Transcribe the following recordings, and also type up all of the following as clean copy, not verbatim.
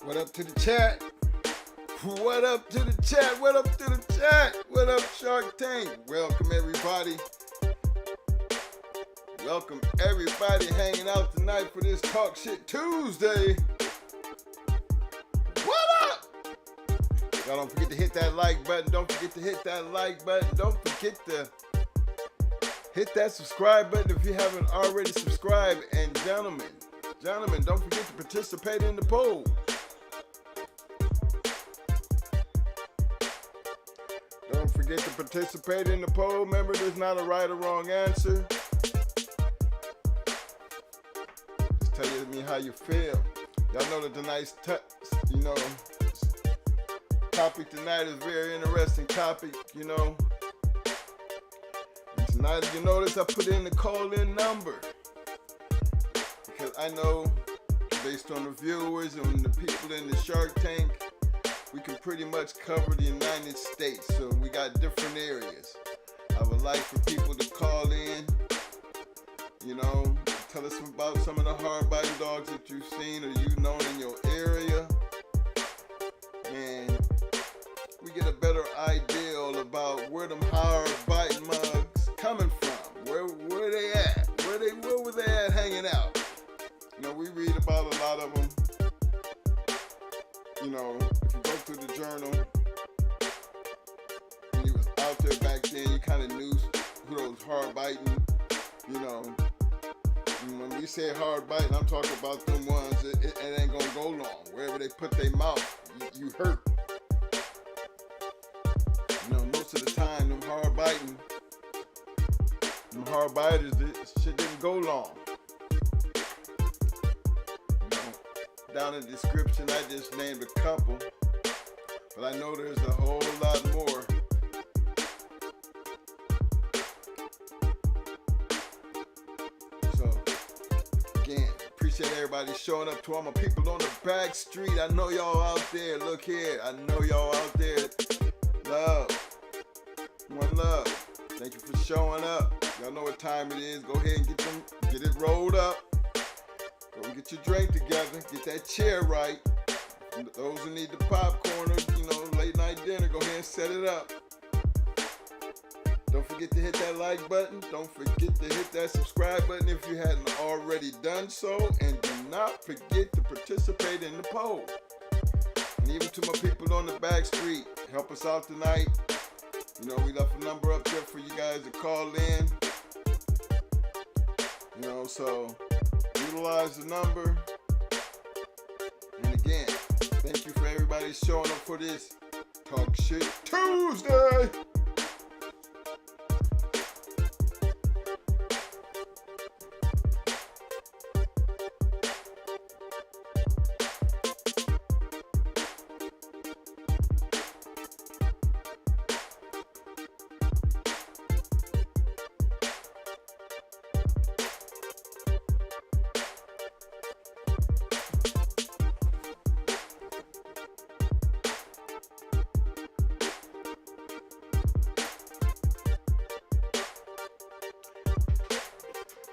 What up to the chat? What up to the chat? What up to the chat? What up, Shark Tank? Welcome, everybody. Welcome, everybody hanging out tonight for this Talk Shit Tuesday. What up? Y'all don't forget to hit that like button. Don't forget to hit that like button. Don't forget to hit that subscribe button if you haven't already subscribed. And gentlemen, don't forget to participate in the poll. Don't forget to participate in the poll. Remember, there's not a right or wrong answer. Just tell me how you feel. Y'all know that tonight's topic tonight is a very interesting topic, And tonight, you notice I put in the call-in number. Because I know, based on the viewers and the people in the Shark Tank, we can pretty much cover the United States, so we got different areas. I would like for people to call in, tell us about some of the hard-biting dogs that you've seen or you've known in your area, and we get a better idea about where them hard-biting mugs coming from, where they at, where were they at hanging out. We read about a lot of them. If you go through the journal, when you was out there back then, you kind of knew who those hard biting, When we say hard biting, I'm talking about them ones, it ain't gonna go long. Wherever they put their mouth, you hurt. Most of the time, them hard biters, this shit didn't go long. Down in the description, I just named a couple, but I know there's a whole lot more. So, again, appreciate everybody showing up. To all my people on the back street, I know y'all out there. Look here, I know y'all out there. Love, one love. Thank you for showing up. Y'all know what time it is. Go ahead and get it rolled up. Go get your drink together, get that chair right. And those who need the popcorn or, late night dinner, go ahead and set it up. Don't forget to hit that like button. Don't forget to hit that subscribe button if you hadn't already done so. And do not forget to participate in the poll. And even to my people on the back street, help us out tonight. We left a number up there for you guys to call in. So utilize the number. And again, thank you for everybody showing up for this Talk Shit Tuesday.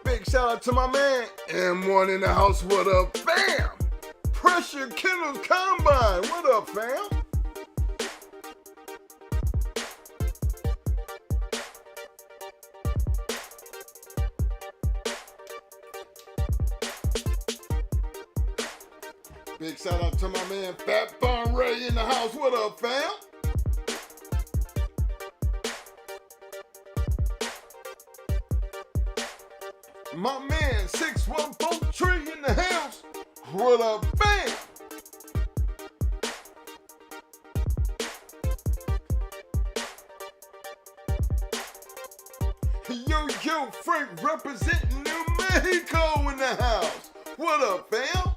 Big shout out to my man, M1 in the house, what up, bam! Pressure Kennels Combine, what up, fam? Big shout out to my man, Fat Bon Ray in the house, what up, fam? My man, 614 Tree in the house. What up, bam? Yo, Frank representing New Mexico in the house. What up, fam?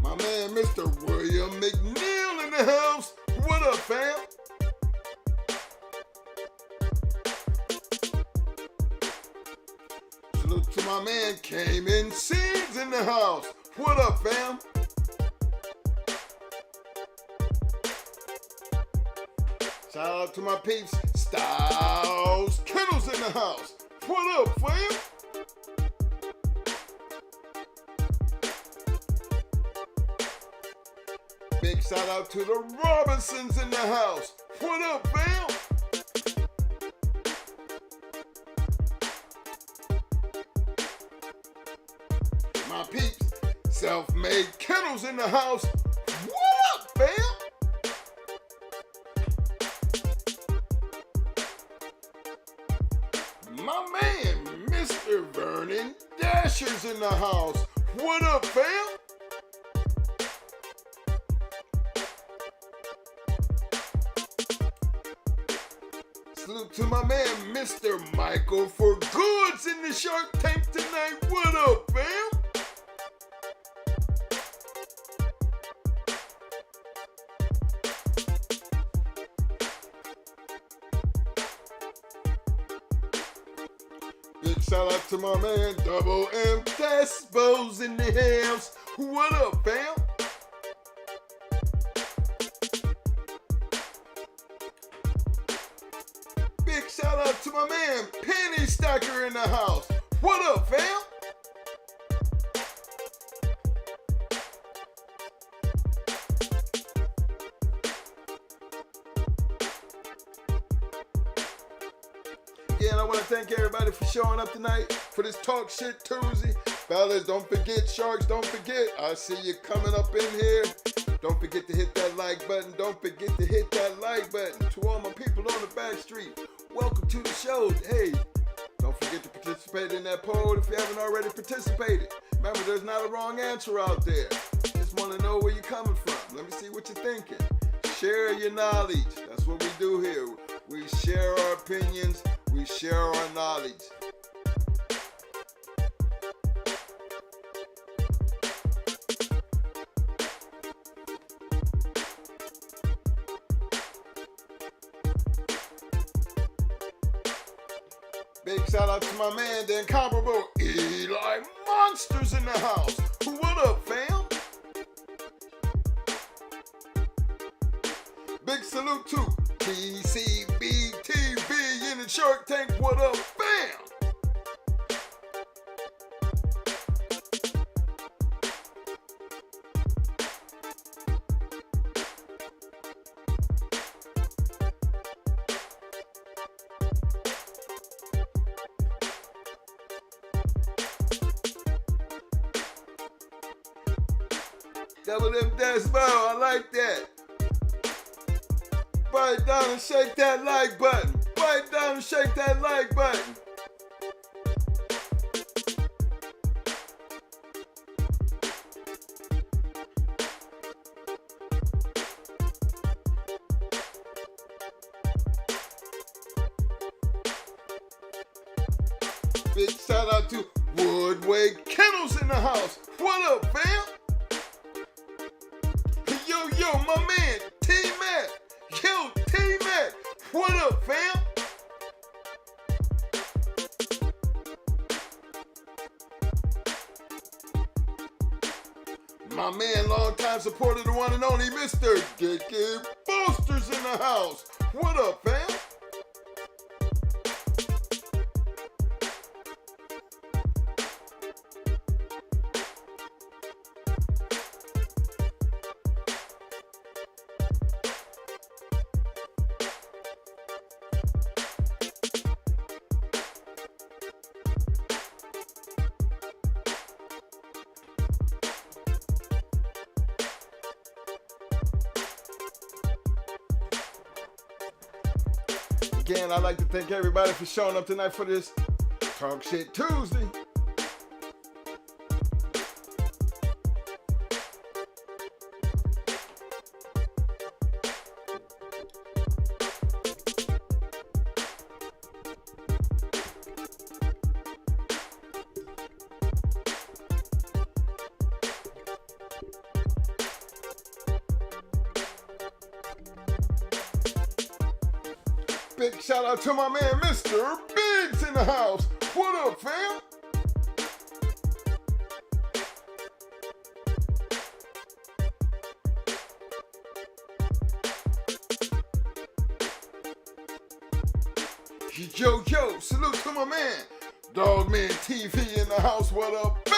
My man, Mr. William McNeil in the house. What up, fam? Salute to my man, Cayman Seeds in the house. What up, fam? Shout out to my peeps, Styles Kennels in the house. What up, fam? Big shout out to the Robinsons in the house. What up, fam? My peeps, self-made Kennels in the house. What up, fam? My man, Mr. Vernon Dasher's in the house. What up, fam? Salute to my man, Mr. Michael for Goods in the Shark Tank tonight. What up, fam? Big shout out to my man, Double M Despo's in the house. What up, fam? Big shout out to my man, Penny Stacker in the house. What up, fam? Again, I want to thank everybody for showing up tonight for this Talk Shit Tuesday. Fellas, don't forget, sharks, don't forget. I see you coming up in here. Don't forget to hit that like button. Don't forget to hit that like button. To all my people on the back street, welcome to the show. Hey, don't forget to participate in that poll if you haven't already participated. Remember, there's not a wrong answer out there. Just want to know where you're coming from. Let me see what you're thinking. Share your knowledge. That's what we do here. We share our opinions. We share our knowledge. Big shout out to my man, the incomparable Eli Monsters in the house. What up, fam? Big salute to TCBTV in the Shark Tank. What up, fam? Double M Despo, I like that. Bite down and shake that like button. Bite down and shake that like button. Big shout out to Woodway Kennels in the house. What up, fam? Yo, my man, T-Mac. Yo, T-Mac. What up, fam? My man, longtime supporter, the one and only Mr. JIGGA.CH's in the house. What up, fam? Again, I'd like to thank everybody for showing up tonight for this Talk Shit Tuesday. Big shout out to my man, Mr. Biggs in the house. What up, fam? Yo, salute to my man, Dogman TV in the house. What up, bam?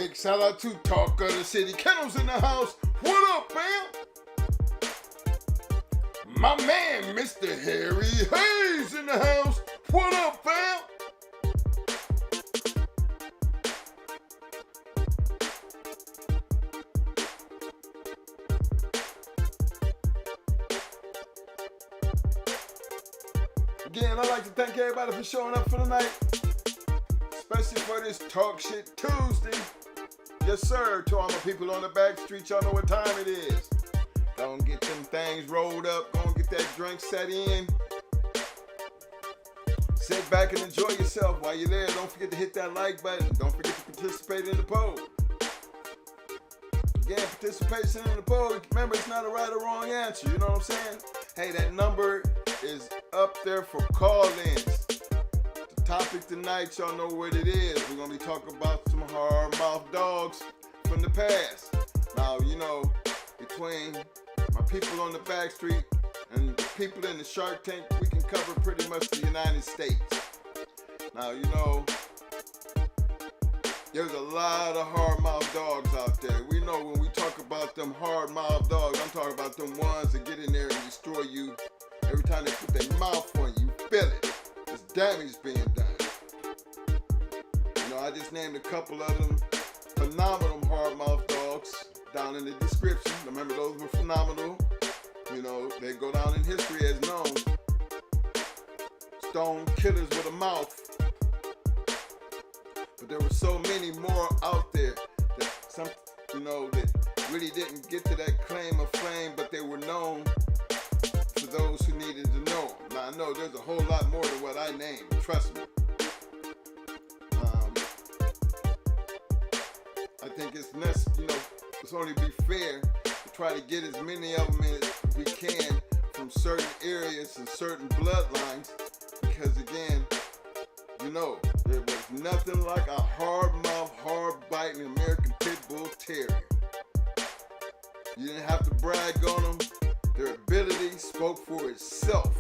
Big shout out to Talk of the City. Kennels in the house. What up, fam? My man, Mr. Harry Hayes in the house. What up, fam? Again, I'd like to thank everybody for showing up for the night, especially for this Talk Shit Tuesday. Yes, sir. To all my people on the back street, y'all know what time it is. Don't get them things rolled up. Go and get that drink set in. Sit back and enjoy yourself while you're there. Don't forget to hit that like button. Don't forget to participate in the poll. Again, participation in the poll. Remember, it's not a right or wrong answer. You know what I'm saying? Hey, that number is up there for call-ins. The topic tonight, y'all know what it is. We're going to be talking about some hard-mouthed dogs from the past. Now, you know, between my people on the back street and the people in the Shark Tank, we can cover pretty much the United States. Now, you know, there's a lot of hard-mouthed dogs out there. We know when we talk about them hard-mouthed dogs, I'm talking about them ones that get in there and destroy you. Every time they put their mouth on you, you feel it. There's damage being done. You know, I just named a couple of them phenomenal hard-mouthed dogs down in the description. Remember, those were phenomenal. You know, they go down in history as known stone killers with a mouth. But there were so many more out there that some, you know, that really didn't get to that claim of fame, but they were known for those who needed to know them. Now I know there's a whole lot more than what I named. Trust me. I think it's necessary, you know, it's only be fair to try to get as many of them as we can from certain areas and certain bloodlines, because again, you know, there was nothing like a hard-mouthed, hard-biting American Pit Bull Terrier. You didn't have to brag on them. Their ability spoke for itself.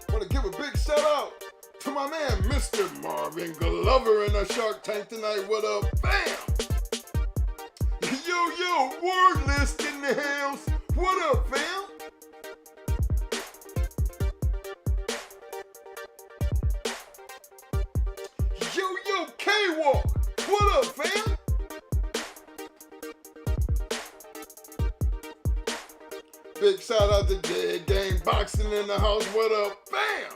I want to give a big shout out to my man, Mr. Marvin Glover in the Shark Tank tonight. What up, fam? Yo, word list in the house. What up, fam? Yo, K-Walk. What up, fam? Big shout out to Dead Game Boxing in the house. What up, fam?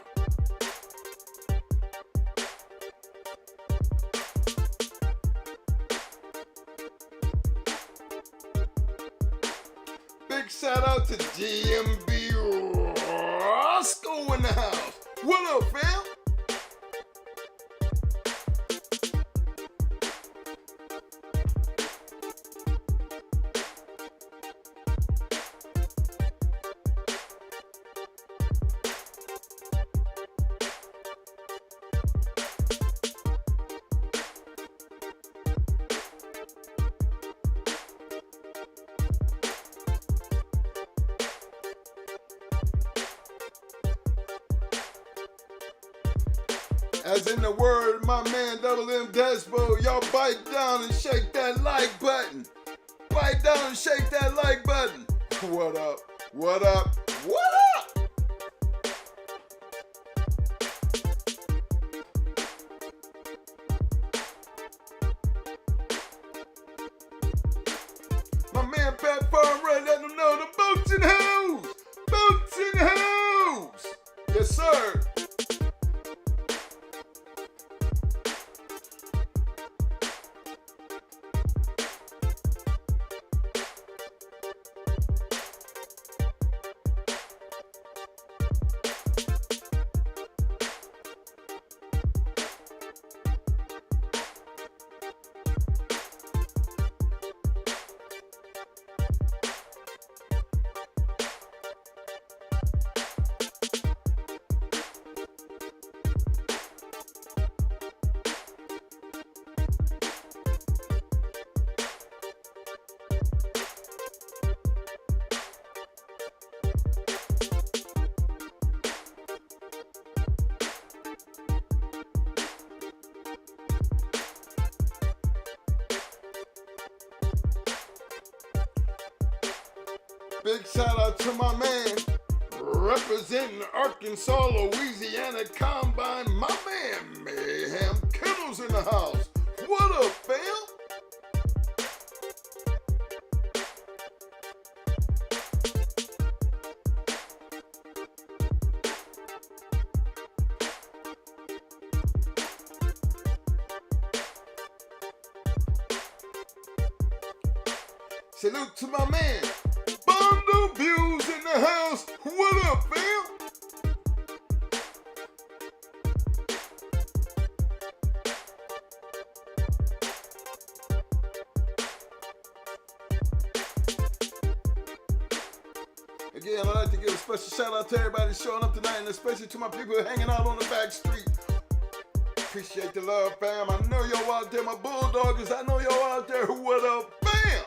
Big shout out to GMB Roscoe in the house. What up, fam? As in the word, my man Double M Despo, y'all bite down and shake that like button. Bite down and shake that like button. What up? What up? What up? My man Pat Farm Red, let them know the boats and hoes. Boats and hoes. Yes, sir. big shout out to my man representing Arkansas, Louisiana Combine, my man Mayhem Kennels in the house. What up, fam? Salute to my man Bundle Views in the house. What up, fam? Again, I'd like to give a special shout out to everybody showing up tonight, and especially to my people hanging out on the back street. Appreciate the love, fam. I know y'all out there, my bulldoggers. I know y'all out there. What up, fam?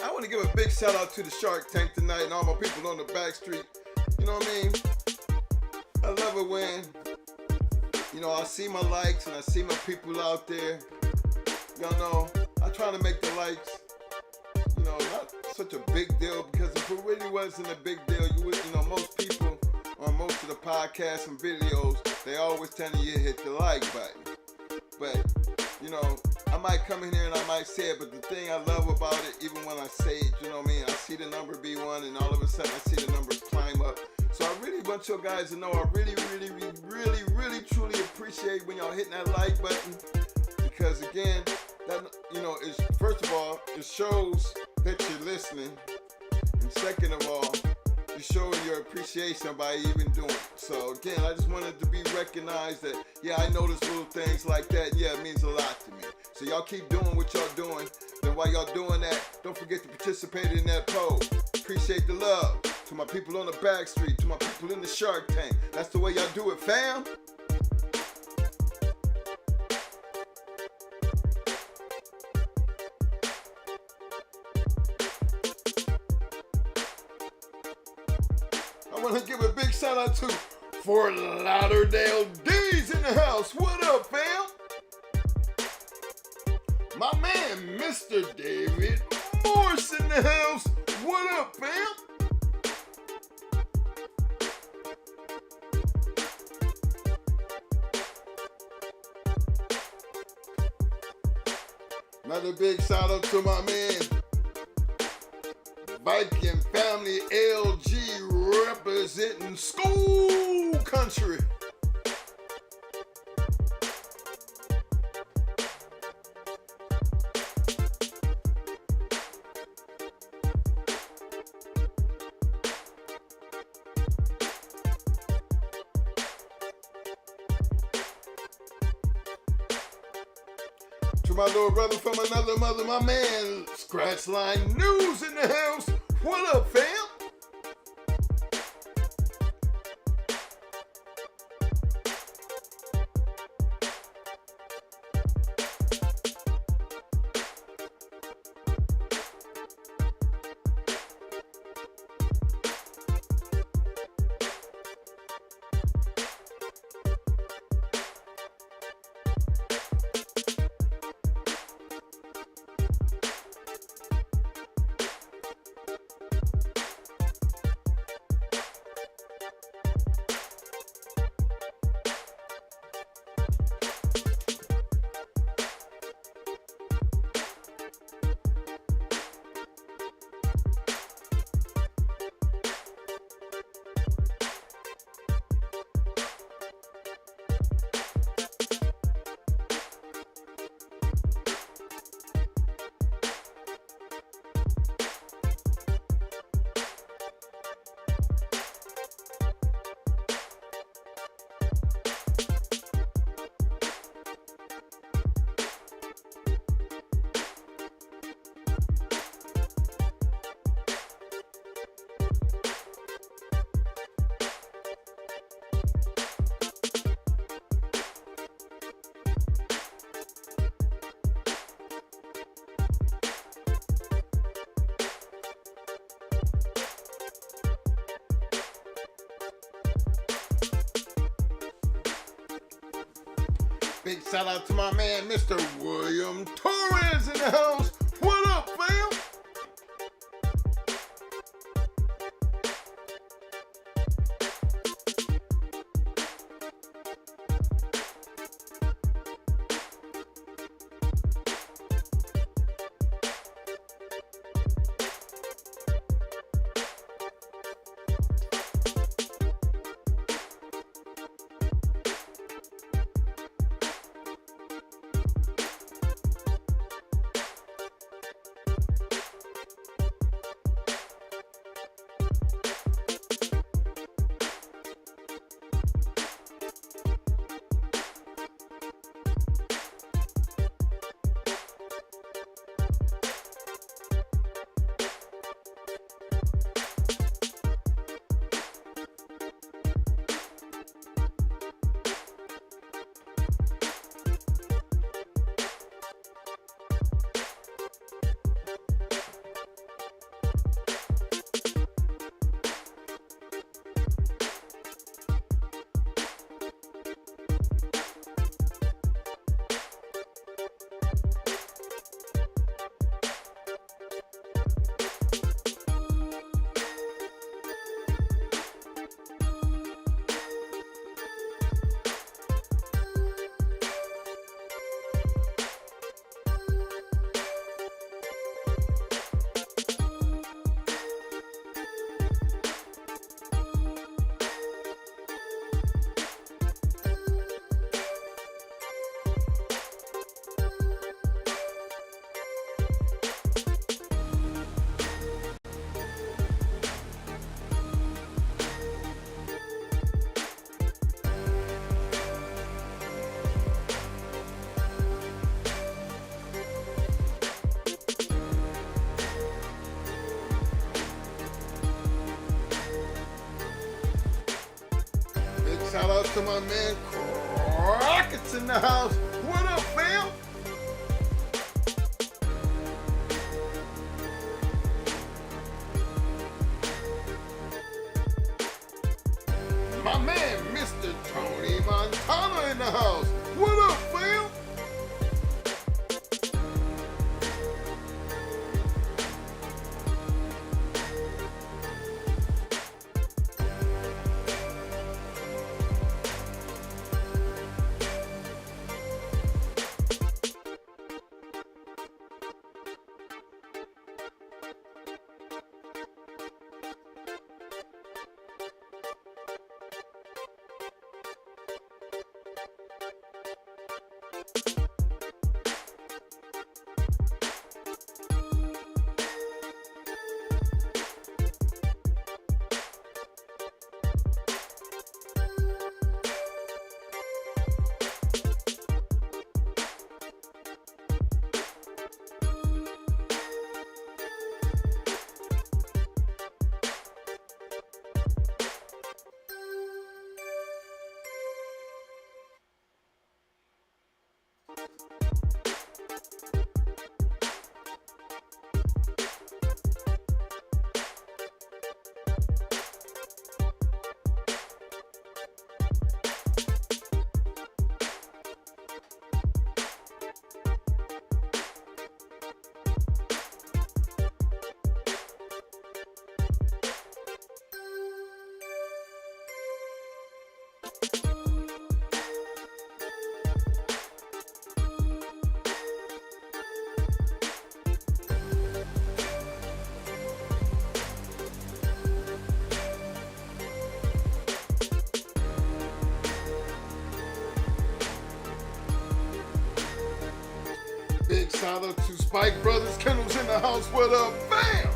I want to give a big shout out to the Shark Tank tonight and all my people on the back street. You know what I mean? I love it when, you know, I see my likes and I see my people out there. Y'all know, I try to make the likes, you know, not such a big deal, because if it really wasn't a big deal, you know, most people on most of the podcasts and videos, they always telling you to hit the like button. But, you know, I might come in here and I might say it, but the thing I love about it, even when I say it, you know what I mean, I see the number be one and all of a sudden I see the numbers climb up. So I really want you guys to know I really truly appreciate when y'all hitting that like button, because again, that, you know, is, first of all, it shows that you're listening, and second of all, you're showing your appreciation by even doing it. So again, I just wanted to be recognized that, yeah, I notice little things like that. Yeah, it means a lot to me. So y'all keep doing what y'all doing. Then while y'all doing that, don't forget to participate in that poll. Appreciate the love. To my people on the back street, to my people in the Shark Tank. That's the way y'all do it, fam. I want to give a big shout out to Fort Lauderdale D's in the house. What up, fam? My man, Mr. David Morse in the house. What up, fam? Another big shout out to my man, Viking Family LG, representing school country. To my little brother from another mother, my man, Scratch Line News in the house. What up, fam? Big shout out to my man, Mr. William Torres in the house. What up, fam? Shout out to my man Crockett's in the house. What up, fam? My man, Mr. Tony Montana in the house. What up, fam? Big shout out to Spike Brothers, Kennels in the house. What up, bam?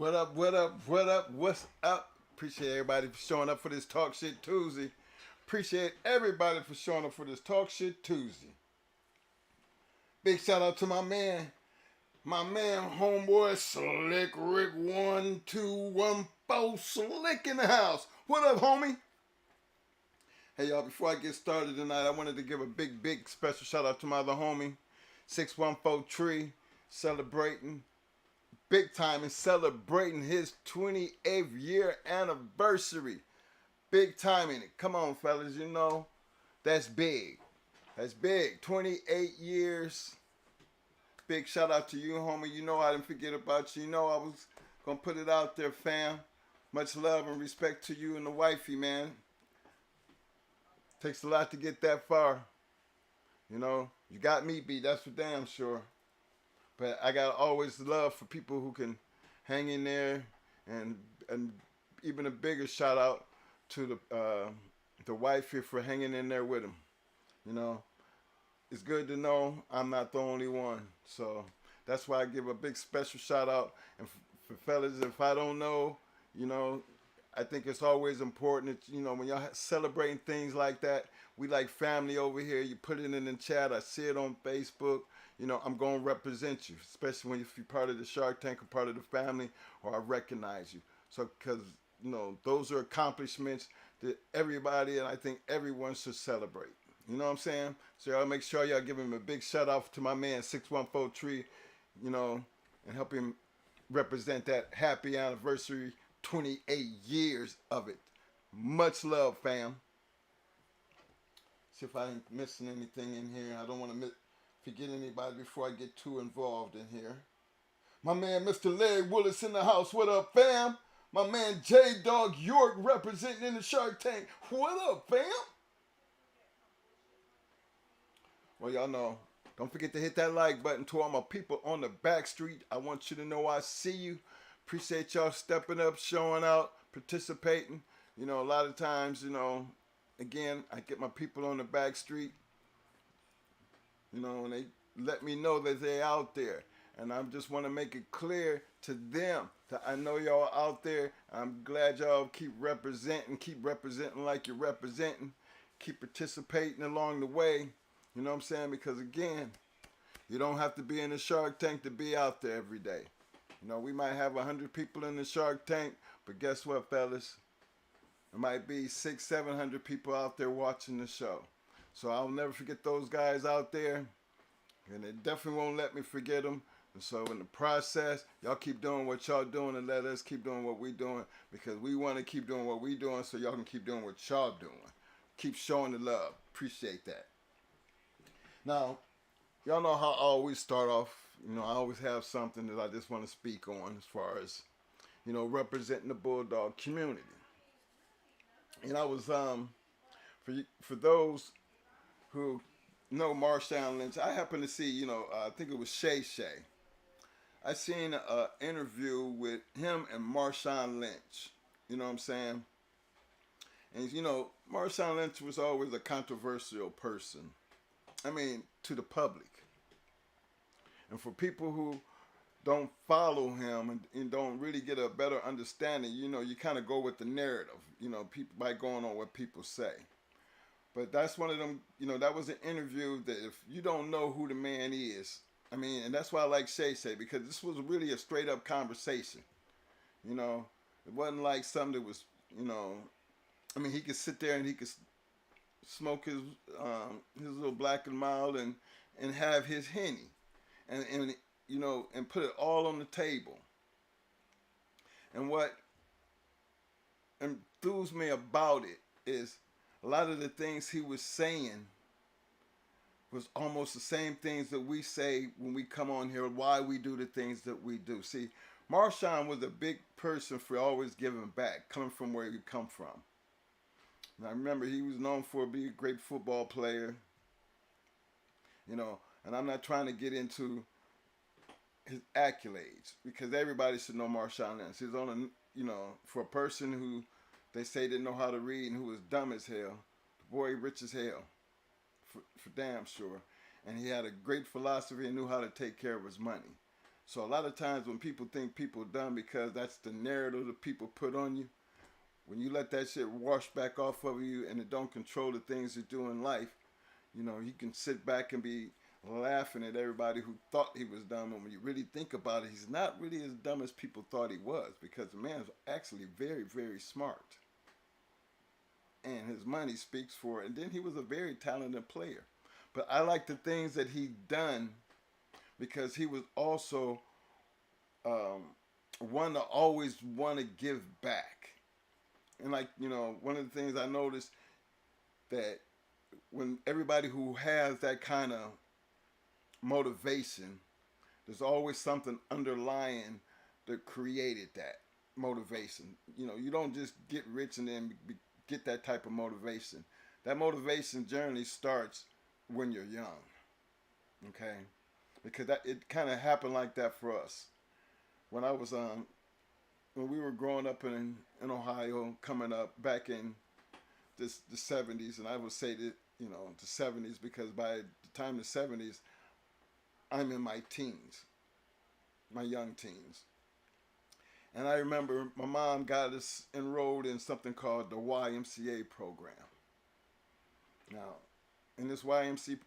What up, what up, what up, what's up? Appreciate everybody for showing up for this Talk Shit Tuesday. Appreciate everybody for showing up for this Talk Shit Tuesday. Big shout out to my man, homeboy, Slick Rick 1214, Slick in the house. What up, homie? Hey, y'all, before I get started tonight, I wanted to give a big special shout out to my other homie, 614 Tree, celebrating big time and celebrating his 28th year anniversary. Big time in it. Come on, fellas, you know, that's big. That's big. 28 years. Big shout out to you, homie. You know I didn't forget about you. You know I was going to put it out there, fam. Much love and respect to you and the wifey, man. Takes a lot to get that far. You know, you got me beat, that's for damn sure. But I got always love for people who can hang in there, and even a bigger shout out to the wife here for hanging in there with him. You know, it's good to know I'm not the only one. So that's why I give a big special shout out. And for fellas, if I don't know, you know, I think it's always important that, you know, when y'all celebrating things like that, we like family over here. You put it in the chat. I see it on Facebook. You know, I'm going to represent you, especially if you're part of the Shark Tank or part of the family, or I recognize you. So, because, you know, those are accomplishments that everybody and I think everyone should celebrate. You know what I'm saying? So y'all make sure y'all give him a big shout out to my man, 614 Tree, you know, and help him represent that happy anniversary, 28 years of it. Much love, fam. See if I ain't missing anything in here. I don't want to forget anybody before I get too involved in here. My man, Mr. Larry Willis in the house. What up, fam? My man, J-Dog York representing in the Shark Tank. What up, fam? Well, y'all know, don't forget to hit that like button. To all my people on the back street, I want you to know I see you. Appreciate y'all stepping up, showing out, participating. You know, a lot of times, you know, again, I get my people on the back street, you know, and they let me know that they're out there. And I just want to make it clear to them that I know y'all out there. I'm glad y'all keep representing like you're representing. Keep participating along the way. You know what I'm saying? Because, again, you don't have to be in the Shark Tank to be out there every day. You know, we might have 100 people in the Shark Tank, but guess what, fellas? There might be 600, 700 people out there watching the show. So I'll never forget those guys out there, and they definitely won't let me forget them. And so in the process, y'all keep doing what y'all doing and let us keep doing what we doing, because we want to keep doing what we doing so y'all can keep doing what y'all doing. Keep showing the love. Appreciate that. Now, y'all know how I always start off. You know, I always have something that I just want to speak on as far as, you know, representing the Bulldog community. And I was, for those who know Marshawn Lynch, I happened to see, you know, I think it was Shay. I seen an interview with him and Marshawn Lynch. You know what I'm saying? And, you know, Marshawn Lynch was always a controversial person. I mean, to the public. And for people who don't follow him and don't really get a better understanding, you know, you kind of go with the narrative, you know, people by going on what people say. But that's one of them, you know, that was an interview that if you don't know who the man is, I mean, and that's why I like Shay, because this was really a straight up conversation. You know, it wasn't like something that was, you know, I mean, he could sit there and he could smoke his little Black and Mild and have his Henny and you know, and put it all on the table. And what enthused me about it is a lot of the things he was saying was almost the same things that we say when we come on here, why we do the things that we do. See, Marshawn was a big person for always giving back, coming from where he come from. And I remember he was known for being a great football player, you know, and I'm not trying to get into his accolades because everybody should know Marshawn Lynch. He's on a, you know, for a person who they say didn't know how to read and who was dumb as hell, the boy rich as hell, for damn sure. And he had a great philosophy and knew how to take care of his money. So a lot of times when people think people are dumb because that's the narrative that people put on you, when you let that shit wash back off of you and it don't control the things you do in life, you can sit back and be laughing at everybody who thought he was dumb. And when you really think about it, he's not really as dumb as people thought he was, because the man's actually very, very smart. And his money speaks for it. And then he was a very talented player. But I like the things that he done because he was also one to always want to give back. And like, one of the things I noticed that when everybody who has that kind of motivation, there's always something underlying that created that motivation. You don't just get rich and then get that type of motivation. That motivation generally starts when you're young, okay? Because it kind of happened like that for us. When I was when we were growing up in Ohio, coming up back in the 70s, and I would say that the 70s because by the time the 70s, I'm in my teens, my young teens. And I remember my mom got us enrolled in something called the YMCA program. Now, in this YMCA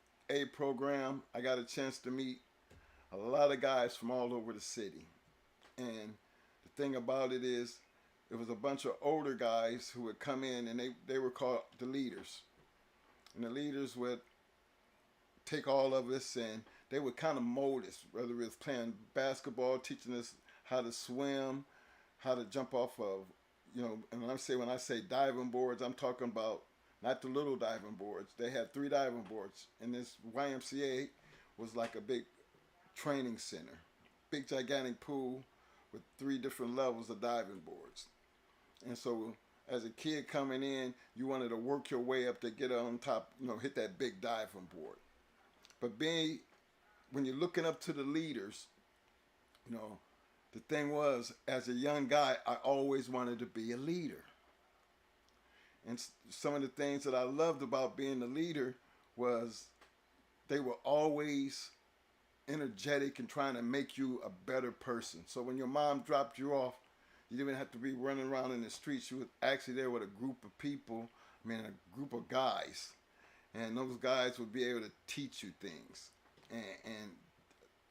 program, I got a chance to meet a lot of guys from all over the city. And the thing about it is, it was a bunch of older guys who would come in, and they were called the leaders. And the leaders would take all of us and they would kind of mold us, whether it was playing basketball, teaching us how to swim, how to jump off of, and when I say diving boards, I'm talking about not the little diving boards. They had 3 diving boards, and this YMCA was like a big training center, big gigantic pool with 3 different levels of diving boards. And so as a kid coming in, you wanted to work your way up to get on top, hit that big diving board. But when you're looking up to the leaders, the thing was, as a young guy, I always wanted to be a leader. And some of the things that I loved about being a leader was they were always energetic and trying to make you a better person. So when your mom dropped you off, you didn't have to be running around in the streets. You were actually there with a group of people, a group of guys. And those guys would be able to teach you things. And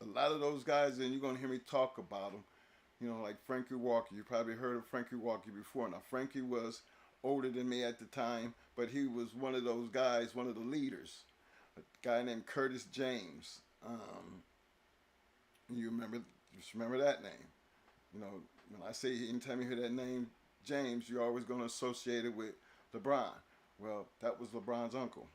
a lot of those guys, and you're going to hear me talk about them, like Frankie Walker. You probably heard of Frankie Walker before. Now, Frankie was older than me at the time, but he was one of those guys, one of the leaders. A guy named Curtis James. You just remember that name. When I say, anytime you hear that name, James, you're always going to associate it with LeBron. Well, that was LeBron's uncle.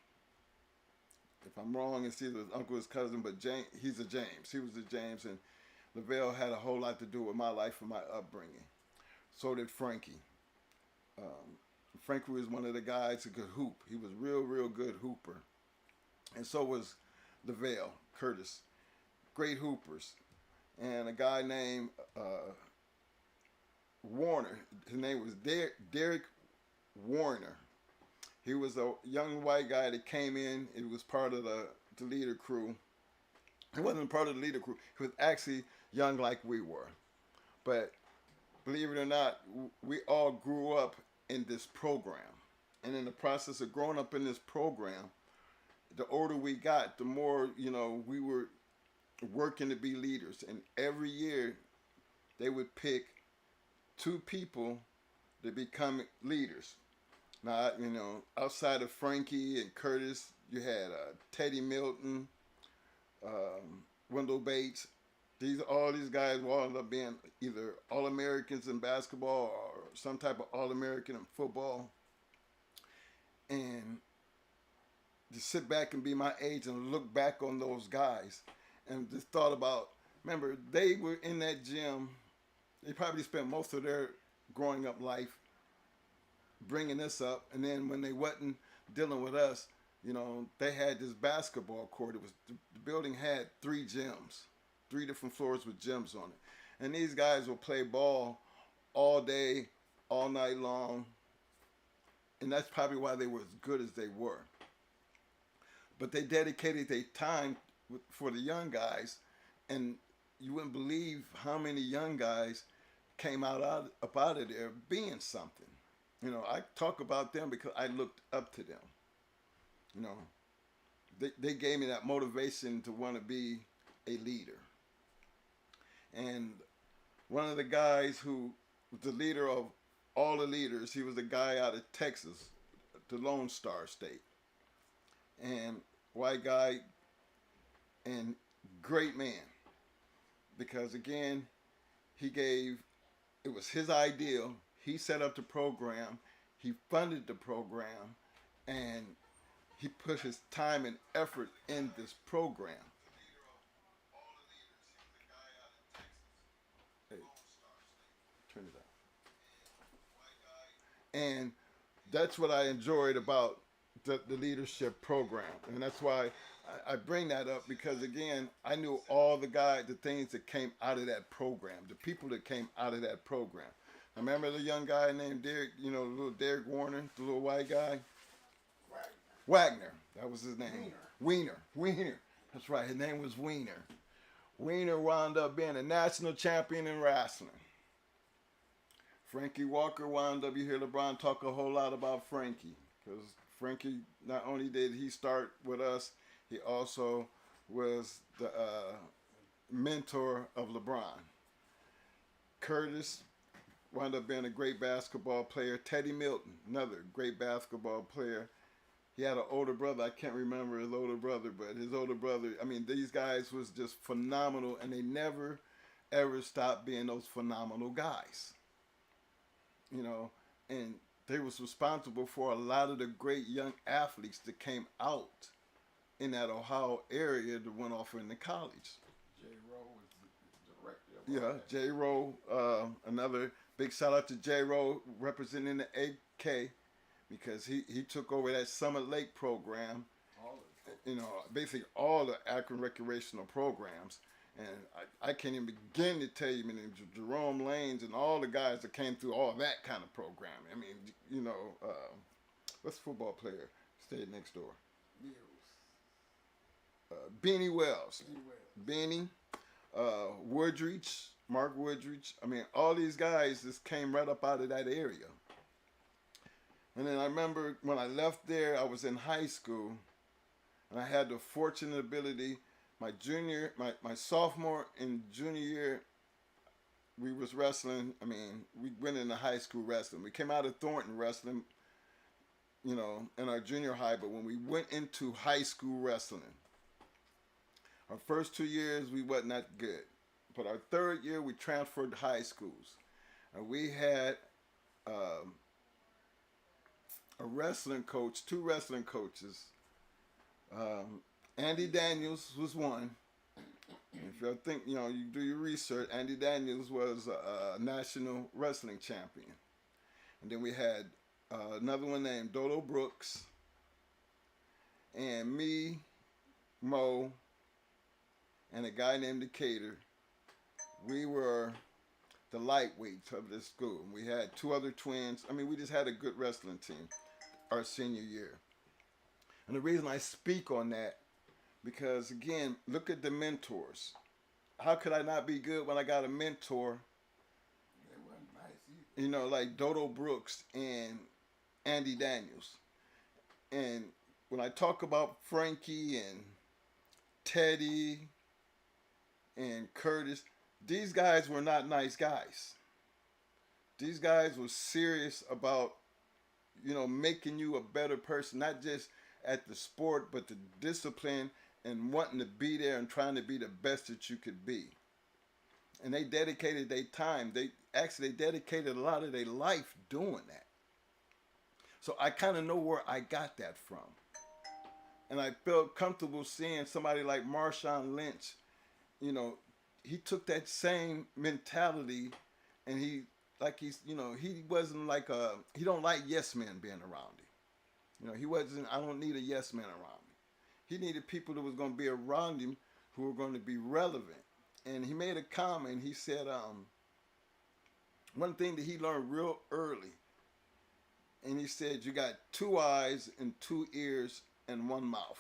If I'm wrong, it's either his uncle or his cousin, but he's a James. He was a James, and LaVelle had a whole lot to do with my life and my upbringing. So did Frankie. Frankie was one of the guys who could hoop. He was real, real good hooper. And so was LaVelle, Curtis. Great hoopers. And a guy named Warner. His name was Derek Warner. He was a young white guy that came in. He was part of the leader crew. He wasn't part of the leader crew. He was actually young like we were. But believe it or not, we all grew up in this program. And in the process of growing up in this program, the older we got, the more, we were working to be leaders. And every year, they would pick 2 people to become leaders. Now, outside of Frankie and Curtis, you had Teddy Milton, Wendell Bates. All these guys wound up being either All-Americans in basketball or some type of All-American in football. And to sit back and be my age and look back on those guys and just thought about, remember, they were in that gym. They probably spent most of their growing up life bringing us up. And then when they wasn't dealing with us, they had this basketball court. The building had 3 gyms, 3 different floors with gyms on it. And these guys would play ball all day, all night long. And that's probably why they were as good as they were. But they dedicated their time for the young guys. And, you wouldn't believe how many young guys came up out of there being something. I talk about them because I looked up to them. You know, they gave me that motivation to want to be a leader. And one of the guys who was the leader of all the leaders, he was a guy out of Texas, the Lone Star State. And white guy and great man. Because again, it was his ideal. He set up the program, he funded the program, and he put his time and effort in this program. Hey, turn it up. And that's what I enjoyed about the leadership program. And that's why I bring that up, because again, I knew all the things that came out of that program, the people that came out of that program. I remember the young guy named Derek, little Derek Warner, the little white guy. Wagner. That was his name. Wiener. That's right. His name was Wiener. Wiener wound up being a national champion in wrestling. Frankie Walker wound up, you hear LeBron talk a whole lot about Frankie, because Frankie, not only did he start with us, he also was the mentor of LeBron. Curtis wound up being a great basketball player. Teddy Milton, another great basketball player. He had an older brother. I can't remember his older brother, but his older brother, these guys was just phenomenal, and they never, ever stopped being those phenomenal guys. And they was responsible for a lot of the great young athletes that came out in that Ohio area that went off into college. J. Rowe was the director. Yeah, J. Rowe, another big shout out to J. Rowe representing the AK, because he took over that Summit Lake program, basically all the Akron recreational programs. And I can't even begin to tell you, Jerome Lanes and all the guys that came through all that kind of programming. What's the football player stayed next door? Beanie Wells. Beanie, Woodridge, Mark Woodridge. All these guys just came right up out of that area. And then I remember when I left there, I was in high school, and I had the fortunate ability, my sophomore and junior year, we was wrestling. We went into high school wrestling. We came out of Thornton wrestling, in our junior high, but when we went into high school wrestling, our first 2 years, we wasn't that good. But our third year, we transferred to high schools. And we had a wrestling coach, two wrestling coaches. Andy Daniels was one. If you think, you do your research, Andy Daniels was a national wrestling champion. And then we had another one named Dodo Brooks. And me, Mo, and a guy named Decatur. We were the lightweights of this school. We had two other twins. We just had a good wrestling team our senior year. And the reason I speak on that, because again, look at the mentors. How could I not be good when I got a mentor? They weren't nice either. Like Dodo Brooks and Andy Daniels. And when I talk about Frankie and Teddy and Curtis, these guys were not nice guys. These guys were serious about, making you a better person, not just at the sport, but the discipline and wanting to be there and trying to be the best that you could be. And they dedicated their time. They dedicated a lot of their life doing that. So I kind of know where I got that from. And I felt comfortable seeing somebody like Marshawn Lynch, he took that same mentality, and he wasn't like he don't like yes men being around him. He wasn't, I don't need a yes man around me. He needed people that was going to be around him who were going to be relevant. And he made a comment. He said, one thing that he learned real early, and he said, you got 2 eyes and 2 ears and 1 mouth.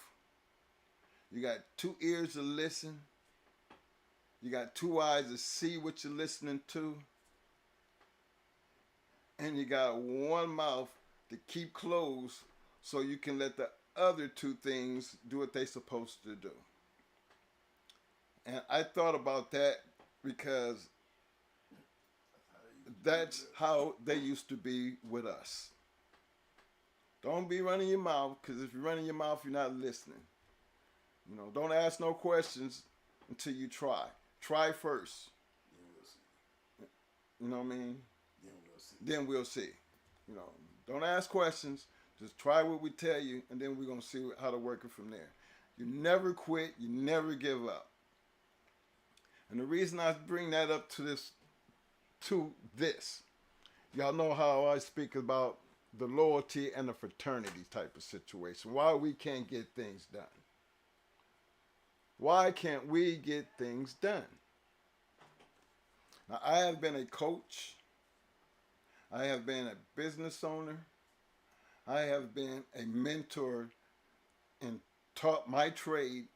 You got 2 ears to listen You got two eyes to see what you're listening to. And you got one mouth to keep closed so you can let the other two things do what they're supposed to do. And I thought about that because that's how they used to be with us. Don't be running your mouth, because if you're running your mouth, you're not listening. You know, don't ask no questions until you try. Try first. Then we'll see. You know what I mean? Then we'll see. Then we'll see. You know, don't ask questions. Just try what we tell you, and then we're going to see how to work it from there. You never quit. You never give up. And the reason I bring that up to this, y'all know how I speak about the loyalty and the fraternity type of situation. Why we can't get things done. Why can't we get things done? Now, I have been a coach. I have been a business owner. I have been a mentor and taught my trade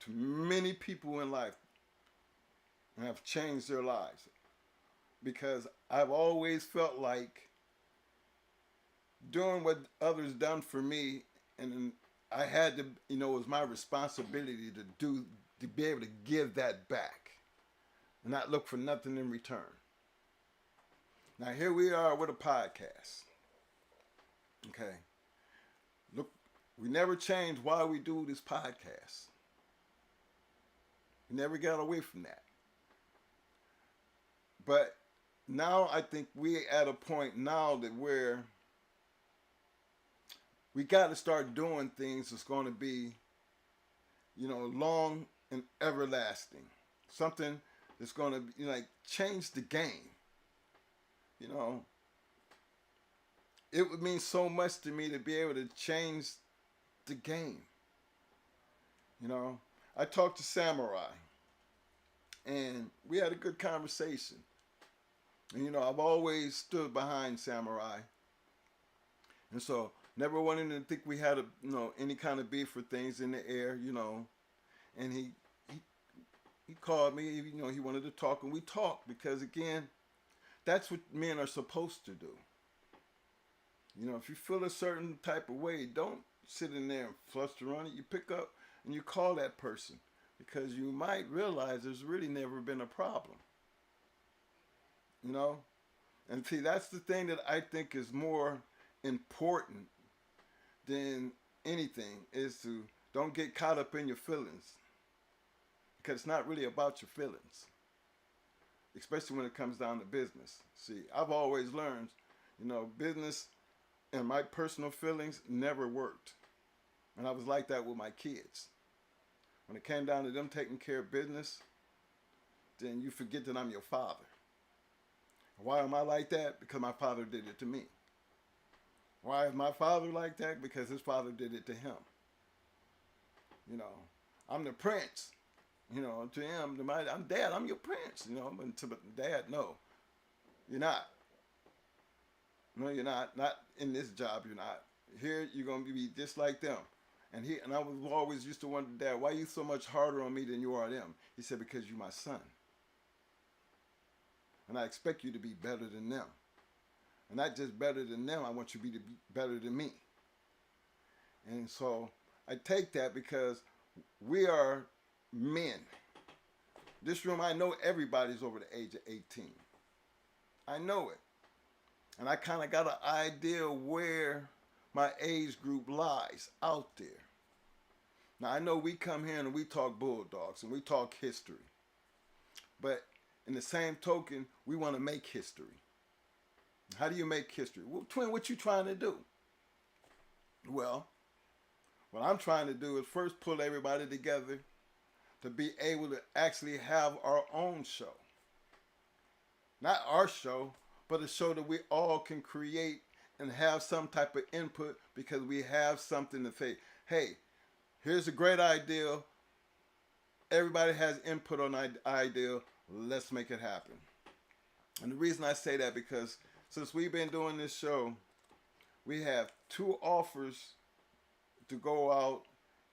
to many people in life and have changed their lives. Because I've always felt like doing what others done for me, and I had to, it was my responsibility to be able to give that back and not look for nothing in return. Now here we are with a podcast. Okay. Look, we never changed why we do this podcast. We never got away from that. But now I think we're at a point now that where we got to start doing things that's going to be, long and everlasting. Something that's going to change the game. It would mean so much to me to be able to change the game. I talked to Samurai, and we had a good conversation. And, I've always stood behind Samurai. And so, never wanted to think we had any kind of beef or things in the air, And he called me, he wanted to talk, and we talked because, again, that's what men are supposed to do. If you feel a certain type of way, don't sit in there and fluster on it. You pick up and you call that person, because you might realize there's really never been a problem. And see, that's the thing that I think is more important than anything, is to don't get caught up in your feelings, because it's not really about your feelings, especially when it comes down to business. See, I've always learned, business and my personal feelings never worked. And I was like that with my kids. When it came down to them taking care of business, then you forget that I'm your father. Why am I like that? Because my father did it to me. Why is my father like that? Because his father did it to him. I'm the prince. To him, I'm dad, I'm your prince. But to dad, no, you're not. No, you're not. Not in this job, you're not. Here, you're going to be just like them. And I was always used to wonder, Dad, why are you so much harder on me than you are them? He said, because you're my son. And I expect you to be better than them. And not just better than them, I want you to be better than me. And so I take that because we are men. This room, I know everybody's over the age of 18. I know it. And I kind of got an idea where my age group lies out there. Now, I know we come here and we talk Bulldogs and we talk history. But in the same token, we want to make history. How do you make history? Well, Twin, what you trying to do? Well, what I'm trying to do is first pull everybody together to be able to actually have our own show. Not our show, but a show that we all can create and have some type of input, because we have something to say. Hey, here's a great idea. Everybody has input on the idea. Let's make it happen. And the reason I say that, because since we've been doing this show, we have 2 offers to go out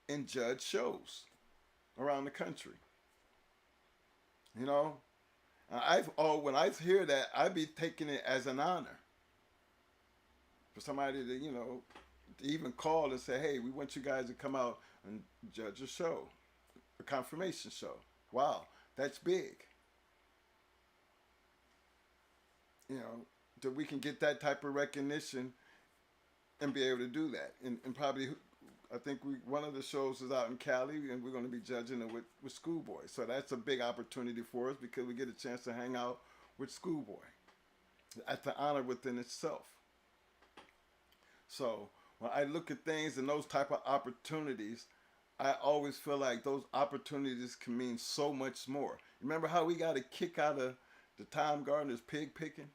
and judge shows around the country. You know, when I hear that, I be taking it as an honor for somebody to, to even call and say, hey, we want you guys to come out and judge a show, a confirmation show. Wow, that's big. That we can get that type of recognition and be able to do that. And probably, I think one of the shows is out in Cali, and we're going to be judging it with Schoolboy. So that's a big opportunity for us because we get a chance to hang out with Schoolboy. That's an honor within itself. So when I look at things and those type of opportunities, I always feel like those opportunities can mean so much more. Remember how we got a kick out of the Tom Gardner's pig picking?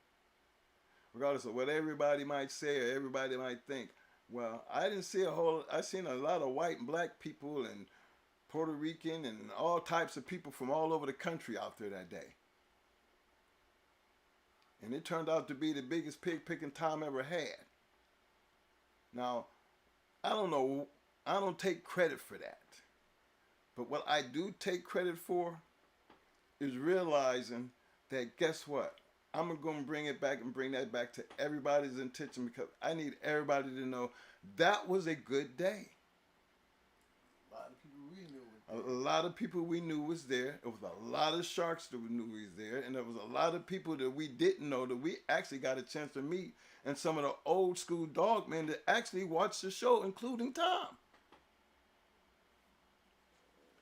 Regardless of what everybody might say or everybody might think. Well, I seen a lot of white and black people and Puerto Rican and all types of people from all over the country out there that day. And it turned out to be the biggest pig picking Tom ever had. Now, I don't know, I don't take credit for that. But what I do take credit for is realizing that, guess what? I'm going to bring that back to everybody's attention because I need everybody to know that was a good day. A lot of people we knew. A lot of people we knew was there. It was a lot of sharks that we knew was there. And there was a lot of people that we didn't know that we actually got a chance to meet. And some of the old school dog men that actually watched the show, including Tom.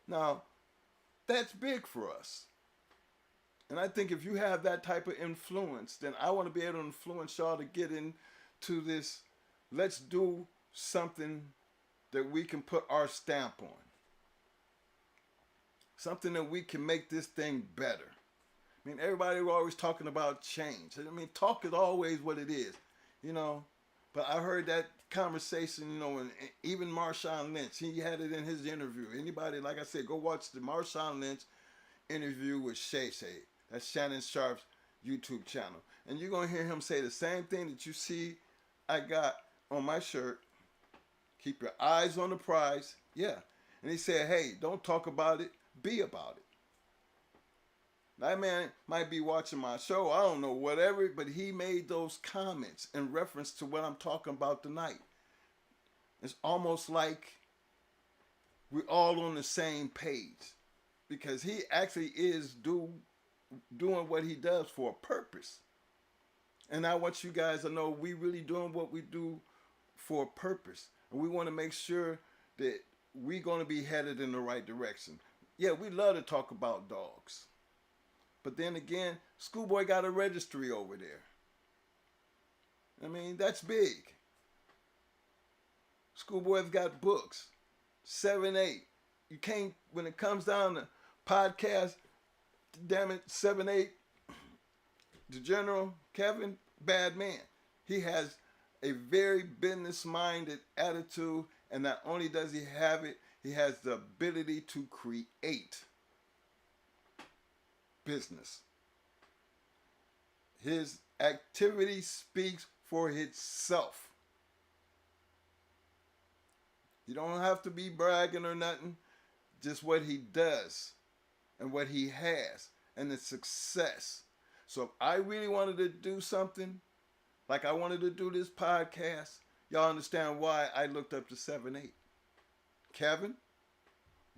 Now, that's big for us. And I think if you have that type of influence, then I want to be able to influence y'all to get into this. Let's do something that we can put our stamp on. Something that we can make this thing better. I mean, everybody was always talking about change. I mean, talk is always what it is, But I heard that conversation, and even Marshawn Lynch, he had it in his interview. Anybody, like I said, go watch the Marshawn Lynch interview with Shay Shay. That's Shannon Sharp's YouTube channel. And you're going to hear him say the same thing that you see I got on my shirt. Keep your eyes on the prize. Yeah. And he said, hey, don't talk about it. Be about it. That man might be watching my show. I don't know, whatever. But he made those comments in reference to what I'm talking about tonight. It's almost like we're all on the same page. Because he actually is doing what he does for a purpose. And I want you guys to know we really doing what we do for a purpose. And we want to make sure that we're going to be headed in the right direction. Yeah, we love to talk about dogs. But then again, Schoolboy got a registry over there. I mean, that's big. Schoolboy's got books. 7-8. You can't, when it comes down to podcast, damn it, 7-8, the General, Kevin, bad man. He has a very business-minded attitude, and not only does he have it, he has the ability to create business. His activity speaks for itself. You don't have to be bragging or nothing, just what he does and what he has and the success. So if I really wanted to do something, like I wanted to do this podcast, y'all understand why I looked up to 7-8. Kevin,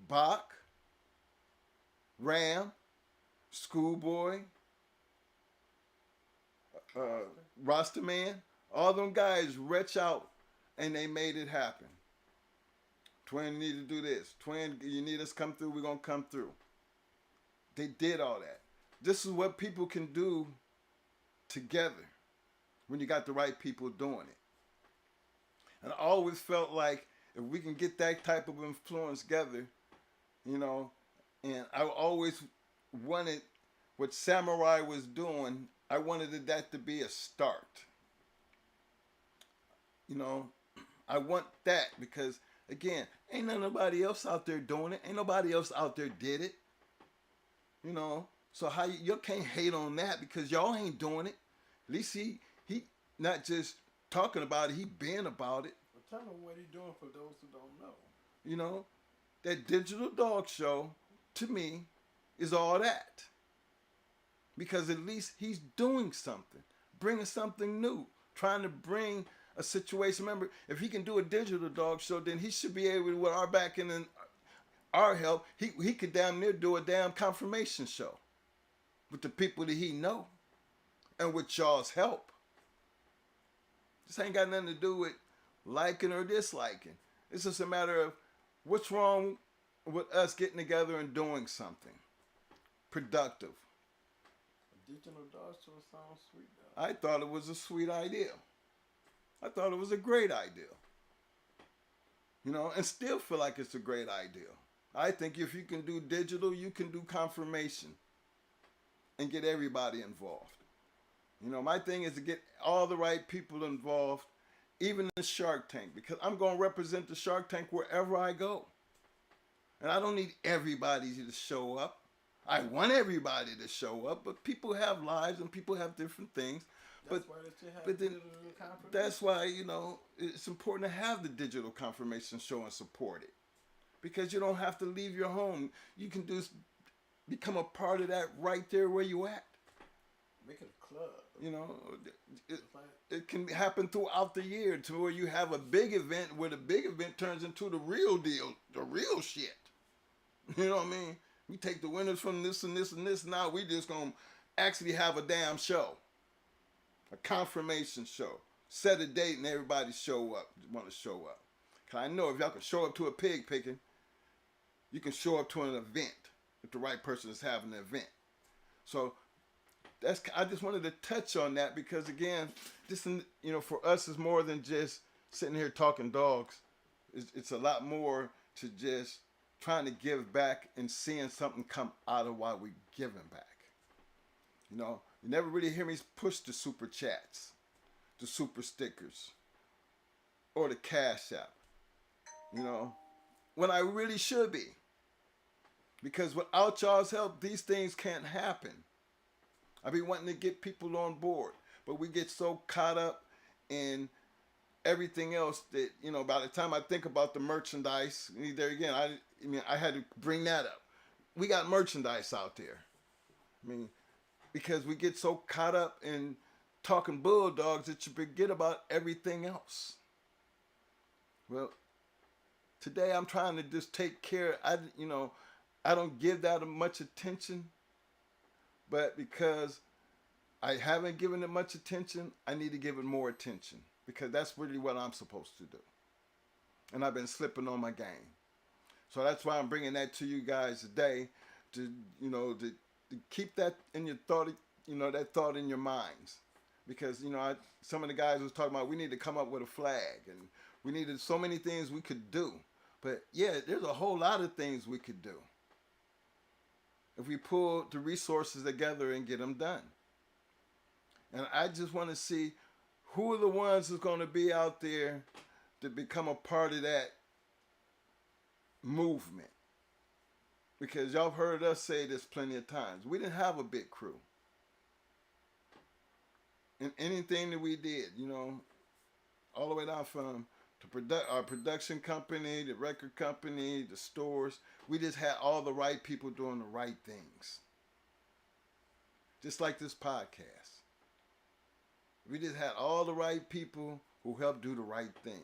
Bach, Ram, Schoolboy, Rasta Man, all them guys reach out and they made it happen. Twin, you need to do this. Twin, you need us to come through, we're going to come through. They did all that. This is what people can do together when you got the right people doing it. And I always felt like if we can get that type of influence together, and I always wanted what Samurai was doing, I wanted that to be a start. I want that because, again, ain't nobody else out there doing it. Ain't nobody else out there did it. So how you can't hate on that because y'all ain't doing it. At least he not just talking about it, he been about it. Well, tell them what he's doing for those who don't know. That digital dog show, to me, is all that. because at least he's doing something, bringing something new, trying to bring a situation. Remember, if he can do a digital dog show, then he should be able to, with our backing and our help, he could damn near do a damn confirmation show with the people that he know and with y'all's help. This ain't got nothing to do with liking or disliking. It's just a matter of what's wrong with us getting together and doing something productive. A digital dog show sounds sweet though. I thought it was a sweet idea. I thought it was a great idea. You know, and still feel like it's a great idea. I think if you can do digital, you can do confirmation and get everybody involved. You know, my thing is to get all the right people involved, even the Shark Tank, because I'm going to represent the Shark Tank wherever I go. And I don't need everybody to show up. I want everybody to show up, but people have lives and people have different things. That's why they should have but then, digital confirmation. that's why, you know, it's important to have the digital confirmation show and support it. Because you don't have to leave your home. You can just become a part of that right there where you at. Make it a club. You know, it can happen throughout the year to where you have a big event where the big event turns into the real deal, the real shit. You know what I mean? We take the winners from this and this and this. Now we just gonna actually have a damn show, a confirmation show. Set a date and everybody show up. Want to show up? Cause I know if y'all can show up to a pig picking, you can show up to an event if the right person is having an event. So I just wanted to touch on that because again, this, you know, for us is more than just sitting here talking dogs. It's a lot more to just trying to give back and seeing something come out of why we giving back. You know, you never really hear me push the super chats, the super stickers, or the Cash App. You know, when I really should be. Because without y'all's help, these things can't happen. I be wanting to get people on board, but we get so caught up in everything else that, you know, by the time I think about the merchandise, there again, I mean, I had to bring that up. We got merchandise out there. I mean, because we get so caught up in talking bulldogs that you forget about everything else. Well, today I'm trying to just take care. I don't give that much attention, but because I haven't given it much attention, I need to give it more attention because that's really what I'm supposed to do. And I've been slipping on my game. So that's why I'm bringing that to you guys today to keep that in your thought, that thought in your minds. Because, some of the guys was talking about we need to come up with a flag and we needed so many things we could do. But yeah, there's a whole lot of things we could do if we pull the resources together and get them done. And I just want to see who are the ones who's going to be out there to become a part of that movement. Because y'all have heard us say this plenty of times. We didn't have a big crew. In anything that we did, all the way down from our production company, the record company, the stores, we just had all the right people doing the right things. Just like this podcast. We just had all the right people who helped do the right thing.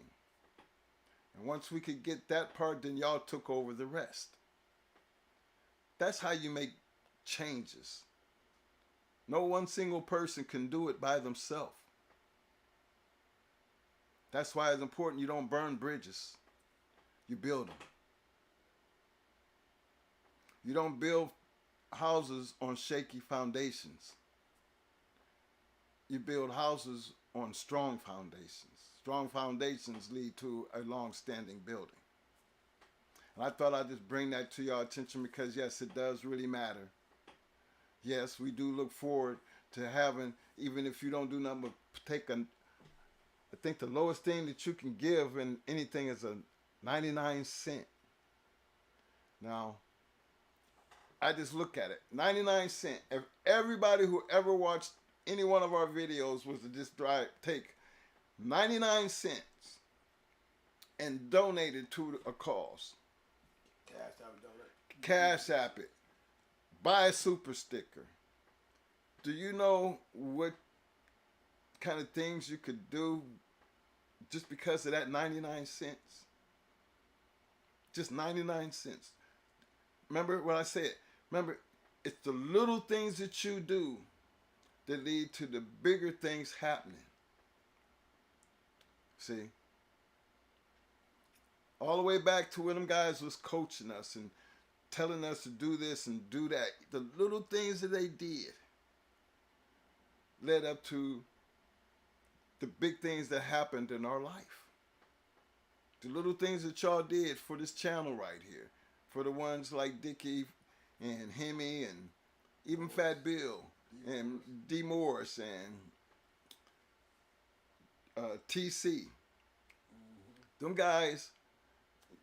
And once we could get that part, then y'all took over the rest. That's how you make changes. No one single person can do it by themselves. That's why it's important you don't burn bridges. You build them. You don't build houses on shaky foundations. You build houses on strong foundations. Strong foundations lead to a long-standing building. And I thought I'd just bring that to your attention because, yes, it does really matter. Yes, we do look forward to having, even if you don't do nothing but take I think the lowest thing that you can give in anything is a 99 cent. Now, I just look at it. 99 cent. If everybody who ever watched any one of our videos was to just take 99 cents and donate it to a cause. Cash App donate. Cash App it. Buy a super sticker. Do you know what kind of things you could do just because of that 99 cents? Just 99 cents. Remember what I said? Remember, it's the little things that you do that lead to the bigger things happening. See? All the way back to when them guys was coaching us and telling us to do this and do that. The little things that they did led up to the big things that happened in our life. The little things that y'all did for this channel right here. For the ones like Dickie and Hemi and even Fat Bill and D. Morris and TC. Them guys,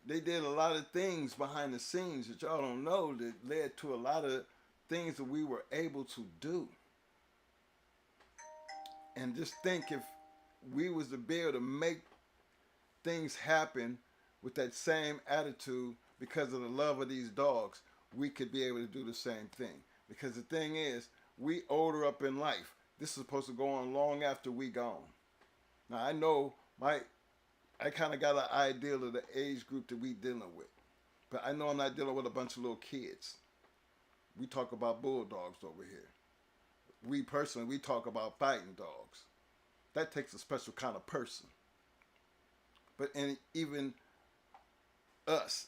they did a lot of things behind the scenes that y'all don't know that led to a lot of things that we were able to do. And just think if we was to be able to make things happen with that same attitude because of the love of these dogs, we could be able to do the same thing. Because the thing is, we older up in life. This is supposed to go on long after we gone. Now I know I kind of got an idea of the age group that we dealing with. But I know I'm not dealing with a bunch of little kids. We talk about bulldogs over here. We personally, we talk about fighting dogs. That takes a special kind of person. But even us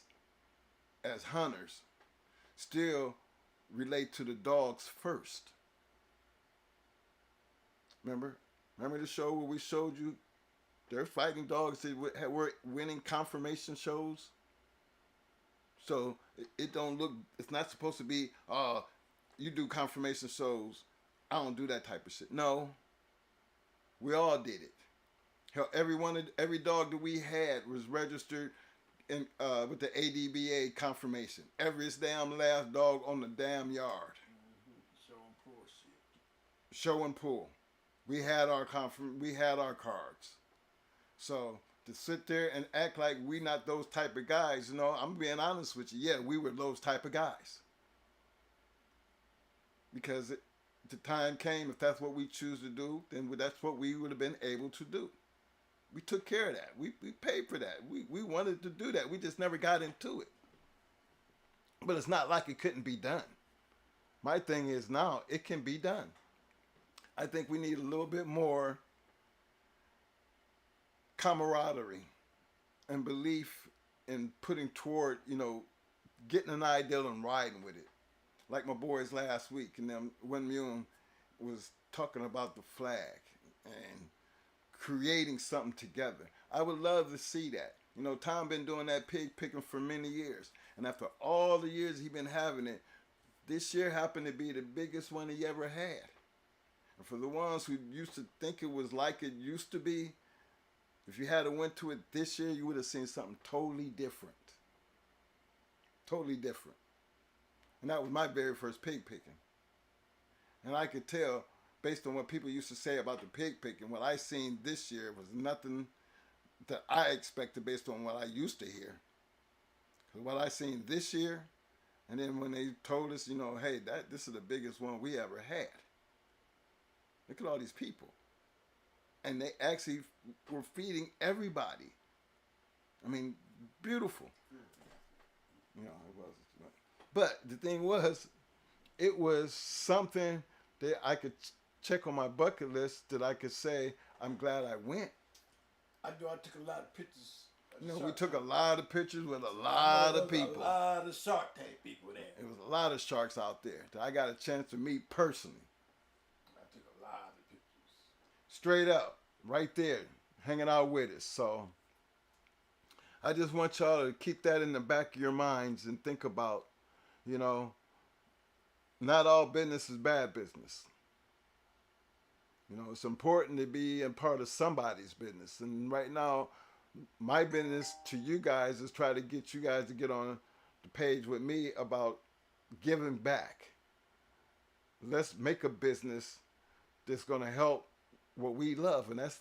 as hunters still relate to the dogs first. Remember the show where we showed you they're fighting dogs that were winning confirmation shows? So it don't look, it's not supposed to be, you do confirmation shows, I don't do that type of shit. No, we all did it. Hell, every dog that we had was registered in with the APBTA confirmation. Every damn last dog on the damn yard. Show and pull shit. Show and pull. We had our cards. So to sit there and act like we not those type of guys, I'm being honest with you. Yeah, we were those type of guys. Because the time came, if that's what we choose to do, then that's what we would have been able to do. We took care of that. We paid for that. We wanted to do that. We just never got into it. But it's not like it couldn't be done. My thing is now, it can be done. I think we need a little bit more camaraderie and belief in putting toward, getting an ideal and riding with it. Like my boys last week, and then when Mune was talking about the flag and creating something together. I would love to see that. Tom been doing that pig picking for many years. And after all the years he been having it, this year happened to be the biggest one he ever had. And for the ones who used to think it was like it used to be, if you had went to it this year, you would have seen something totally different. Totally different. And that was my very first pig picking. And I could tell, based on what people used to say about the pig picking, what I seen this year was nothing that I expected based on what I used to hear. Because what I seen this year, and then when they told us, hey, this is the biggest one we ever had. Look at all these people. And they actually were feeding everybody. I mean, beautiful. It was. But the thing was, it was something that I could check on my bucket list that I could say, I'm glad I went. I took a lot of pictures. We took a lot of pictures with a lot of people. A lot of Shark Tank people there. There was a lot of sharks out there that I got a chance to meet personally. I took a lot of pictures. Straight up, right there, hanging out with us. So I just want y'all to keep that in the back of your minds and think about, not all business is bad business. It's important to be a part of somebody's business. And right now, my business to you guys is try to get you guys to get on the page with me about giving back. Let's make a business that's going to help what we love, and that's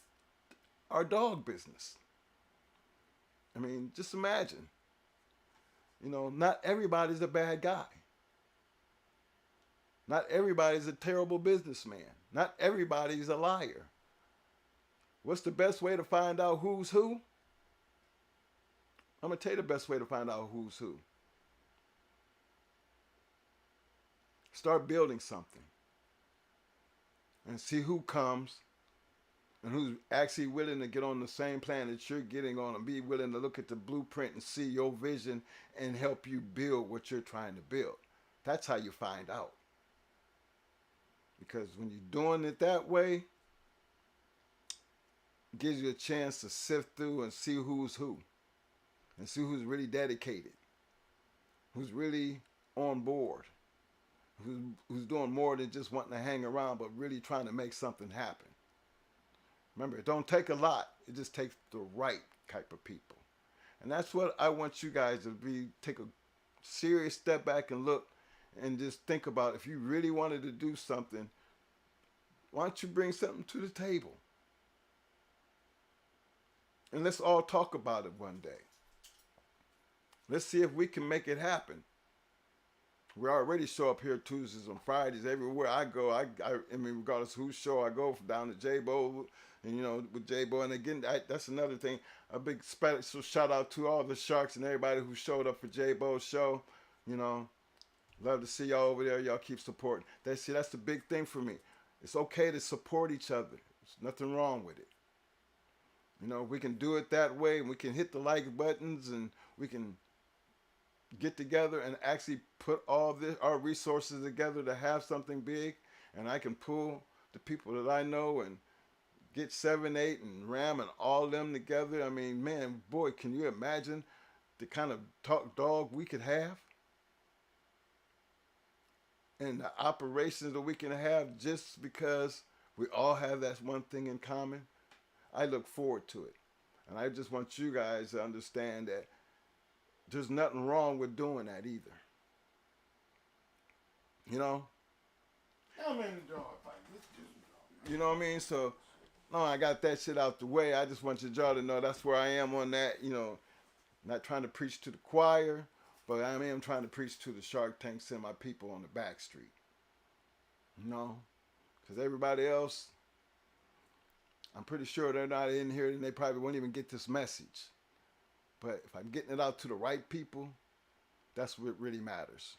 our dog business. I mean, just imagine. Not everybody's a bad guy. Not everybody's a terrible businessman. Not everybody's a liar. What's the best way to find out who's who? I'm going to tell you the best way to find out who's who. Start building something and see who comes and who's actually willing to get on the same plan that you're getting on and be willing to look at the blueprint and see your vision and help you build what you're trying to build. That's how you find out. Because when you're doing it that way, it gives you a chance to sift through and see who's who and see who's really dedicated, who's really on board, who's doing more than just wanting to hang around but really trying to make something happen. Remember, it don't take a lot. It just takes the right type of people. And that's what I want you guys to be. Take a serious step back and look and just think about, if you really wanted to do something, why don't you bring something to the table? And let's all talk about it one day. Let's see if we can make it happen. We already show up here Tuesdays and Fridays. Everywhere I go, I mean, regardless of whose show I go, down to J-Bo, and, you know, with J-Bo. And again, that's another thing. A big special shout out to all the Sharks and everybody who showed up for J-Bo's show. You know, love to see y'all over there. Y'all keep supporting. That's the big thing for me. It's okay to support each other. There's nothing wrong with it. You know, we can do it that way, and we can hit the like buttons, and we can get together and actually put all our resources together to have something big. And I can pull the people that I know and get 7, 8, and Ram and all of them together. I mean, man, boy, can you imagine the kind of talk dog we could have? And the operations that we can have just because we all have that one thing in common. I look forward to it. And I just want you guys to understand that there's nothing wrong with doing that either. You know? I'm in the dog fight. You know what I mean? So, no, I got that shit out the way. I just want y'all to know that's where I am on that. You know, not trying to preach to the choir, but I am trying to preach to the Shark Tanks and my people on the back street. You know? Because everybody else, I'm pretty sure they're not in here and they probably won't even get this message. But if I'm getting it out to the right people, that's what really matters.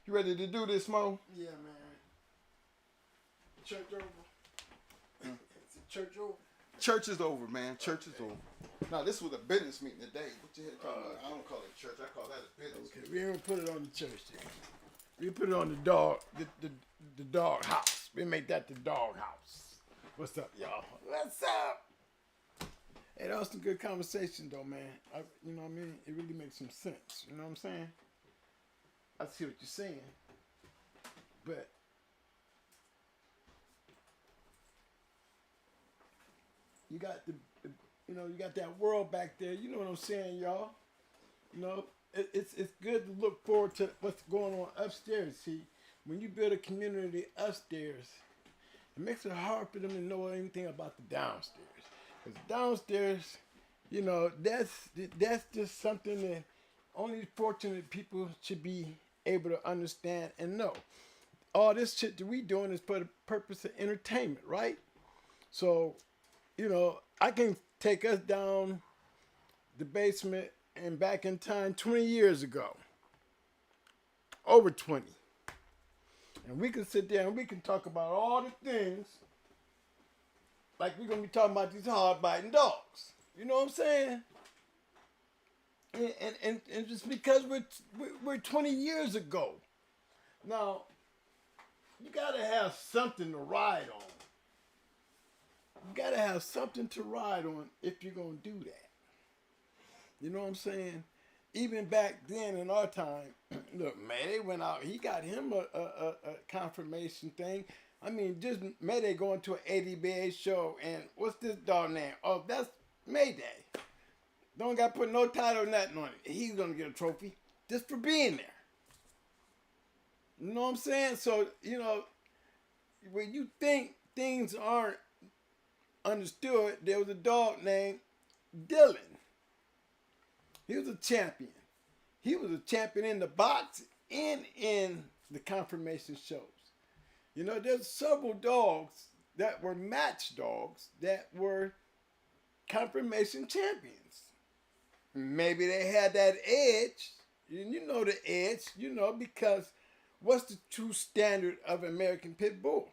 You ready to do this, Mo? Yeah, man. Church over. Is it church over? Church is over, man. Church is over. Now, this was a business meeting today. What you talking about? I don't call it church. I call that a business meeting. We ain't put it on the church then. We put it on the dog, the dog house. We make that the dog house. What's up, y'all? What's up? Hey, that was some good conversation, though, man. You know what I mean? It really makes some sense. You know what I'm saying? I see what you're saying. But you got you got that world back there. You know what I'm saying, y'all? You know, it's good to look forward to what's going on upstairs. See, when you build a community upstairs, it makes it hard for them to know anything about the downstairs. Because downstairs, you know, that's just something that only fortunate people should be able to understand and know. All this shit that we doing is for the purpose of entertainment, right? So, you know, I can take us down the basement and back in time 20 years ago. Over 20. And we can sit there and we can talk about all the things like we're going to be talking about these hard-biting dogs. You know what I'm saying? And just because we're 20 years ago. Now, you got to have something to ride on. You got to have something to ride on if you're going to do that. You know what I'm saying? Even back then in our time, look, Mayday went out. He got him a confirmation thing. I mean, just Mayday going to an APBT'S show, and what's this dog name? Oh, that's Mayday. Don't got to put no title or nothing on it. He's going to get a trophy just for being there. You know what I'm saying? So, you know, when you think things aren't understood, there was a dog named Dylan. He was a champion. He was a champion in the box and in the confirmation shows. You know, there's several dogs that were match dogs that were confirmation champions. Maybe they had that edge. You know the edge, you know, because what's the true standard of American Pit Bull?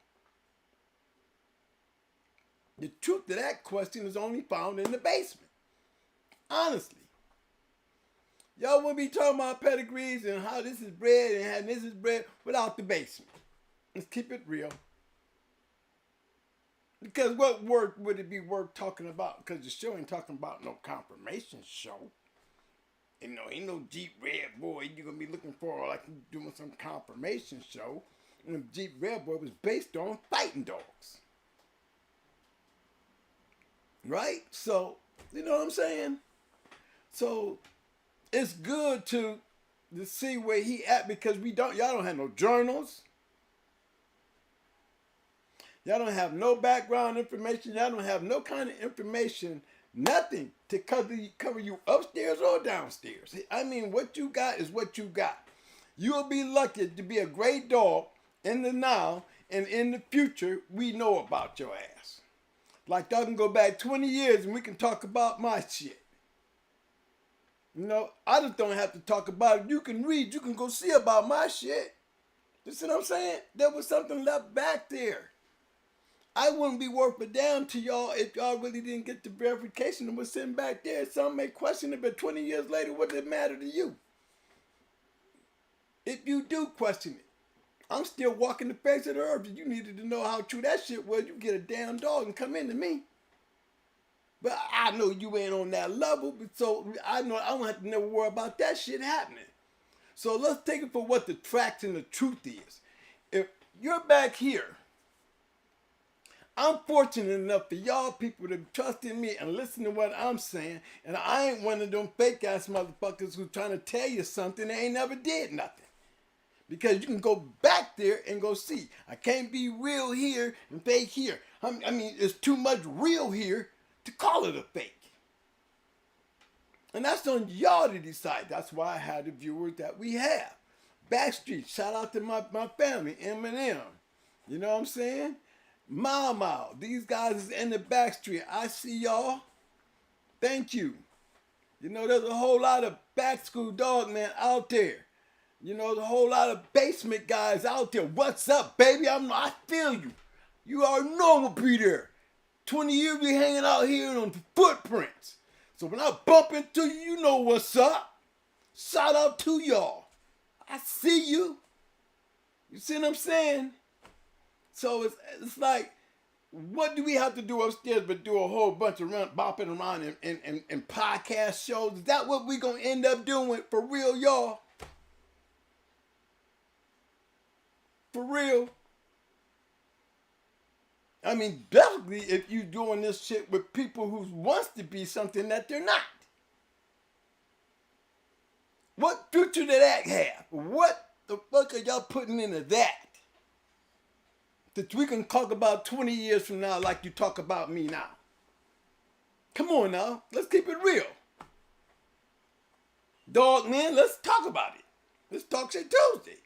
The truth of that question is only found in the basement. Honestly. Y'all wouldn't be talking about pedigrees and how this is bred and how this is bred without the basement. Let's keep it real. Because what word would it be worth talking about? Because the show ain't talking about no confirmation show. You know, ain't no Jeep Red Boy you're going to be looking for like you doing some confirmation show. And Jeep Red Boy was based on fighting dogs. Right? So, you know what I'm saying? So, it's good to see where he at because y'all don't have no journals. Y'all don't have no background information. Y'all don't have no kind of information, nothing to cover you upstairs or downstairs. I mean, what you got is what you got. You'll be lucky to be a great dog in the now, and in the future, we know about your ass. Like y'all can go back 20 years and we can talk about my shit. You know, I just don't have to talk about it. You can read, you can go see about my shit. You see what I'm saying? There was something left back there. I wouldn't be worth a damn to y'all if y'all really didn't get the verification and was sitting back there. Some may question it, but 20 years later, what does it matter to you? If you do question it, I'm still walking the face of the earth. If you needed to know how true that shit was, you get a damn dog and come into me. But I know you ain't on that level, so I know I don't have to never worry about that shit happening. So let's take it for what the facts and the truth is. If you're back here, I'm fortunate enough for y'all people to trust in me and listen to what I'm saying, and I ain't one of them fake ass motherfuckers who's trying to tell you something they ain't never did nothing. Because you can go back there and go see. I can't be real here and fake here. I mean, it's too much real here to call it a fake. And that's on y'all to decide. That's why I have the viewers that we have. Backstreet, shout out to my family, Eminem. You know what I'm saying? Mama, these guys is in the backstreet. I see y'all. Thank you. You know, there's a whole lot of back school dog man out there. You know, there's a whole lot of basement guys out there. What's up, baby? I feel you. You already know I'm gonna be there. 20 years we hanging out here on the footprints. So when I bump into you, you know what's up. Shout out to y'all. I see you. You see what I'm saying? So it's like, what do we have to do upstairs but do a whole bunch of bopping around in podcast shows? Is that what we gonna end up doing for real, y'all? For real? I mean, definitely if you doing this shit with people who wants to be something that they're not. What future did that have? What the fuck are y'all putting into that? That we can talk about 20 years from now like you talk about me now. Come on now, let's keep it real. Dog man, let's talk about it. Let's talk shit Tuesday.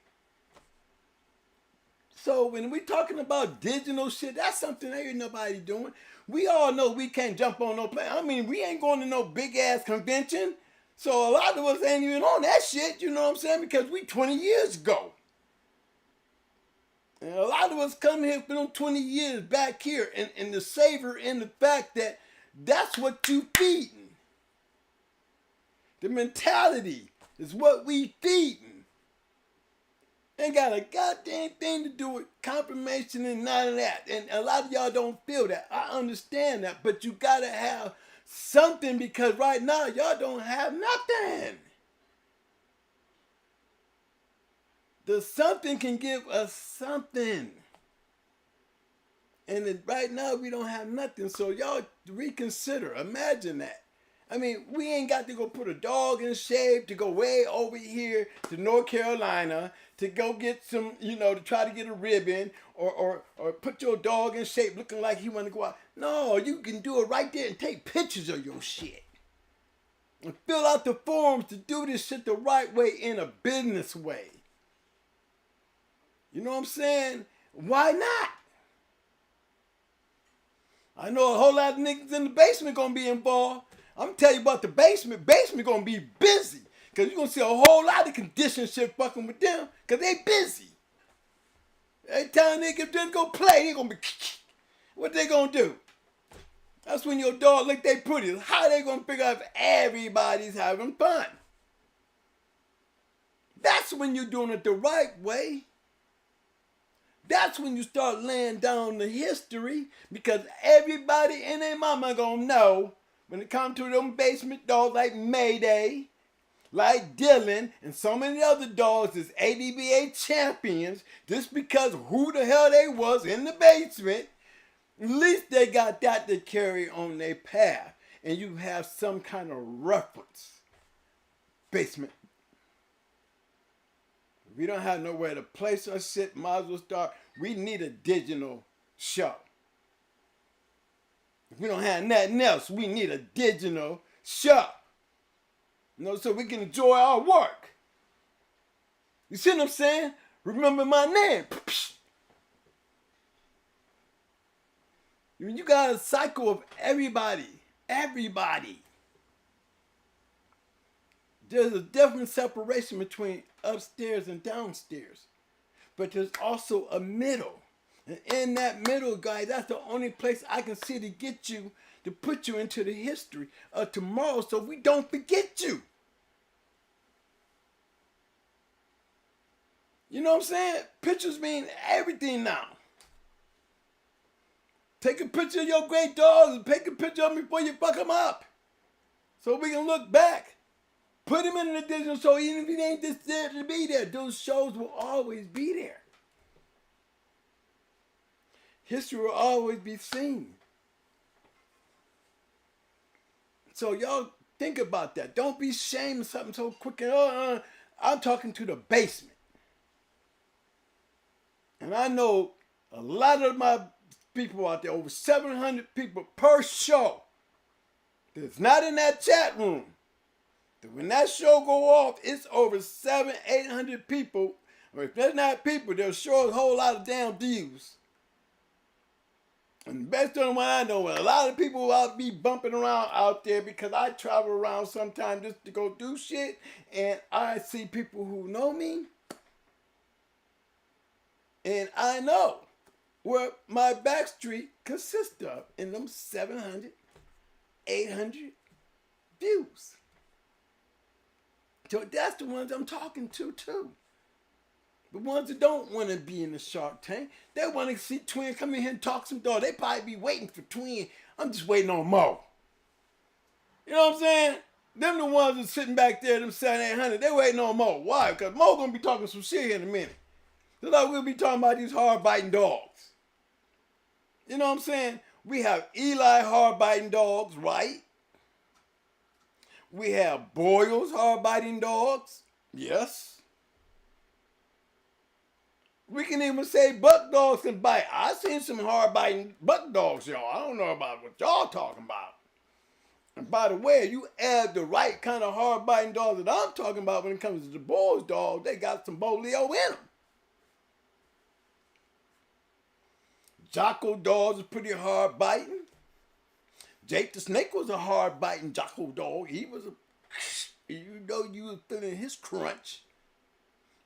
So when we talking about digital shit, that's something that ain't nobody doing. We all know we can't jump on no plane. I mean, we ain't going to no big ass convention. So a lot of us ain't even on that shit, you know what I'm saying? Because we 20 years ago. And a lot of us come here for them 20 years back here and the savor in the fact that that's what you feeding. The mentality is what we feeding. Ain't got a goddamn thing to do with confirmation and none of that. And a lot of y'all don't feel that. I understand that. But you gotta have something because right now y'all don't have nothing. The something can give us something. And right now we don't have nothing. So y'all reconsider. Imagine that. I mean, we ain't got to go put a dog in shape to go way over here to North Carolina to go get some, you know, to try to get a ribbon or put your dog in shape looking like he want to go out. No, you can do it right there and take pictures of your shit. And fill out the forms to do this shit the right way in a business way. You know what I'm saying? Why not? I know a whole lot of niggas in the basement gonna be involved. I'm gonna tell you about the basement. Basement gonna be busy. Cause you're gonna see a whole lot of condition shit fucking with them. Cause they busy. Every time they get them go play, they gonna be what they gonna do? That's when your dog look they pretty. How they gonna figure out if everybody's having fun? That's when you're doing it the right way. That's when you start laying down the history, because everybody and their mama gonna know when it comes to them basement dogs like Mayday, like Dylan, and so many other dogs is APBA champions just because who the hell they was in the basement. At least they got that to carry on their path, and you have some kind of reference. Basement. If we don't have nowhere to place our shit, might as well start. We need a digital show. If we don't have nothing else, we need a digital show. You know, so we can enjoy our work. You see what I'm saying? Remember my name. You got a cycle of everybody. Everybody. There's a different separation between upstairs and downstairs. But there's also a middle. And in that middle, guy, that's the only place I can see to get you, to put you into the history of tomorrow so we don't forget you. You know what I'm saying? Pictures mean everything now. Take a picture of your great dogs and take a picture of them before you fuck them up. So we can look back. Put him in the digital show, even if he ain't just there to be there. Those shows will always be there. History will always be seen. So y'all think about that. Don't be ashamed of something so quick. I'm talking to the basement. And I know a lot of my people out there, over 700 people per show, that's not in that chat room. When that show go off, it's over 700-800 people. Or if there's not people, there's sure a whole lot of damn views. And the best of the one I know, a lot of people will be bumping around out there because I travel around sometimes just to go do shit, and I see people who know me, and I know what my back street consists of in them 700, 800 views. So that's the ones I'm talking to too. The ones that don't want to be in the Shark Tank. They want to see Twin come in here and talk some dog. They probably be waiting for Twin. I'm just waiting on Mo. You know what I'm saying? Them the ones that's sitting back there, them 700-800, they waiting on Mo. Why? Because Mo gonna be talking some shit here in a minute. Just like we'll be talking about these hard-biting dogs. You know what I'm saying? We have Eli hard-biting dogs, right? We have Boyle's hard-biting dogs. Yes. We can even say buck dogs can bite. I seen some hard-biting buck dogs, y'all. I don't know about what y'all talking about. And by the way, you add the right kind of hard-biting dogs that I'm talking about when it comes to the Boyle's dogs, they got some Boleo in them. Jocko dogs are pretty hard-biting. Jake the Snake was a hard-biting Jocko dog. He was you know you was feeling his crunch.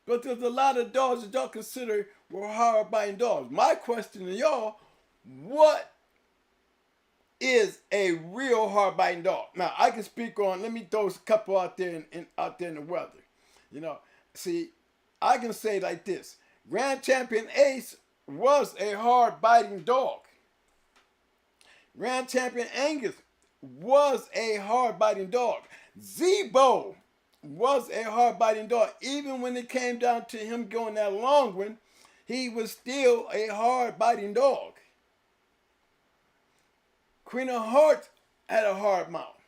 But there's a lot of dogs that y'all consider were hard-biting dogs. My question to y'all, what is a real hard-biting dog? Now, I can speak on, let me throw a couple out there in the weather. You know, see, I can say like this. Grand Champion Ace was a hard-biting dog. Grand Champion Angus was a hard-biting dog. Zebo was a hard-biting dog. Even when it came down to him going that long one, he was still a hard-biting dog. Queen of Hearts had a hard mouth.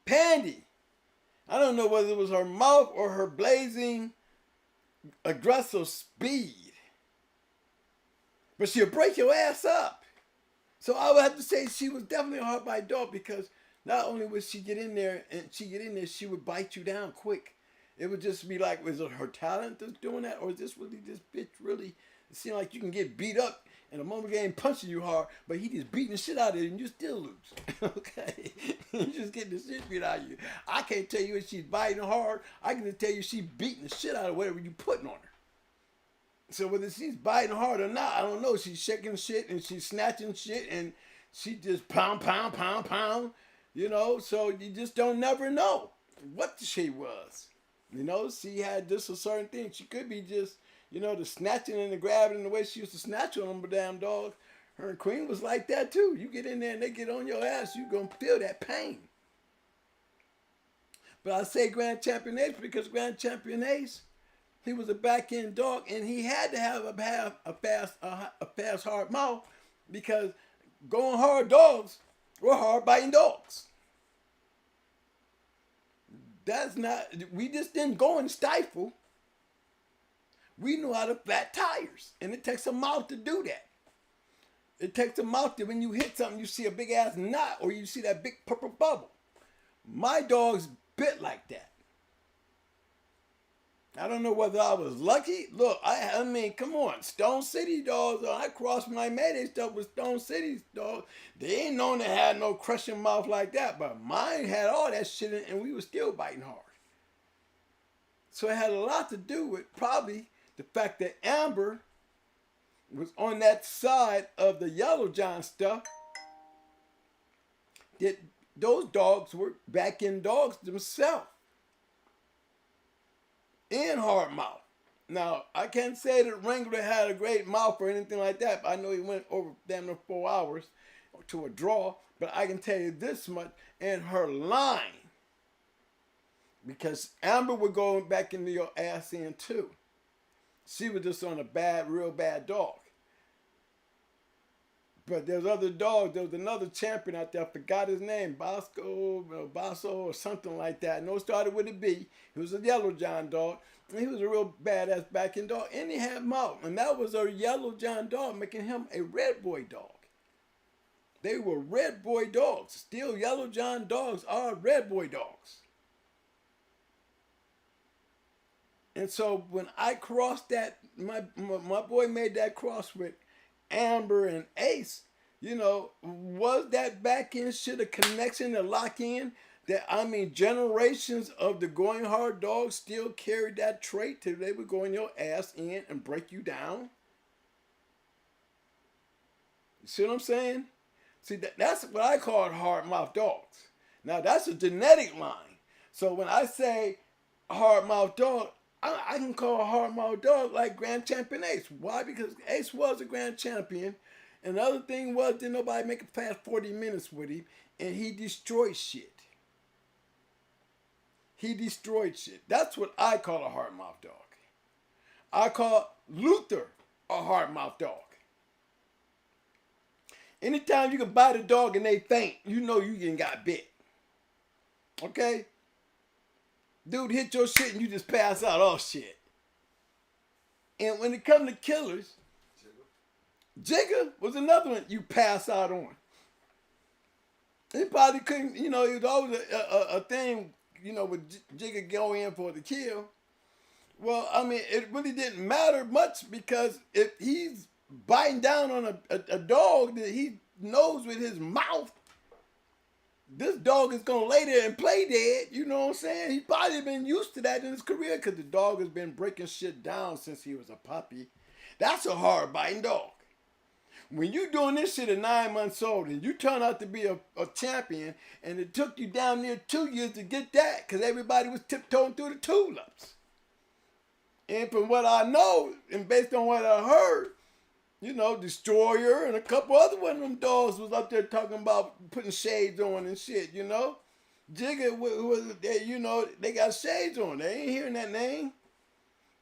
Pandy, I don't know whether it was her mouth or her blazing aggressive speed, but she'll break your ass up. So I would have to say she was definitely a hard-biting dog, because not only would she get in there, she would bite you down quick. It would just be like, was it her talent that's doing that, or is this really this bitch really? It seems like you can get beat up and the moment game punching you hard, but he just beating the shit out of you and you still lose. Okay, you just getting the shit beat out of you. I can't tell you if she's biting hard. I can just tell you she's beating the shit out of whatever you putting on her. So whether she's biting hard or not, I don't know. She's shaking shit and she's snatching shit and she just pound, pound, pound, pound. You know, so you just don't never know what she was. You know, she had just a certain thing. She could be just, you know, the snatching and the grabbing and the way she used to snatch on them damn dogs. Her and Queen was like that too. You get in there and they get on your ass, you gonna feel that pain. But I say Grand Champion Ace because Grand Champion Ace, he was a back end dog and he had to have a fast hard mouth because going hard dogs were hard biting dogs. That's not, we just didn't go and stifle. We knew how to flat tires. And it takes a mouth to do that. It takes a mouth that when you hit something, you see a big ass knot or you see that big purple bubble. My dogs bit like that. I don't know whether I was lucky. Look, I mean, come on. Stone City dogs, I crossed when I made it stuff with Stone City dogs. They ain't known they had no crushing mouth like that, but mine had all that shit in it and we were still biting hard. So it had a lot to do with probably the fact that Amber was on that side of the Yellow John stuff. That those dogs were back end dogs themselves. In hard mouth. Now, I can't say that Wrangler had a great mouth or anything like that, but I know he went over damn near 4 hours to a draw, but I can tell you this much, in her line, because Amber would go back into your ass in too. She was just on a real bad dog. But there's other dogs. There was another champion out there. I forgot his name. Basso or something like that. No, it started with a B. He was a Yellow John dog. And he was a real badass backing dog. And he had mouth. And that was a Yellow John dog, making him a red boy dog. They were red boy dogs. Still, Yellow John dogs are red boy dogs. And so when I crossed that, my boy made that cross with Amber and Ace, you know, was that back end shit a connection to lock in? That, I mean, generations of the going hard dogs still carried that trait till they would go in your ass in and break you down. You see what I'm saying? See, that's what I call hard mouth dogs. Now, that's a genetic line. So when I say hard mouth dog, I can call a hard mouth dog like Grand Champion Ace. Why? Because Ace was a grand champion. And the other thing was, didn't nobody make it past 40 minutes with him. And he destroyed shit. He destroyed shit. That's what I call a hard mouth dog. I call Luther a hard mouth dog. Anytime you can bite a dog and they faint, you know you getting got bit. Okay? Dude hit your shit and you just pass out. Oh, shit. And when it comes to killers, Jigga was another one you pass out on. He probably couldn't, you know, it was always a thing, you know, with Jigga go in for the kill. Well, I mean, it really didn't matter much because if he's biting down on a dog that he knows with his mouth, this dog is going to lay there and play dead. You know what I'm saying? He's probably been used to that in his career because the dog has been breaking shit down since he was a puppy. That's a hard biting dog. When you doing this shit at 9 months old and you turn out to be a champion and it took you down near 2 years to get that because everybody was tiptoeing through the tulips. And from what I know and based on what I heard, you know, Destroyer and a couple other one of them dogs was up there talking about putting shades on and shit, you know. Jigga was, you know, they got shades on. They ain't hearing that name.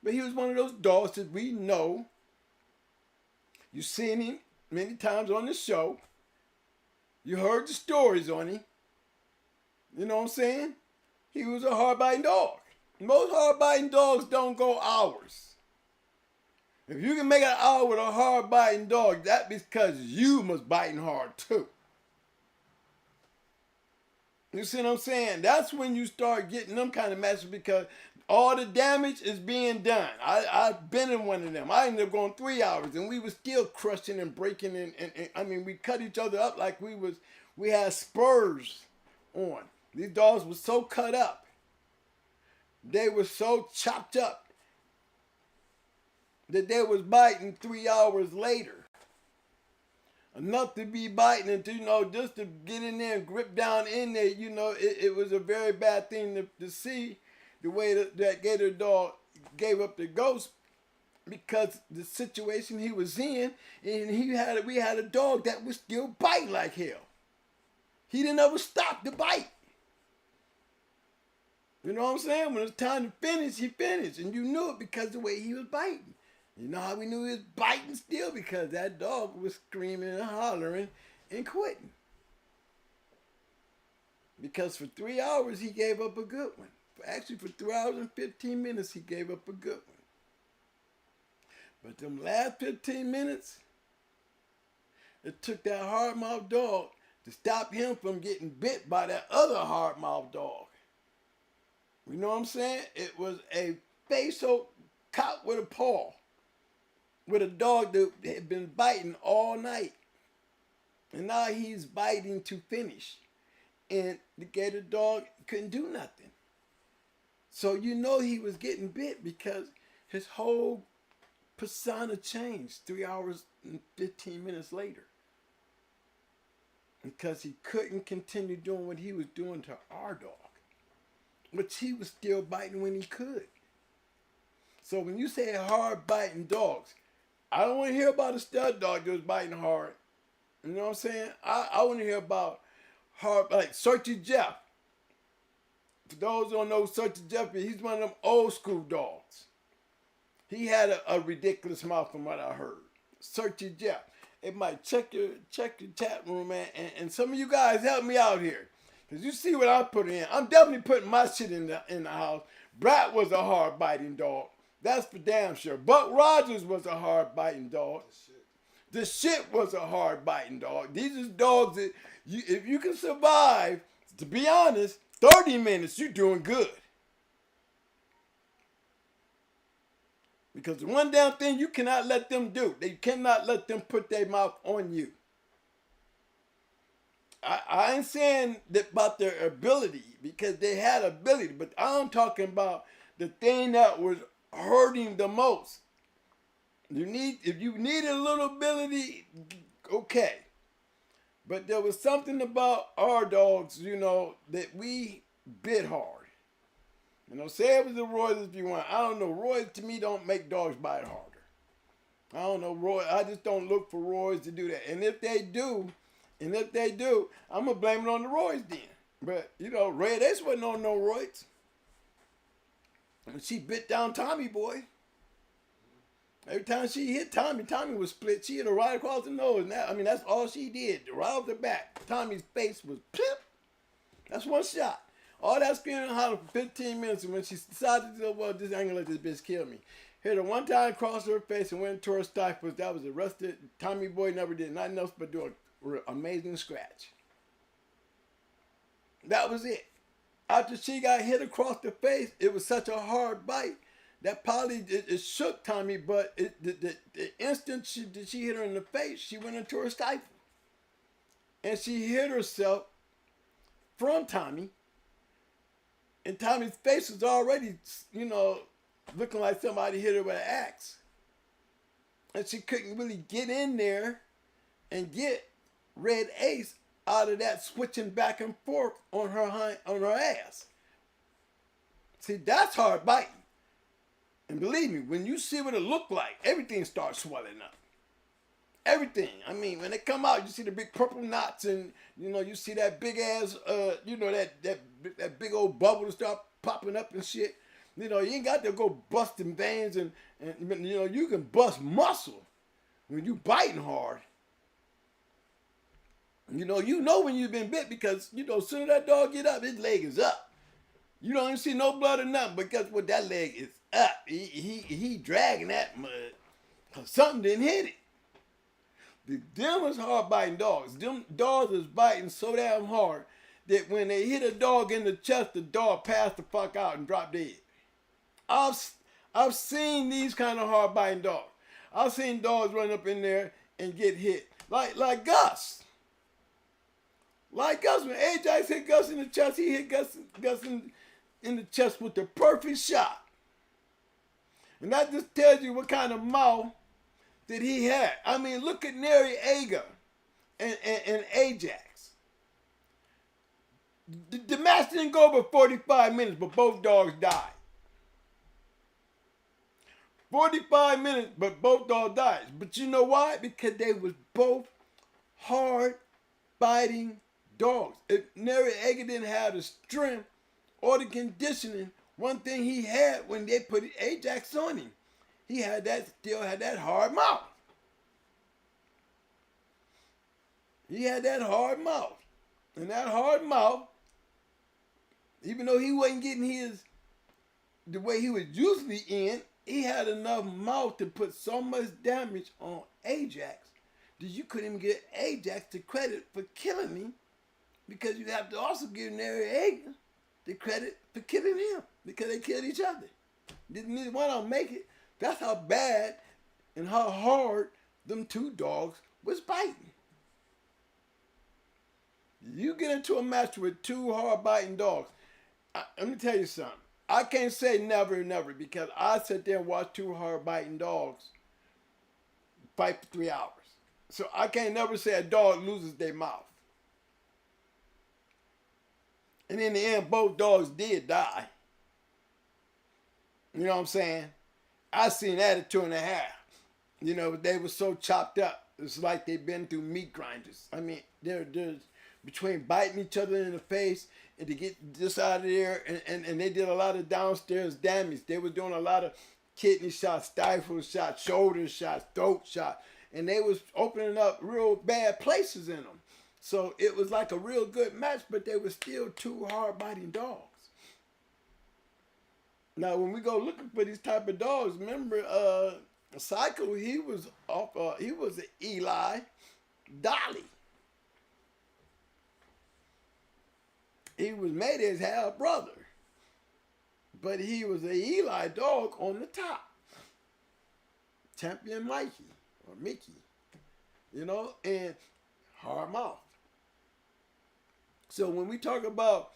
But he was one of those dogs that we know. You seen him many times on the show. You heard the stories on him. You know what I'm saying? He was a hard-biting dog. Most hard-biting dogs don't go hours. If you can make an hour with a hard-biting dog, that's because you must biting hard too. You see what I'm saying? That's when you start getting them kind of matches because all the damage is being done. I've been in one of them. I ended up going 3 hours, and we were still crushing and breaking, and I mean, we cut each other up like we had spurs on. These dogs were so cut up. They were so chopped up that they was biting 3 hours later. Enough to be biting and to, just to get in there and grip down in there, it was a very bad thing to see the way that gator dog gave up the ghost, because the situation he was in, and we had a dog that was still biting like hell. He didn't ever stop to bite. You know what I'm saying? When it was time to finish, he finished. And you knew it because of the way he was biting. You know how we knew he was biting still? Because that dog was screaming and hollering and quitting. Because for 3 hours, he gave up a good one. Actually, for 3 hours and 15 minutes, he gave up a good one. But them last 15 minutes, it took that hard-mouthed dog to stop him from getting bit by that other hard-mouthed dog. You know what I'm saying? It was a facial caught with a paw, with a dog that had been biting all night. And now he's biting to finish. And the gator dog couldn't do nothing. So you know he was getting bit because his whole persona changed 3 hours and 15 minutes later. Because he couldn't continue doing what he was doing to our dog, which he was still biting when he could. So when you say hard biting dogs, I don't want to hear about a stud dog that was biting hard. You know what I'm saying? I want to hear about hard, like Searchy Jeff. For those who don't know Searchy Jeff, he's one of them old school dogs. He had a ridiculous mouth from what I heard. Searchy Jeff. It might check your chat room, man, and some of you guys help me out here. Because you see what I put in. I'm definitely putting my shit in the house. Brat was a hard-biting dog. That's for damn sure. Buck Rogers was a hard-biting dog. The shit was a hard-biting dog. These are dogs that, if you can survive, to be honest, 30 minutes, you're doing good. Because the one damn thing you cannot let them do, they cannot let them put their mouth on you. I ain't saying that about their ability, because they had ability, but I'm talking about the thing that was hurting the most. If you need a little ability, okay. But there was something about our dogs, that we bit hard. Say it was the Royals if you want. I don't know. Royals to me don't make dogs bite harder. I don't know, Roy. I just don't look for Royals to do that. And if they do, I'm going to blame it on the Royals then. But, Red Ace wasn't on no roids. She bit down Tommy, boy. Every time she hit Tommy, Tommy was split. She hit her right across the nose. That's all she did. Right off the back. Tommy's face was plip. That's one shot. All that screaming and hollering for 15 minutes, and when she decided to, well, this ain't gonna let this bitch kill me. Hit her one time across her face and went into her stifles. That was arrested. Tommy boy never did nothing else but do an amazing scratch. That was it. After she got hit across the face, it was such a hard bite that probably it shook Tommy, but the instant she hit her in the face, she went into her stifle. And she hit herself from Tommy. And Tommy's face was already, looking like somebody hit her with an axe. And she couldn't really get in there and get Red Ace out of that switching back and forth on her ass. See, that's hard biting. And believe me, when you see what it looked like, everything starts swelling up. Everything. When they come out, you see the big purple knots, and you see that big ass, that big old bubble start popping up and shit. You ain't got to go busting veins, and you can bust muscle when you biting hard. You know when you've been bit, because as soon as that dog get up, his leg is up. You don't even see no blood or nothing, but guess what? That leg is up. He dragging that mud, cause something didn't hit it. Them is hard biting dogs. Them dogs is biting so damn hard that when they hit a dog in the chest, the dog passed the fuck out and dropped dead. I've I've seen these kind of hard biting dogs. I've seen dogs run up in there and get hit. Like Gus. Like Gus, when Ajax hit Gus in the chest, he hit Gus in the chest with the perfect shot. And that just tells you what kind of mouth that he had. I mean, look at Noriega and Ajax. The match didn't go over 45 minutes, but both dogs died. 45 minutes, but both dogs died. But you know why? Because they was both hard biting dogs. If Noriega didn't have the strength or the conditioning, one thing he had when they put Ajax on him, he still had that hard mouth. He had that hard mouth. And that hard mouth, even though he wasn't getting the way he was usually in, he had enough mouth to put so much damage on Ajax that you couldn't even get Ajax the credit for killing him, because you have to also give Noriega the credit for killing him, because they killed each other. Neither one of them make it. That's how bad and how hard them two dogs was biting. You get into a match with two hard biting dogs. Let me tell you something. I can't say never, never, because I sit there and watch two hard biting dogs fight for 3 hours. So I can't never say a dog loses their mouth. And in the end, both dogs did die. You know what I'm saying? I seen that at 2.5. You know, they were so chopped up. It's like they've been through meat grinders. I mean, there's between biting each other in the face and to get this out of there, and they did a lot of downstairs damage. They were doing a lot of kidney shots, stifle shots, shoulder shots, throat shots, and they was opening up real bad places in them. So it was like a real good match, but they were still two hard-biting dogs. Now, when we go looking for these type of dogs, remember, Psycho, he was an Eli Dolly. He was Mayday's half brother, but he was an Eli dog on the top. Champion Mikey, or Mickey, you know, and hard mouth. So when we talk about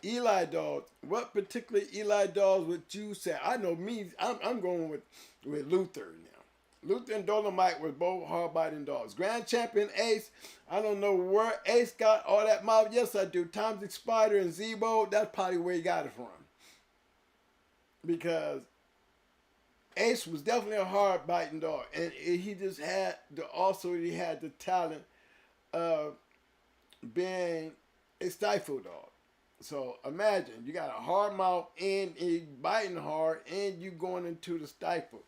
Eli dogs, what particular Eli dogs would you say? I know me, I'm going with Luther now. Luther and Dolomite were both hard-biting dogs. Grand Champion Ace, I don't know where Ace got all that mouth. Yes, I do. Tom's Spider and Zebo, that's probably where he got it from. Because Ace was definitely a hard-biting dog. And he just had he had the talent of being a stifle dog. So imagine, you got a hard mouth and he biting hard and you going into the stifle.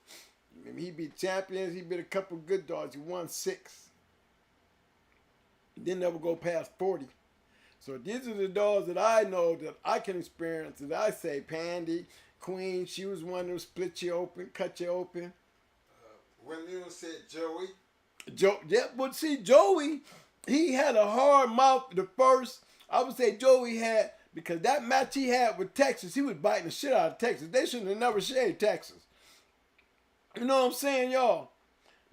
I mean, he beat champions, he beat a couple good dogs. He won 6. Didn't ever go past 40. So these are the dogs that I know that I can experience. That I say, Pandy, Queen, she was one that split you open, cut you open. When you said Joey? Yeah, but see, Joey, he had a hard mouth the first. I would say Joey had, because that match he had with Texas, he was biting the shit out of Texas. They shouldn't have never shaved Texas. You know what I'm saying, y'all?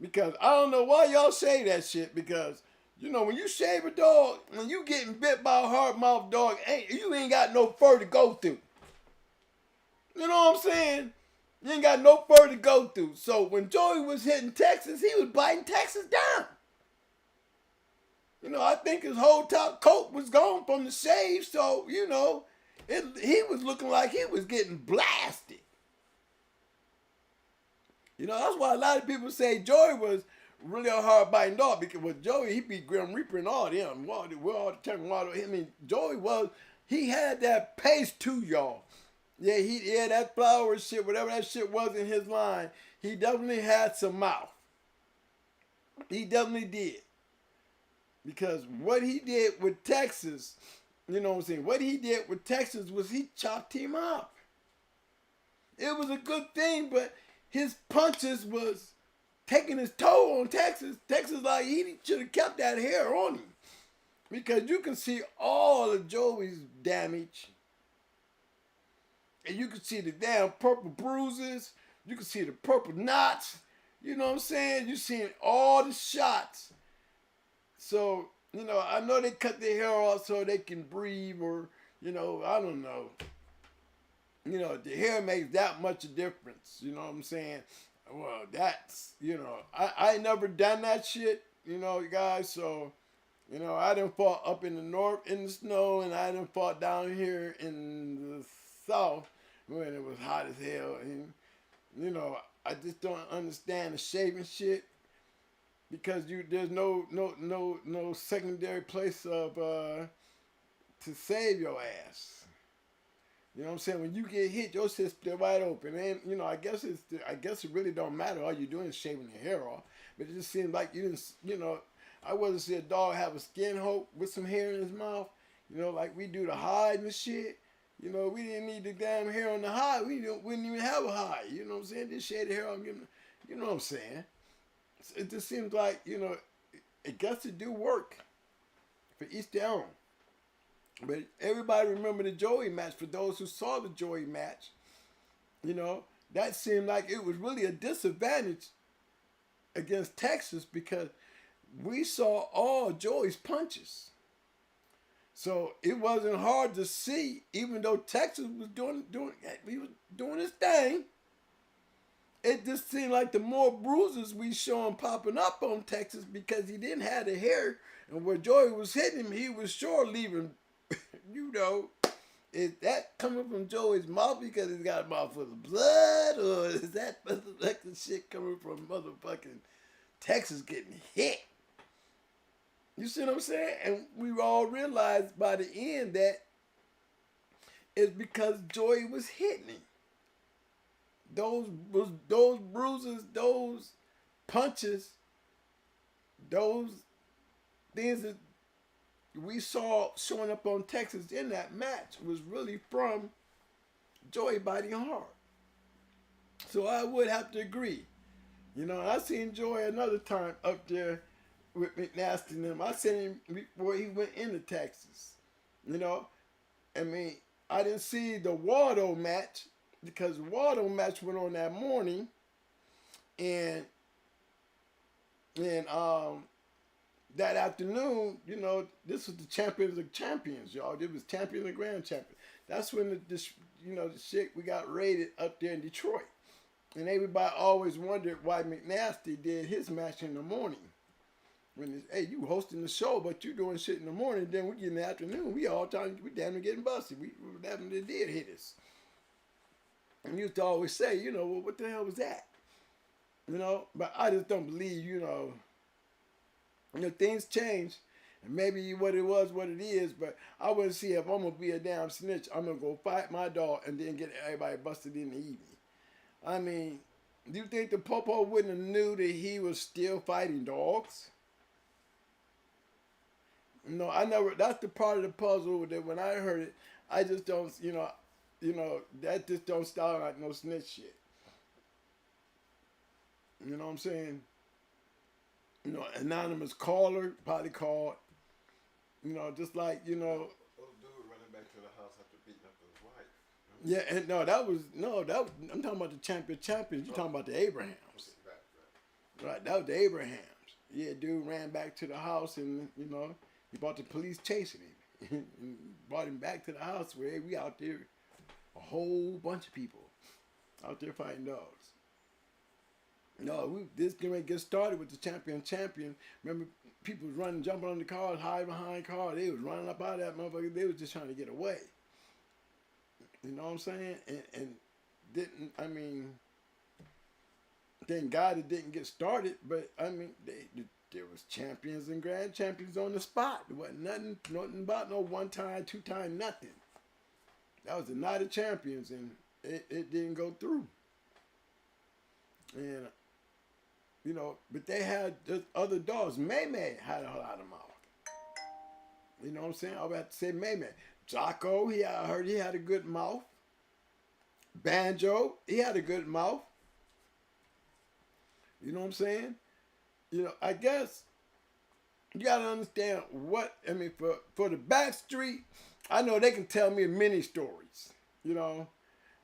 Because I don't know why y'all say that shit, because, you know, when you shave a dog, when you getting bit by a hard-mouthed dog, you ain't got no fur to go through. You know what I'm saying? You ain't got no fur to go through. So when Joey was hitting Texas, he was biting Texas down. You know, I think his whole top coat was gone from the shave, so, you know, he was looking like he was getting blasted. You know, that's why a lot of people say Joey was really a hard-biting dog, because with Joey, he beat Grim Reaper and all them. We're all talking about him. I mean, Joey he had that pace too, y'all. Yeah, he had that flower shit, whatever that shit was in his line. He definitely had some mouth. He definitely did. Because what he did with Texas, you know what I'm saying? What he did with Texas was he chopped him up. It was a good thing, but his punches was taking his toll on Texas. Texas, like, he should have kept that hair on him. Because you can see all of Joey's damage and you can see the damn purple bruises. You can see the purple knots. You know what I'm saying? You seeing all the shots. So, you know, I know they cut their hair off so they can breathe, or, you know, I don't know. You know, the hair makes that much a difference. You know what I'm saying? Well, that's, you know, I ain't never done that shit, you know, guys. So, you know, I done fought up in the north in the snow, and I done fought down here in the south when it was hot as hell. And, you know, I just don't understand the shaving shit, because there's no secondary place of to save your ass. You know what I'm saying? When you get hit, your shit's still wide open. And, you know, I guess it really don't matter. All you're doing is shaving your hair off. But it just seems like you didn't, you know, I wasn't see a dog have a skin hope with some hair in his mouth. You know, like we do the hide and shit. You know, we didn't need the damn hair on the hide. We wouldn't even have a hide. You know what I'm saying? Just shade the hair off. You know what I'm saying? It just seems like, you know, it got to do work for each their own. But everybody remember the Joey match. For those who saw the Joey match, you know, that seemed like it was really a disadvantage against Texas, because we saw all Joey's punches. So it wasn't hard to see, even though Texas was doing his thing. It just seemed like the more bruises we saw him popping up on Texas, because he didn't have the hair, and where Joey was hitting him, he was sure leaving. You know, is that coming from Joey's mouth because he's got a mouth full of blood, or is that motherfucking shit coming from motherfucking Texas getting hit? You see what I'm saying? And we all realized by the end that it's because Joey was hitting him. Those bruises, those punches, those things that we saw showing up on Texas in that match was really from Joey biting hard. So I would have to agree. You know, I seen Joey another time up there with McNasty and them. I seen him before he went into Texas. You know, I mean, I didn't see the Waldo match, because the Waldo match went on that morning, and that afternoon, you know, this was the champions of champions, y'all. It was champion and grand champion. That's when the shit we got raided up there in Detroit. And everybody always wondered why McNasty did his match in the morning. When hey, you hosting the show, but you doing shit in the morning, then we get in the afternoon, we damn near getting busted. We damn near did hit us. And you used to always say, you know, well, what the hell was that? You know, but I just don't believe, you know, things change, and maybe what it was, what it is, but I wouldn't see if I'm going to be a damn snitch, I'm going to go fight my dog and then get everybody busted in the evening. I mean, do you think the Popo wouldn't have knew that he was still fighting dogs? No, I never, that's the part of the puzzle that when I heard it, I just don't, you know, that just don't sound like no snitch shit. You know what I'm saying? You know, anonymous caller probably called, you know, just like, you know. Old dude running back to the house after beating up his wife. Yeah, and I'm talking about the champions. You're talking about the Abrahams. Right, that was the Abrahams. Yeah, dude ran back to the house, and, you know, he brought the police chasing him. And brought him back to the house where we out there, a whole bunch of people out there fighting dogs. No, this gonna get started with the champion. Remember, people was running, jumping on the cars, hiding behind cars. They was running up out of that motherfucker. They was just trying to get away. You know what I'm saying? And didn't, I mean, thank God it didn't get started. But I mean, there was champions and grand champions on the spot. There wasn't nothing about no 1 time, 2 time, nothing. That was the night of champions, and it didn't go through. And you know, but they had other dogs. May had a lot of mouth. You know what I'm saying? I would have to say May. Jocko, I heard he had a good mouth. Banjo, he had a good mouth. You know what I'm saying? You know, I guess you gotta understand for the Backstreet, I know they can tell me many stories. You know,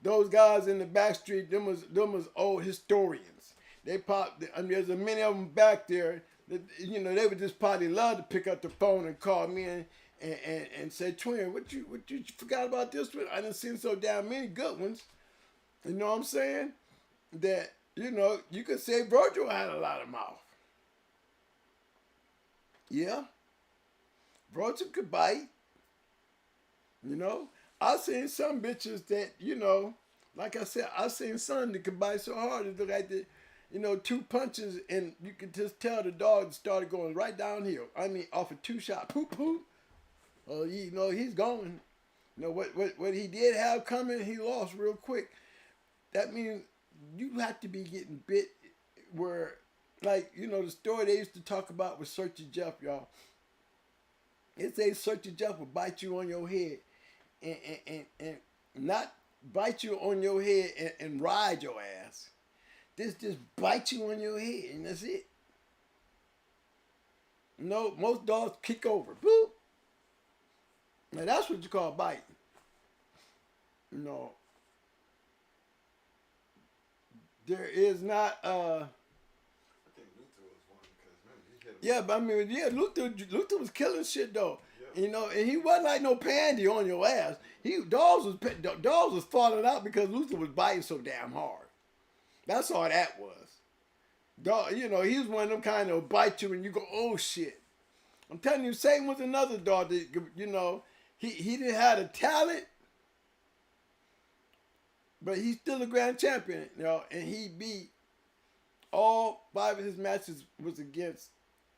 those guys in the back street, them was old historians. They popped. I mean, there's a many of them back there. That, you know, they would just probably love to pick up the phone and call me and say, Twin, what you forgot about this one? I done seen so damn many good ones. You know what I'm saying? That, you know, you could say Virgil had a lot of mouth. Yeah. Virgil could bite. You know? I seen some bitches that, you know, like I said, I seen some that could bite so hard it looked like the, you know, 2 punches and you could just tell the dog started going right downhill. I mean, off a 2 shot, poop poop. Oh, you know, he's going. You know, what he did have coming, he lost real quick. That means you have to be getting bit where, like, you know, the story they used to talk about with Searchy Jeff, y'all. It says Searchy Jeff will bite you on your head and not bite you on your head and ride your ass. This just bite you on your head and that's it. You know, most dogs kick over. Boop. Now that's what you call biting. You know, there is not I think Luther was one because remember he hit him. yeah, but I mean, yeah, Luther was killing shit though. Yeah. You know, and he wasn't like no pandy on your ass. Dogs was falling out because Luther was biting so damn hard. That's all that was. Dog, you know, he was one of them kind of bite you and you go, oh shit. I'm telling you, Satan was another dog that, you know, he didn't have the talent, but he's still a grand champion, you know, and he beat all 5 of his matches was against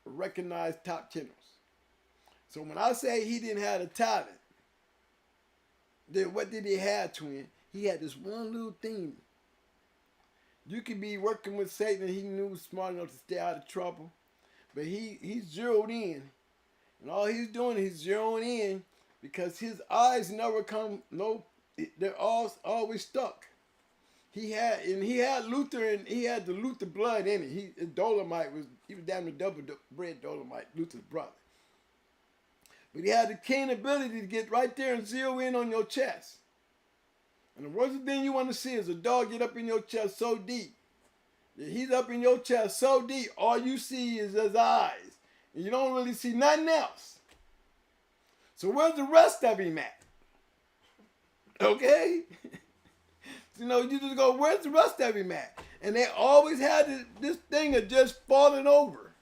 recognized top kennels. So when I say he didn't have the talent, then what did he have, Twin? He had this one little thing. You could be working with Satan and he knew smart enough to stay out of trouble. But he zeroed in. And all he's doing is zeroing in because his eyes never come, they're always stuck. He had Luther and he had the Luther blood in it. His Dolomite he was damn near double bred Dolomite, Luther's brother. But he had the keen ability to get right there and zero in on your chest. And the worst thing you want to see is a dog get up in your chest so deep. That he's up in your chest so deep, all you see is his eyes. And you don't really see nothing else. So where's the rest of him at? Okay? You know, you just go, where's the rest of him at? And they always had this thing of just falling over.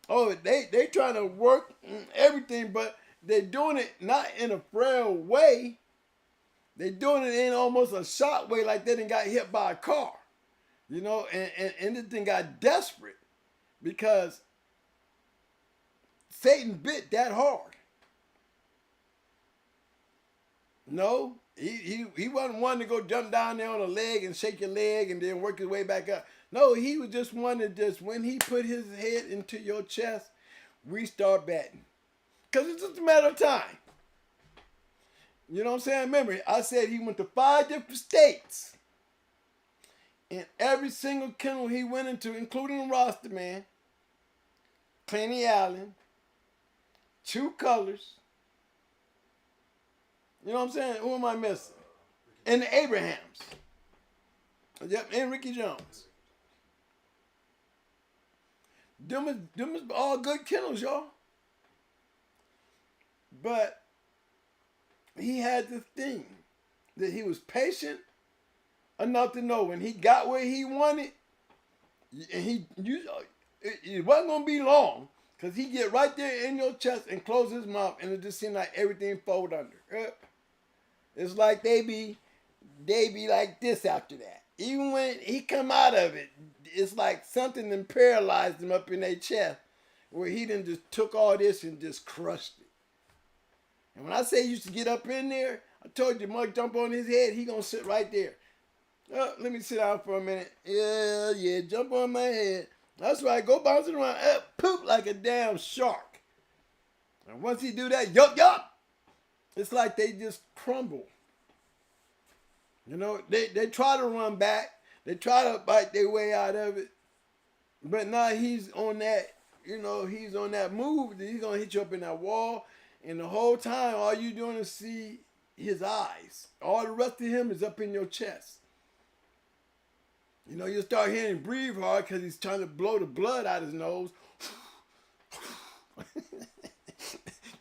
Oh, they trying to work everything, but they're doing it not in a frail way. They doing it in almost a shot way, like they done got hit by a car. You know, and this thing got desperate because Satan bit that hard. No, he wasn't one to go jump down there on a leg and shake your leg and then work his way back up. No, he was just one that just, when he put his head into your chest, we start batting. Because it's just a matter of time. You know what I'm saying? Remember, I said he went to 5 different states. And every single kennel he went into, including the roster man, Clancy Allen, 2 colors. You know what I'm saying? Who am I missing? And the Abrahams. Yep, and Ricky Jones. Them is all good kennels, y'all. But he had this thing that he was patient enough to know when he got where he wanted, and it wasn't gonna be long, cause he get right there in your chest and close his mouth, and it just seemed like everything fold under. It's like they be like this after that. Even when he come out of it, it's like something that paralyzed him up in their chest, where he done just took all this and just crushed it. And when I say he used to get up in there, I told you, Mug jump on his head, he gonna sit right there. Oh, let me sit down for a minute. Yeah, jump on my head. That's right, go bouncing around, poop like a damn shark. And once he do that, yup, it's like they just crumble. You know, they try to run back, they try to bite their way out of it, but now he's on that, you know, he's on that move that he's gonna hit you up in that wall. And the whole time, all you doing is see his eyes. All the rest of him is up in your chest. You know, you start hearing him breathe hard because he's trying to blow the blood out his nose.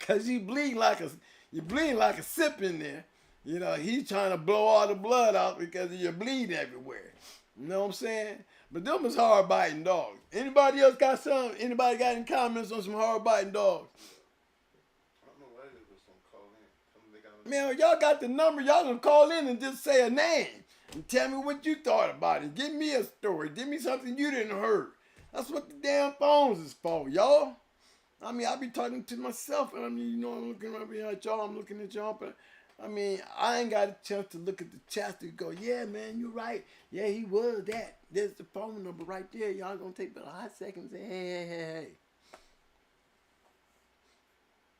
Cause you bleed like a sip in there. You know, he's trying to blow all the blood out because you bleed everywhere. You know what I'm saying? But them is hard biting dogs. Anybody else got some? Anybody got any comments on some hard biting dogs? I don't know what it is, but some call in. Man, y'all got the number. Y'all gonna call in and just say a name and tell me what you thought about it. Give me a story. Give me something you didn't heard. That's what the damn phones is for, y'all. I mean, I be talking to myself, and I mean, you know, I'm looking right behind y'all. I'm looking at y'all, but I mean, I ain't got a chance to look at the chat to go, yeah, man, you're right. Yeah, he was that. There's the phone number right there. Y'all gonna take but a hot second and say, hey.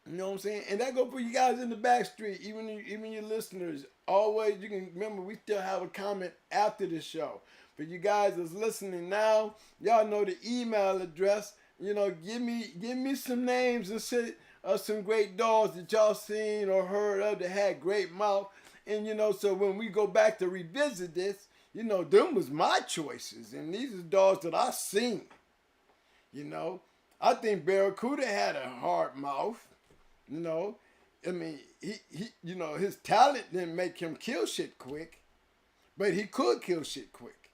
You know what I'm saying? And that go for you guys in the back street, even your listeners. Always, you can remember we still have a comment after the show. For you guys that's listening now, y'all know the email address. You know, give me some names and say some great dogs that y'all seen or heard of that had great mouth. And you know, so when we go back to revisit this, you know, them was my choices, and these are dogs that I seen. You know, I think Barracuda had a hard mouth. You know, I mean, he you know, his talent didn't make him kill shit quick, but he could kill shit quick.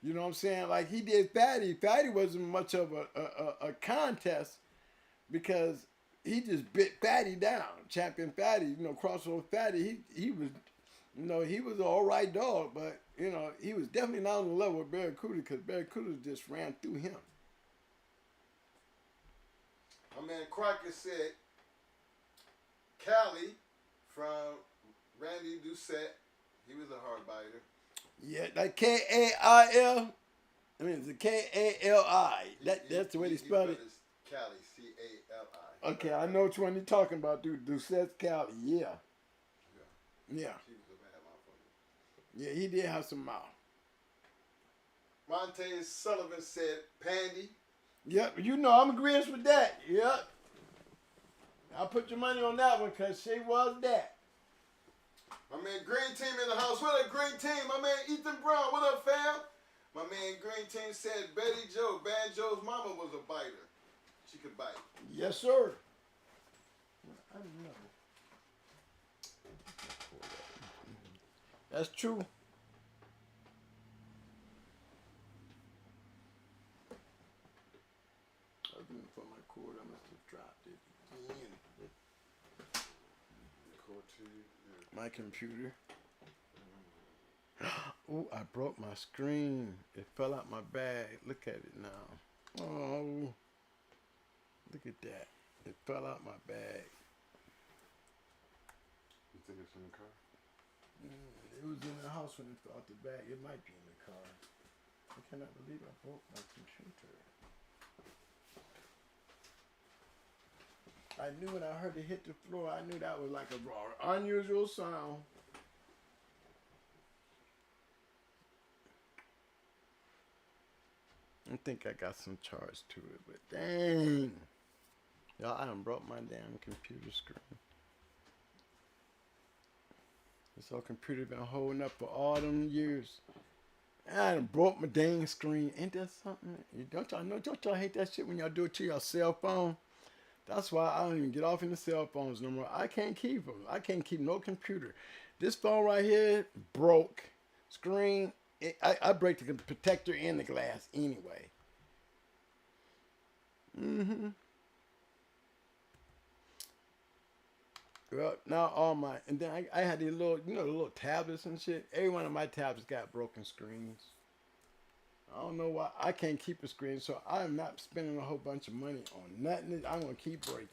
You know what I'm saying? Like he did Fatty. Fatty wasn't much of a contest because he just bit Fatty down. Champion Fatty, you know, crossover Fatty, he was, you know, he was an all right dog, but, you know, he was definitely not on the level with Barracuda because Barracuda just ran through him. My man Crockett said, Cali from Randy Doucette, he was a hard biter. Yeah, that K-A-I-L. I mean, it's a K-A-L-I. That's the way they spell it. Cali, C-A-L-I. Okay, I know which one you're talking about, dude. Doucette's Cali, yeah. Yeah. He was a bad motherfucker. Yeah, he did have some mouth. Monte Sullivan said, Pandy. Yep, you know, I'm agreeing with that. Yep. I'll put your money on that one because she was that. My man Green Team in the house. What up, Green Team? My man Ethan Brown. What up, fam? My man Green Team said Betty Joe, Banjo's mama was a biter. She could bite. Yes, sir. I don't know. That's true. I was looking for my cord. I must have dropped it again. My computer. Oh, I broke my screen. It fell out my bag. Look at it now. Oh, look at that. It fell out my bag. You think it's in the car? It was in the house when it fell out the bag. It might be in the car. I cannot believe I broke my computer. I knew when I heard it hit the floor, I knew that was like a unusual sound. I think I got some charge to it, but dang. Y'all, I done broke my damn computer screen. This old computer been holding up for all them years. I done broke my dang screen. Ain't that something? Don't y'all hate that shit when y'all do it to your cell phone? That's why I don't even get off in the cell phones no more. I can't keep them. I can't keep no computer. This phone right here broke. Screen. I break the protector and the glass anyway. Well, now all my, and then I had these little, you know, the little tablets and shit. Every one of my tablets got broken screens. I don't know why I can't keep a screen, so I'm not spending a whole bunch of money on nothing. I'm gonna keep breaking.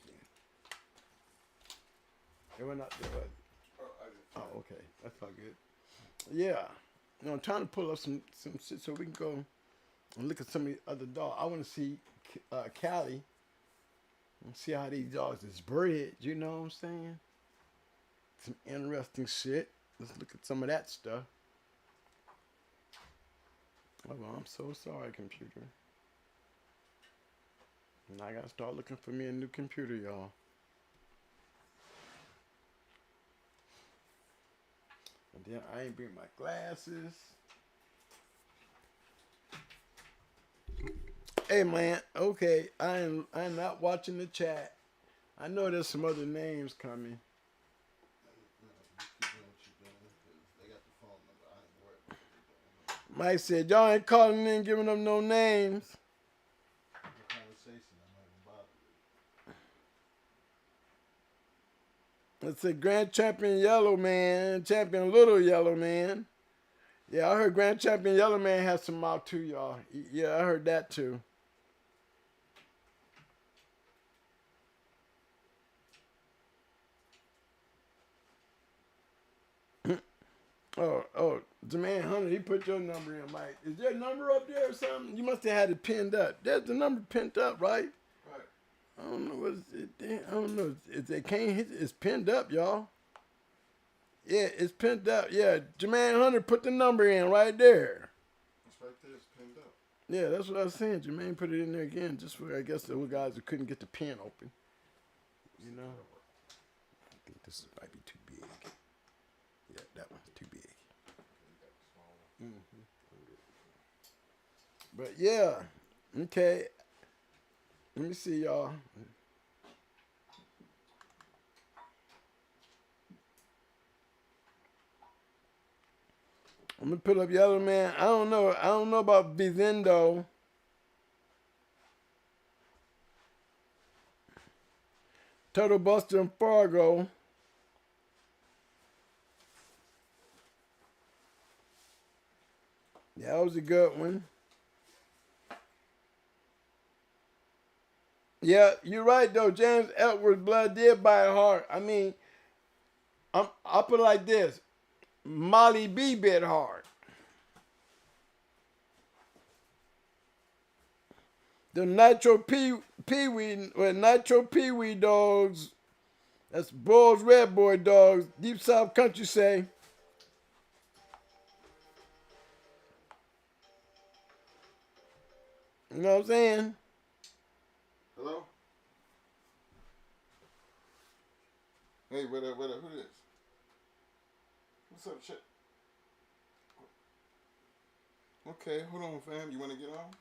It went out there. Oh, okay, that's all good. Yeah, you know, I'm trying to pull up some shit so we can go and look at some of the other dogs. I want to see Cali and see how these dogs is bred. You know what I'm saying? Some interesting shit. Let's look at some of that stuff. Oh, well, I'm so sorry, computer. Now I gotta start looking for me a new computer, y'all. Then I ain't bring my glasses. Hey man, okay, I'm not watching the chat. I know there's some other names coming. Mike said y'all ain't calling in, giving them no names. It's a Grand Champion Yellow Man, Champion Little Yellow Man. Yeah, I heard Grand Champion Yellow Man has some out too, y'all. Yeah, I heard that too. Oh, Jermaine Hunter, he put your number in, Mike. Is there a number up there or something? You must have had it pinned up. There's the number pinned up, right? Right. I don't know what it. I don't know. It can't hit. It's pinned up, y'all. Yeah, it's pinned up. Yeah, Jermaine Hunter put the number in right there. It's right there. It's pinned up. Yeah, that's what I was saying. Jermaine put it in there again, just for I guess the guys who couldn't get the pin open. You know. I think this might be too big. Yeah, that one's too big. Mm-hmm. But yeah, okay. Let me see, y'all. I'm gonna put up Yellow Man. I don't know. I don't know about Vizendo. Turtle Buster and Fargo. Yeah, that was a good one. Yeah, you're right though. James Edwards' blood did buy a heart. I mean, I'll put it like this. Molly B bit hard. The Nitro Pee-wee with Nitro Pee-wee dogs. That's Bulls Red Boy dogs. Deep South Country say. You know what I'm saying? Hello? Hey, what up, who this? What's up, shit? Okay, hold on, fam. You want to get on?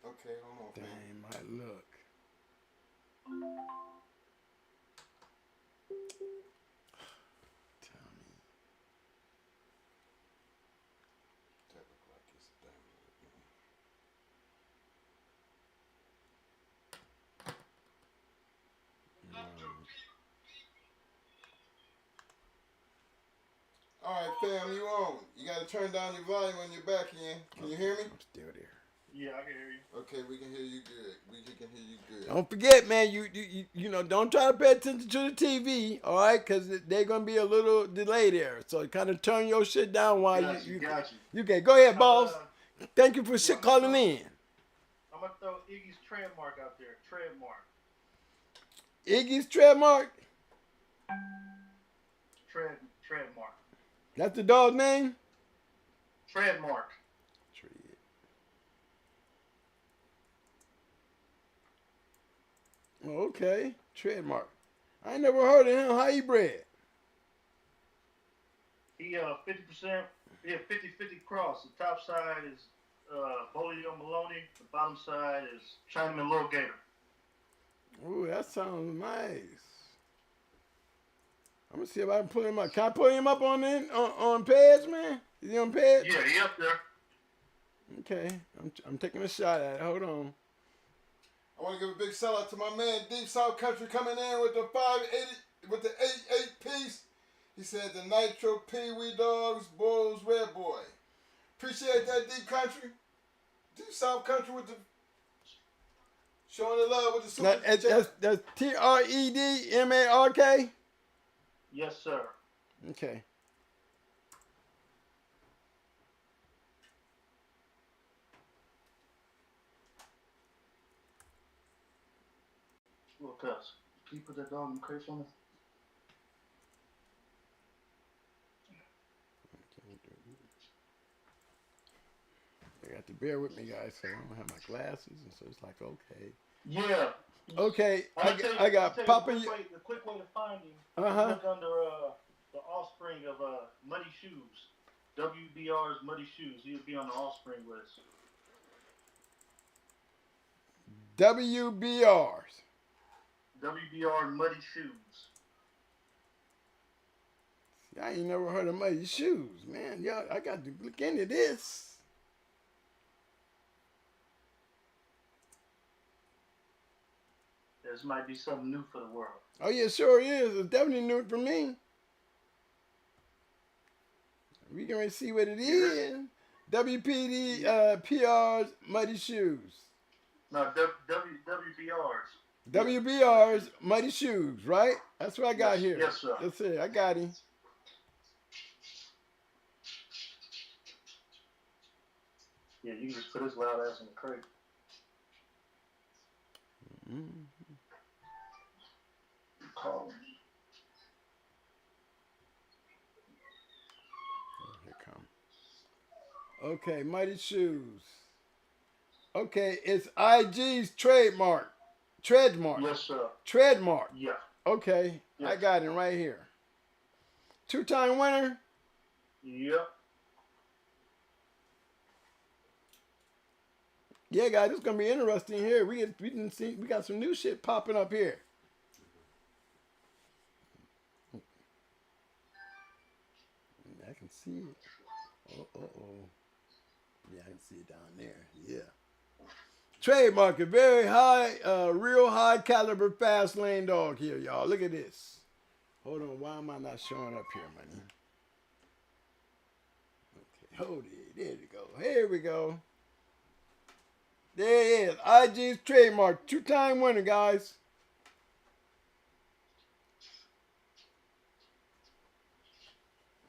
Okay, hold on, fam. Dang, my look. Tell me. That look like it's done. All right, fam, you on. You got to turn down your volume on your back end. Can you hear me? I'm still there. Yeah, I can hear you. Okay, we can hear you good. We can hear you good. Don't forget, man. You know, don't try to pay attention to the TV, all right? Because they're gonna be a little delay there. So kind of turn your shit down while Got you. you okay. Go ahead, boss. Thank you for shit calling in. I'm gonna throw Iggy's trademark out there. Trademark. Iggy's trademark. Trademark. That's the dog's name. Trademark. Okay, trademark. I ain't never heard of him. How he bred? He 50%. He 50-50 cross. The top side is Bolio Maloney. The bottom side is Chinaman Little Gator. Ooh, that sounds nice. I'm gonna see if I can pull him up. Can I pull him up on page, man? Is he on page? Yeah, he up there. Okay, I'm taking a shot at it. Hold on. I want to give a big shout out to my man Deep South Country coming in with the 580 with the 8 piece. He said the Nitro Pee-wee dogs, Bulls Red Boy. Appreciate that, Deep Country. Deep South Country with the showing the love with the super chat. That's TREDMARK. Yes, sir. Okay. Little cuss. Can you put that dog in the crate for me? You got to bear with me, guys, so I don't have my glasses, and so it's like, okay. Yeah. Okay, I'll tell you, I got the Papa. quick way to find him. Uh-huh. Look under the offspring of Muddy Shoes. WBR's Muddy Shoes. He'll be on the offspring list. WBRs. WBR Muddy Shoes. I ain't never heard of Muddy Shoes, man. Y'all, I got to look into this. This might be something new for the world. Oh yeah, sure is. It's definitely new for me. We can see what it is. PR's Muddy Shoes. No, WBR's. WBR's Muddy Shoes, right? That's what I got here. Yes, sir. That's it. I got him. Yeah, you can just put his loud ass in the crate. Mm-hmm. Call him. Here come. Okay, Muddy Shoes. Okay, it's IG's trademark. Trademark. Yes, sir. Trademark. Yeah. Okay, Yes. I got it right here. 2-time winner. Yep. Yeah, guys, it's gonna be interesting here. We got some new shit popping up here. I can see it. Oh. Yeah, I can see it down there. Yeah. Trademark, a very high, real high caliber fast lane dog here, y'all. Look at this. Hold on, why am I not showing up here, money? Okay, hold it. There we go. Here we go. There it is. IG's trademark. 2-time winner, guys.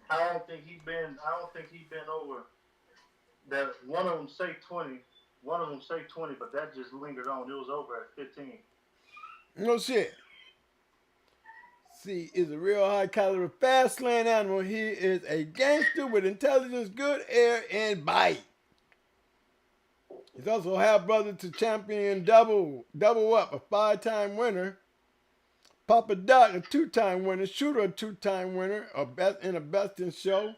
I don't think he been over that. One of them say 20. One of them say 20, but that just lingered on. It was over at 15. No shit. See, is a real high caliber fast lane animal. He is a gangster with intelligence, good air, and bite. He's also half brother to champion Double Up, a 5-time winner. Papa Doc, a 2-time winner. Shooter, a 2-time winner, in a Best in Show.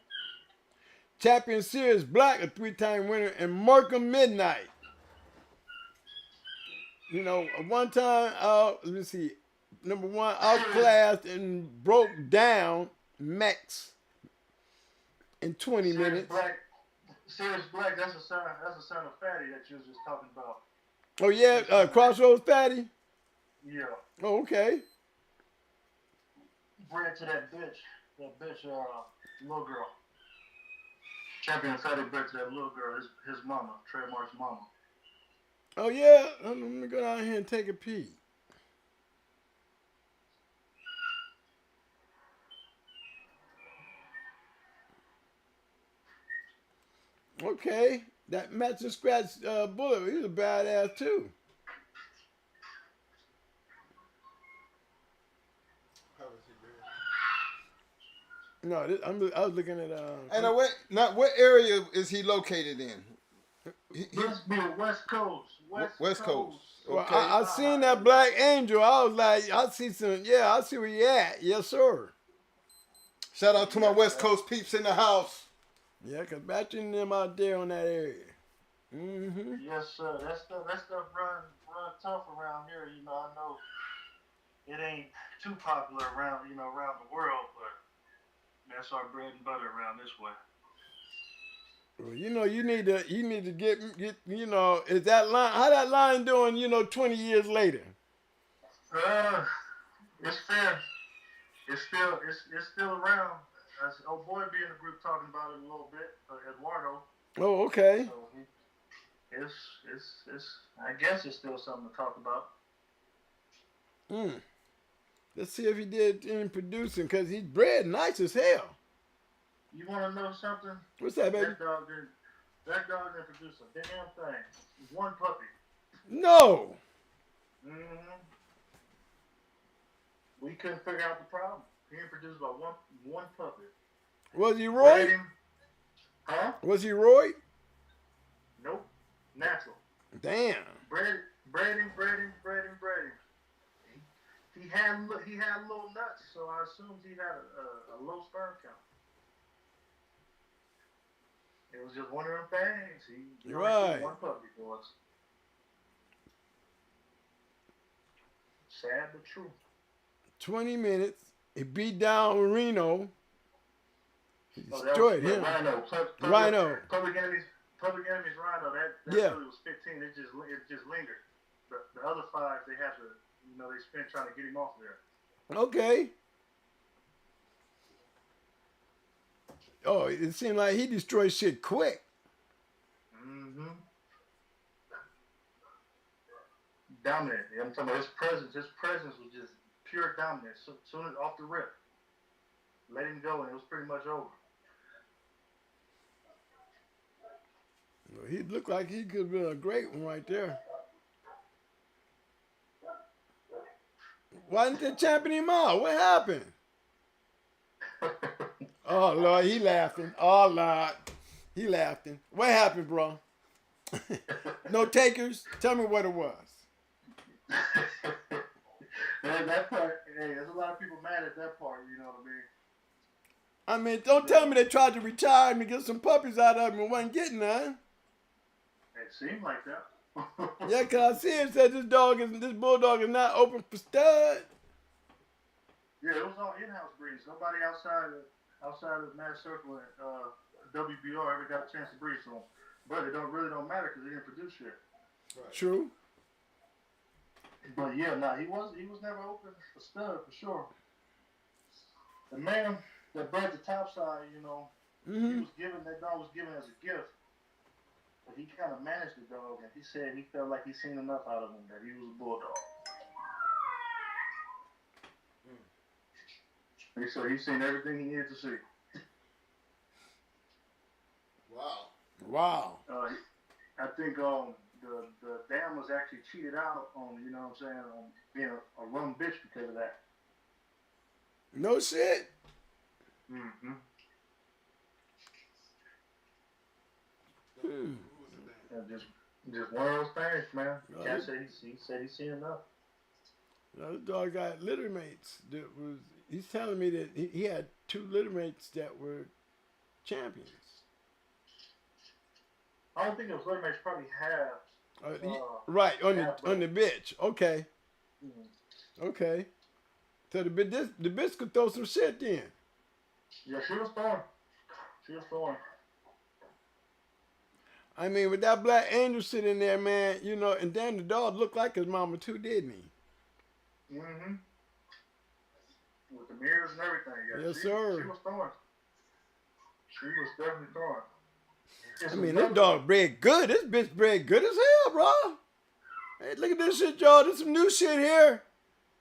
Champion Series Black, a 3-time winner, and Markham Midnight. You know, one time, let me see. Number 1, outclassed and broke down Max in 20 minutes. Sirius Black, that's a son of Fatty that you was just talking about. Oh yeah, Crossroads Fatty. Yeah. Oh, okay. Bred to that bitch, little girl. Champion Fatty bred to that little girl, his mama, Trademark's mama. Oh yeah, let me go down here and take a peek. Okay, that match and scratch bullet, he was a badass too. No, I was looking at. And what area is he located in? Must be West Coast. West Coast. Well, Okay. I seen that Black Angel. I was like, I see where you at. Yes, sir. Shout out to my West Coast peeps in the house. Yeah, cause Batchy and them out there on that area. Mm-hmm. Yes, sir. That stuff run tough around here. You know, I know it ain't too popular around the world, but that's our bread and butter around this way. Well, you know, you need to get is that line, how that line doing, 20 years later? It's fair. It's still around. As old boy be in the group talking about it a little bit, Eduardo. Oh, okay. So it's I guess it's still something to talk about. Let's see if he did any producing, because he's bred nice as hell. You want to know something? What's that, baby? That dog didn't produce a damn thing. One puppy. No. Mm-hmm. We couldn't figure out the problem. He didn't produce about one puppy. Was he Roy? Huh? Was he Roy? Nope. Natural. Damn. Breeding. he had little nuts, so I assumed he had a low sperm count. It was just one of them things. He only Right. one puppy for us. Sad but true. 20 minutes. He beat down Reno. He Oh, destroyed him. Rhino. Rhino. Public Enemies Rhino. That Yeah. really was 15. It just lingered. The other 5 they had to they spent trying to get him off there. Okay. Oh, it seemed like he destroyed shit quick. Mm-hmm. Dominant. I'm talking about his presence. His presence was just pure dominance. So soon as off the rip, let him go, and it was pretty much over. He looked like he could have been a great one right there. Why didn't they champion him out? What happened? Oh, Lord, he laughing. Oh, Lord. He laughing. What happened, bro? No takers? Tell me what it was. That part, hey, there's a lot of people mad at that part, you know what I mean? I mean, don't tell me they tried to retire him and get some puppies out of him and wasn't getting none. It seemed like that. Yeah, because I see it said this bulldog is not open for stud. Yeah, it was all in-house breeds. Nobody outside of Mass Circle and WBR ever got a chance to breed from them. But it really don't matter because they didn't produce shit. Right. True. But yeah, he was never open for stud for sure. The man that bred the topside, he was given that dog was given as a gift. But he kind of managed the dog, and he said he felt like he seen enough out of him that he was a bulldog. He said he's seen everything he needed to see. Wow. I think the dam was actually cheated out on, on being a rum bitch because of that. No shit. Mm-hmm. Just one of those things, man. Cat said he said he's seen enough. This dog got litter mates. He's telling me that he had 2 litter mates that were champions. I don't think those litter mates probably have. Right, on the bitch. Okay. Mm-hmm. Okay. So the bitch could throw some shit then. Yeah, she was throwing. I mean, with that black angel sitting there, man, and then the dog looked like his mama too, didn't he? Mm-hmm. With the mirrors and everything. Yeah, yes, sir. She was throwing. She was definitely throwing. I mean, this dog bred good. This bitch bred good as hell, bro. Hey, look at this shit, y'all. There's some new shit here.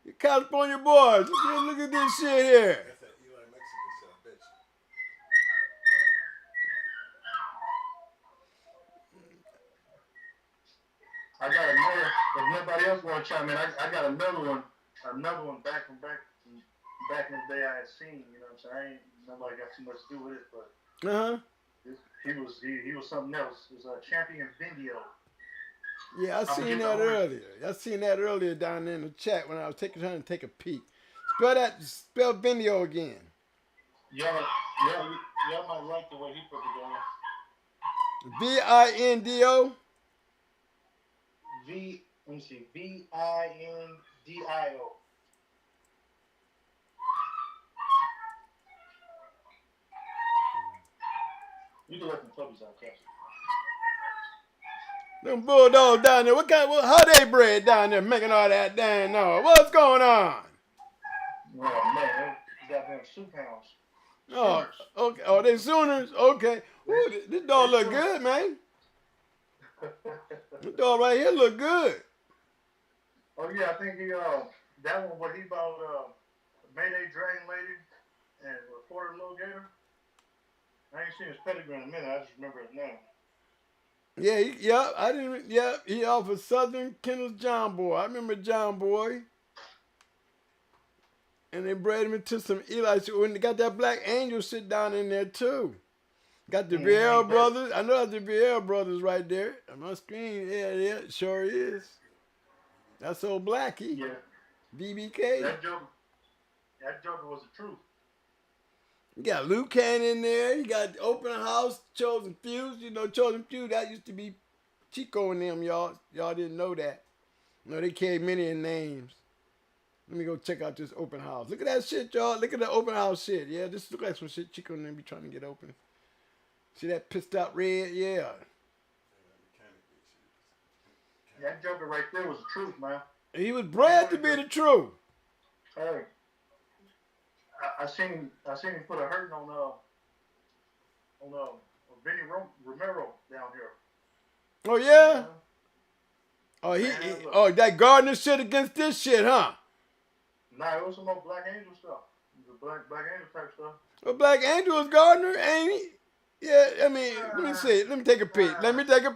You California boys. Look at this shit here. That's that Eli Mexican son, bitch. I got another. If nobody else want to chime in, I got another one back in the day I had seen. You know what I'm saying? Nobody got too much to do with it, but he was something else. It was a champion Vindio. Yeah, I seen that earlier down there in the chat when I was trying to take a peek. Spell Vindio again. Y'all might like the way he put it together. Vindo. Let me see. Vindio. You can let them puppies out, Cassie. Them bulldogs down there, how they bred down there making all that damn noise? What's going on? Oh, man, they got them soup hounds. Oh, okay. Oh, they Sooners? Okay. Ooh, this dog look good, man. This dog right here look good. Oh, yeah, I think that one, what he bought, Mayday Dragon Lady and Reporter Little Gator. I ain't seen his pedigree in a minute. I just remember his name. Yeah, he off of Southern Kennels John Boy. I remember John Boy. And they bred him into some Eli. When they got that Black Angel shit down in there too. Got the Vieira brothers. I know that's the Vieira brothers right there on my screen. Yeah, it sure is. That's old Blackie. Yeah. BBK. That Joker was the truth. You got Luke Kane in there. You got Open House, Chosen Few. You know, Chosen Few, that used to be Chico and them, y'all. Y'all didn't know that. No, they carry many names. Let me go check out this Open House. Look at that shit, y'all. Look at the Open House shit. Yeah, this look like some shit Chico and them be trying to get open. See that pissed out red? Yeah. That Joker right there was the truth, man. He was bred to be the truth. Hey, I seen him put a hurting on Vinny Romero down here. Oh yeah. Oh, that Gardner shit against this shit, huh? Nah, it was some more Black Angel stuff. The Black Angel type stuff. Well, Black Angel is Gardner, ain't he? Yeah, I mean, let me see. Let me take a peek. Let me take a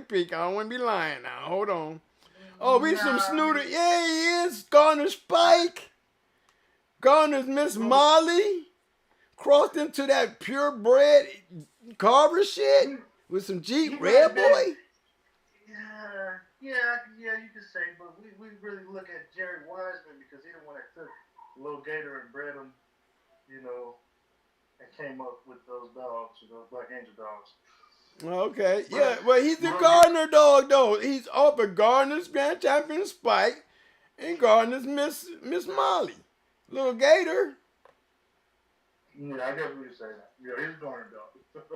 peek. I don't want to be lying now. Hold on. Oh, we some snooter. Yeah, he is. Gardner's Spike. Gardner's Miss Molly. Crossed into that purebred Carver shit with some Jeep Red Boy. Yeah, you could say, but we really look at Jerry Wiseman because he the one that took Lil Gator and bred him, you know, and came up with those dogs, those Black Angel dogs. Okay, yeah, well, he's the Gardner dog, though. He's off of Gardner's Grand Champion Spike and Gardner's Miss Molly. Little Gator. Yeah, I guess we could say that. Yeah, he's Gardner dog.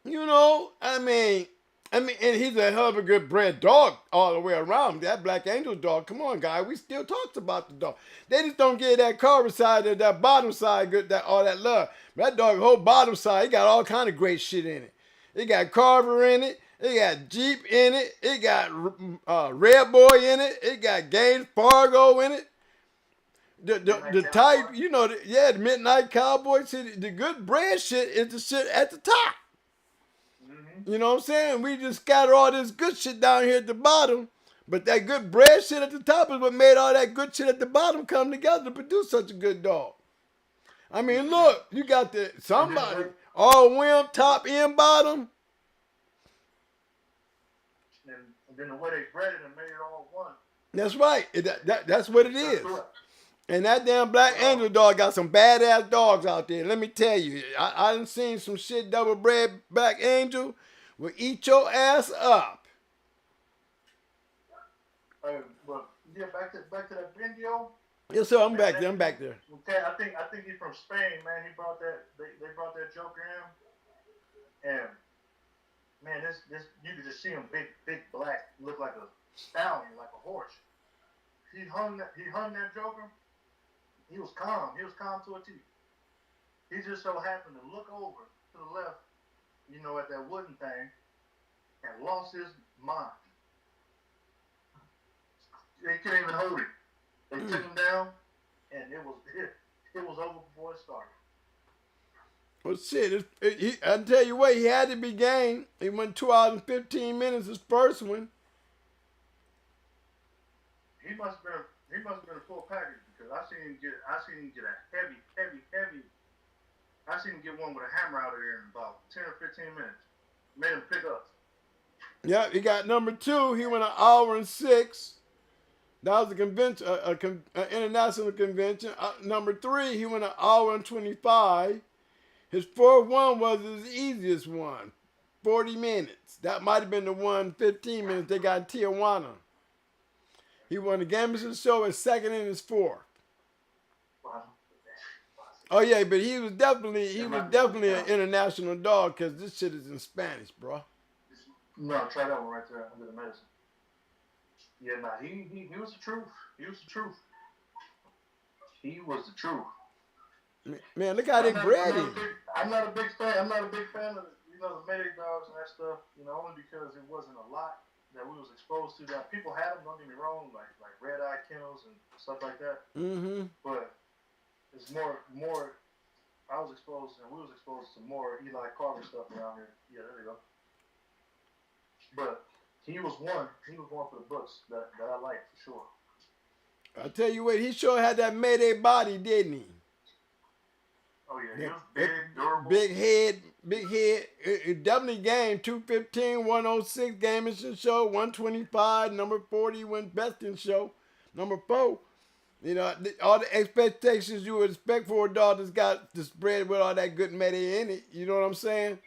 You know, I mean, and he's a hell of a good bred dog all the way around. That Black Angel dog, come on, guy, we still talks about the dog. They just don't get that Carver side and that bottom side, good, that all that love. That dog, whole bottom side, he got all kind of great shit in it. It got Carver in it. It got Jeep in it. It got Red Boy in it. It got Gaines Fargo in it. The type, you know, the Midnight Cowboy. See, the good bread shit is the shit at the top. Mm-hmm. You know what I'm saying? We just scatter all this good shit down here at the bottom. But that good bread shit at the top is what made all that good shit at the bottom come together to produce such a good dog. I mean, look, you got somebody, all whim, top, end, bottom. And then the way they bred it and made it all one. That's right. That's what it is. And that damn Black Angel dog got some badass dogs out there. Let me tell you, I done seen some shit double bred Black Angel will eat your ass up. But yeah, back to that video. Yes, sir. I'm back there. Okay, I think he's from Spain, man. He brought that. They brought that Joker in, and man, this you could just see him big black, look like a stallion, like a horse. He hung that Joker. He was calm. He was calm to a T. He just so happened to look over to the left, you know, at that wooden thing, and lost his mind. They couldn't even hold him. They took him down, and it was over before it started. Well, shit, I tell you what, he had to be game. He went 2 hours and 15 minutes his first one. He must have been a full package because I seen him get a heavy. I seen him get one with a hammer out of there in about 10 or 15 minutes. Made him pick up. Yeah, he got number 2. He went 1 hour and 6. That was a convention, an international convention. Number 3, he went 1 hour and 25. His 4th one was his easiest one, 40 minutes. That might have been the one 15 minutes they got in Tijuana. He won the Gambler's Show as 2nd and his 4th. Oh yeah, but he was definitely an international dog because this shit is in Spanish, bro. No, try that one right there under the medicine. Yeah, nah, he was the truth. He was the truth. He was the truth. Man, look how they bred him. I'm not a big fan of the Mayday dogs and that stuff. You know, only because it wasn't a lot that we was exposed to. That people had them. Don't get me wrong, like red eye Kennels and stuff like that. Mm-hmm. But it's more. I was exposed, and we was exposed to more Eli Carver stuff around here. Yeah, there you go. But he was one for the books that I liked for sure. I tell you what, he sure had that Mayday body, didn't he? Oh yeah, he was big, durable. Big head. It definitely gained 215, 106 gaming show, 125, number 40 went best in show, number 4. You know, all the expectations you would expect for a dog that's got the spread with all that good Mayday in it. You know what I'm saying?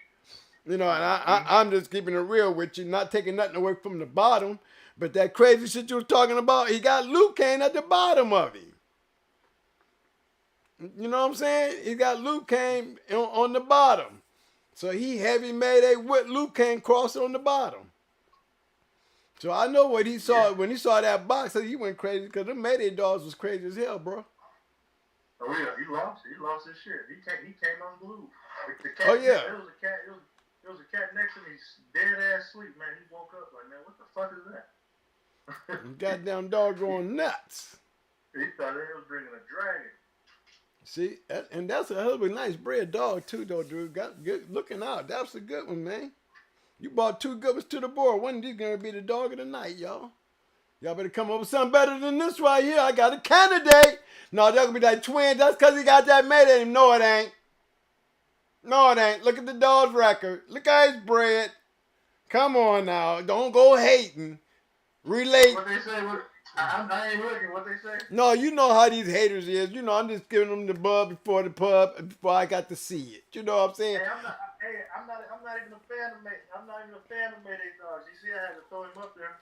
You know, and I'm just keeping it real with you, not taking nothing away from the bottom. But that crazy shit you was talking about, he got Luke Kane at the bottom of him. You know what I'm saying? He got Luke Kane on the bottom. So he heavy Mayday with Luke Kane cross on the bottom. So I know what he saw when he saw that box. He went crazy because the Mayday dogs was crazy as hell, bro. Oh yeah, he lost his shit. He came unglued. The cat, Oh yeah. There was a cat. There was a cat next to me, dead ass sleep, man. He woke up like, man, what the fuck is that? Goddamn dog going nuts. He thought it was bringing a dragon. See, and that's a hell of a nice bred dog too, though, dude. Got good looking out. That's a good one, man. You brought two good ones to the board. One of these gonna be the dog of the night, y'all. Y'all better come up with something better than this right here. I got a candidate. No, that's gonna be that twin. That's because he got that mate in him. No, it ain't. No, it ain't. Look at the dog's record. Look how he's bred. Come on now. Don't go hating. Relate. What they say? I ain't looking. What they say? No, you know how these haters is. You know, I'm just giving them the bub before the pub before I got to see it. You know what I'm saying? I'm not even a fan of Mayday dogs. You see, I had to throw him up there.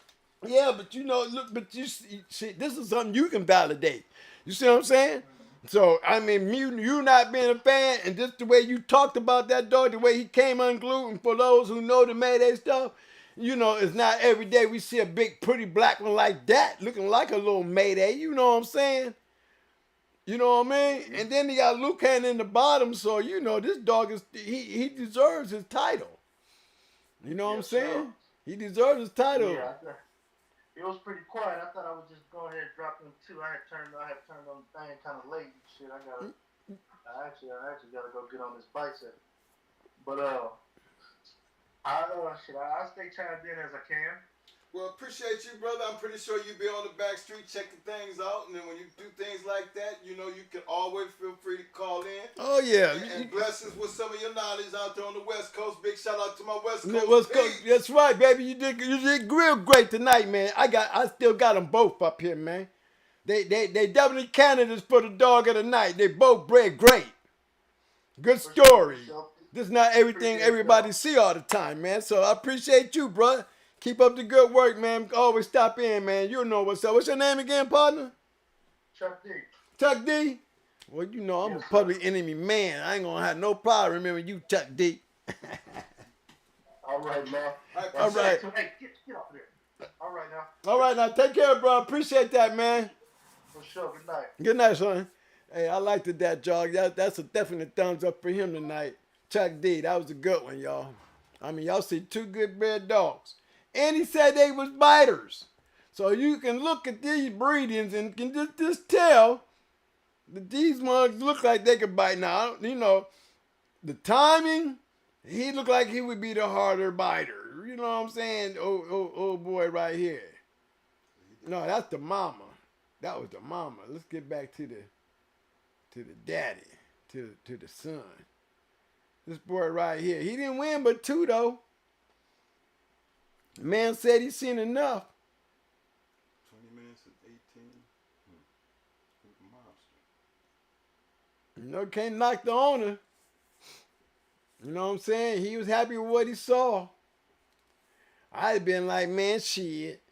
Yeah, but you know, look, but you see, this is something you can validate. You see what I'm saying? So, I mean, you not being a fan, and just the way you talked about that dog, the way he came unglued, and for those who know the Mayday stuff, you know, it's not every day we see a big, pretty black one like that, looking like a little Mayday. You know what I'm saying? You know what I mean? And then he got Luke Hand in the bottom, so, you know, this dog, he deserves his title. You know what I'm saying? Sure. He deserves his title. Yeah, it was pretty quiet. I thought I would just go ahead and drop them too. I had turned on the thing kind of late and shit. I actually gotta go get on this bicep. But I stay chimed in as I can. Well, appreciate you, brother. I'm pretty sure you be on the back street checking things out, and then when you do things like that, you know, you can always feel free to call in. Oh yeah, And blessings with some of your knowledge out there on the West Coast. Big shout out to my West West Coast. Coast. That's right, baby. You did real great tonight, man. I still got them both up here, man. They definitely candidates for the dog of the night. They both bred great. Good story. This is not everything everybody see all the time, man. So I appreciate you, bro. Keep up the good work, man. Always stop in, man. You know what's up. What's your name again, partner? Chuck D. Chuck D? Well, you know, I'm a public enemy man. I ain't gonna have no problem remembering you, Chuck D. All right, man. All right. Hey, get off there. All right, now. All right, now. Take care, bro. Appreciate that, man. For sure. Good night. Good night, son. Hey, I liked that jog. That's a definite thumbs up for him tonight. Chuck D, that was a good one, y'all. I mean, y'all see two good bred dogs. And he said they was biters. So you can look at these breedings and can just tell that these mugs look like they could bite. Now, you know, the timing, he looked like he would be the harder biter. You know what I'm saying? Oh boy right here. No, that's the mama. That was the mama. Let's get back to the daddy, to the son. This boy right here. He didn't win but two, though. Man said he's seen enough. 20 minutes and 18. Monster. You know, can't knock the owner. You know what I'm saying? He was happy with what he saw. I'd been like, man, shit.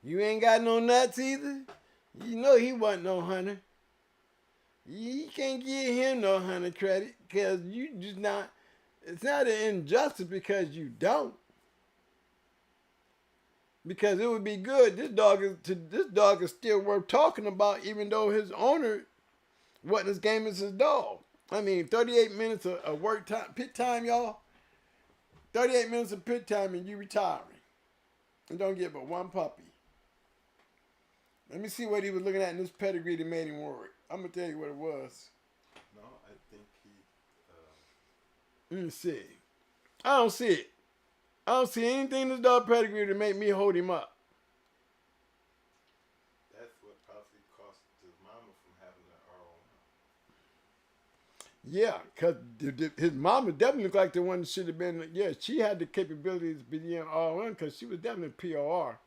You ain't got no nuts either. You know he wasn't no hunter. You can't give him no hunter credit because you just not. It's not an injustice because you don't. Because it would be good. This dog is still worth talking about, even though his owner wasn't as game as his dog. I mean, 38 minutes of work time, pit time, y'all. 38 minutes of pit time and you retiring. And don't get but one puppy. Let me see what he was looking at in this pedigree that made him work. I'm going to tell you what it was. No, I think Let me see. I don't see it. I don't see anything in this dog pedigree to make me hold him up. that's what probably cost his mama from having an RO. Yeah, because his mama definitely looked like the one that should have been. Yeah, she had the capabilities to be in R1 because she was definitely POR.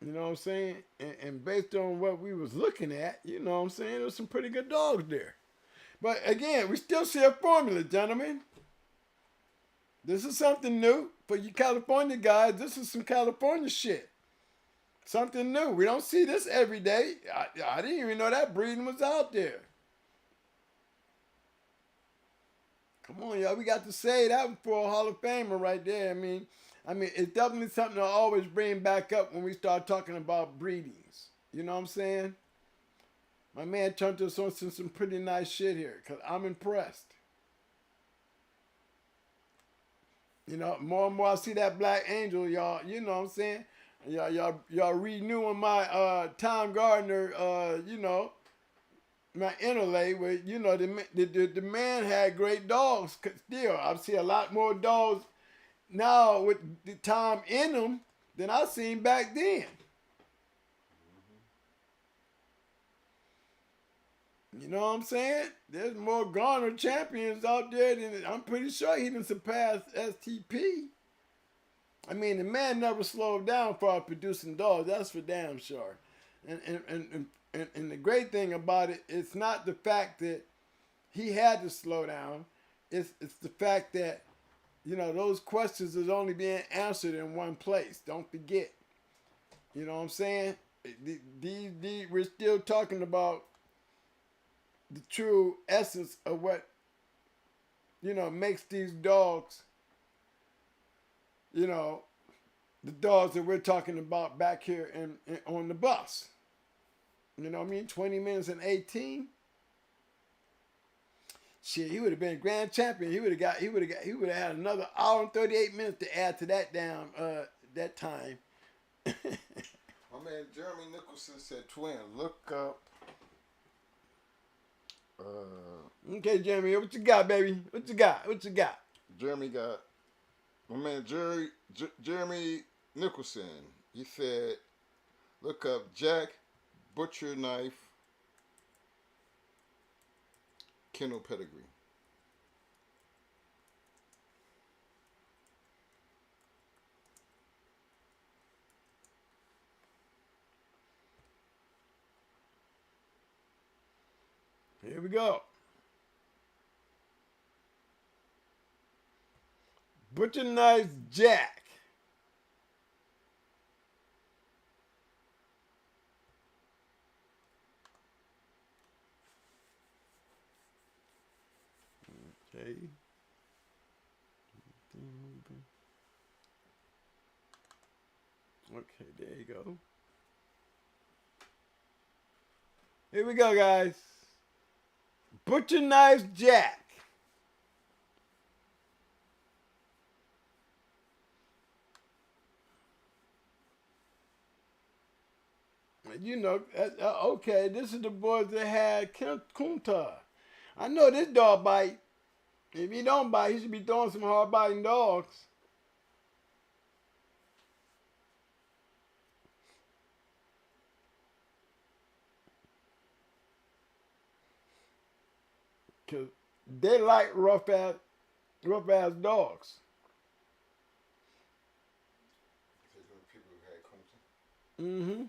You know what I'm saying? And based on what we was looking at, you know what I'm saying, there was some pretty good dogs there. But again, we still see a formula, gentlemen. This is something new for you California guys. This is some California shit. Something new. We don't see this every day. I didn't even know that breeding was out there. Come on, y'all. We got to say that for a Hall of Famer right there. I mean, it's definitely something to always bring back up when we start talking about breedings. You know what I'm saying? My man turned us on some pretty nice shit here because I'm impressed. You know, more and more I see that Black Angel, y'all. You know what I'm saying? Y'all renewing my Tom Gardner, you know, my interlay where, you know, the man had great dogs. Still, I see a lot more dogs now with the time in them than I seen back then. You know what I'm saying? There's more Garner champions out there than I'm pretty sure he done surpassed STP. I mean, the man never slowed down for producing dogs. That's for damn sure. And the great thing about it, it's not the fact that he had to slow down. It's the fact that, you know, those questions is only being answered in one place. Don't forget. You know what I'm saying? We're still talking about the true essence of what, you know, makes these dogs, you know, the dogs that we're talking about back here on the bus. You know what I mean? 20 minutes and 18. Shit, he would have been grand champion. He would have had another hour and 38 minutes to add to that down that time. My man Jeremy Nicholson said, "Twin, look up." Okay, Jeremy, what you got, baby? What you got? Jeremy got my man Jeremy Nicholson. He said, "Look up Jack Butcher Knife Kennel Pedigree." Here we go. Butcher Knife Jack. Okay. Okay, there you go. Here we go, guys. Butcher Knife Jack. You know, okay, this is the boys that had Kunta. I know this dog bite. If he don't bite, he should be throwing some hard biting dogs. Cause they like rough ass dogs. People who had Kunta. Mm-hmm.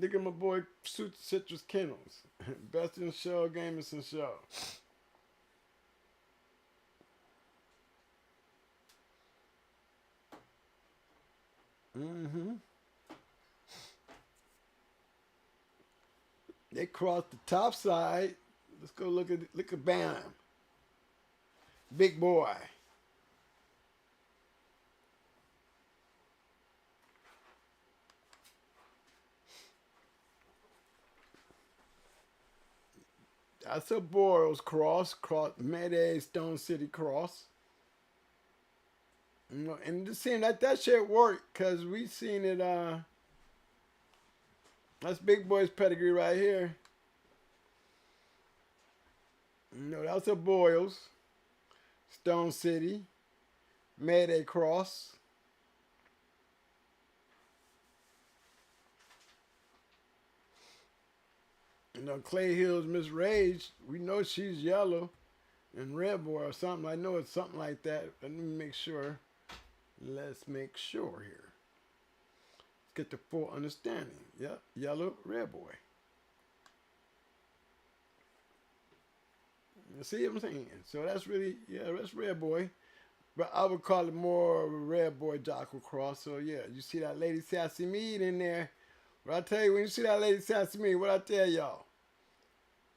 Look at my boy Citrus Kennels. Best in the show, gamers in the show. Mm-hmm. They crossed the top side. Let's go look at Bam. Big boy. That's a Boros cross, Mayday Stone City cross. You know, and it seemed like that shit worked because we seen it. That's Big Boy's pedigree right here. You know, that's a Boyles, Stone City, Mayday cross. You know, Clay Hill's Miss Rage, we know she's yellow and red boy or something. I know it's something like that. Let me make sure. Let's make sure here. Let's get the full understanding. Yep, yellow, red boy. You see what I'm saying? So that's really, yeah, that's red boy. But I would call it more of a red boy Jocko cross. So yeah, you see that Lady Sassy Mead in there. What I tell you, when you see that Lady Sassy Mead, what I tell y'all?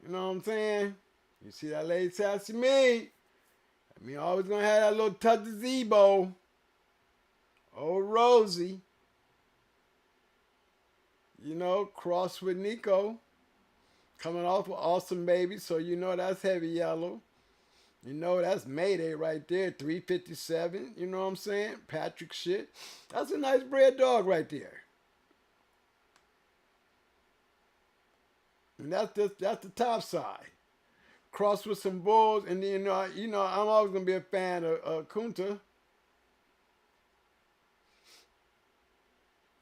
You know what I'm saying? You see that Lady Sassy Mead. I mean, always gonna have that little touch of Zebo. Old Rosie. You know, cross with Nico. Coming off with Awesome Baby, so you know that's heavy yellow. You know that's Mayday right there, 357. You know what I'm saying? Patrick shit. That's a nice bred dog right there. And that's the top side. Cross with some bulls, and then you know I'm always gonna be a fan of Kunta.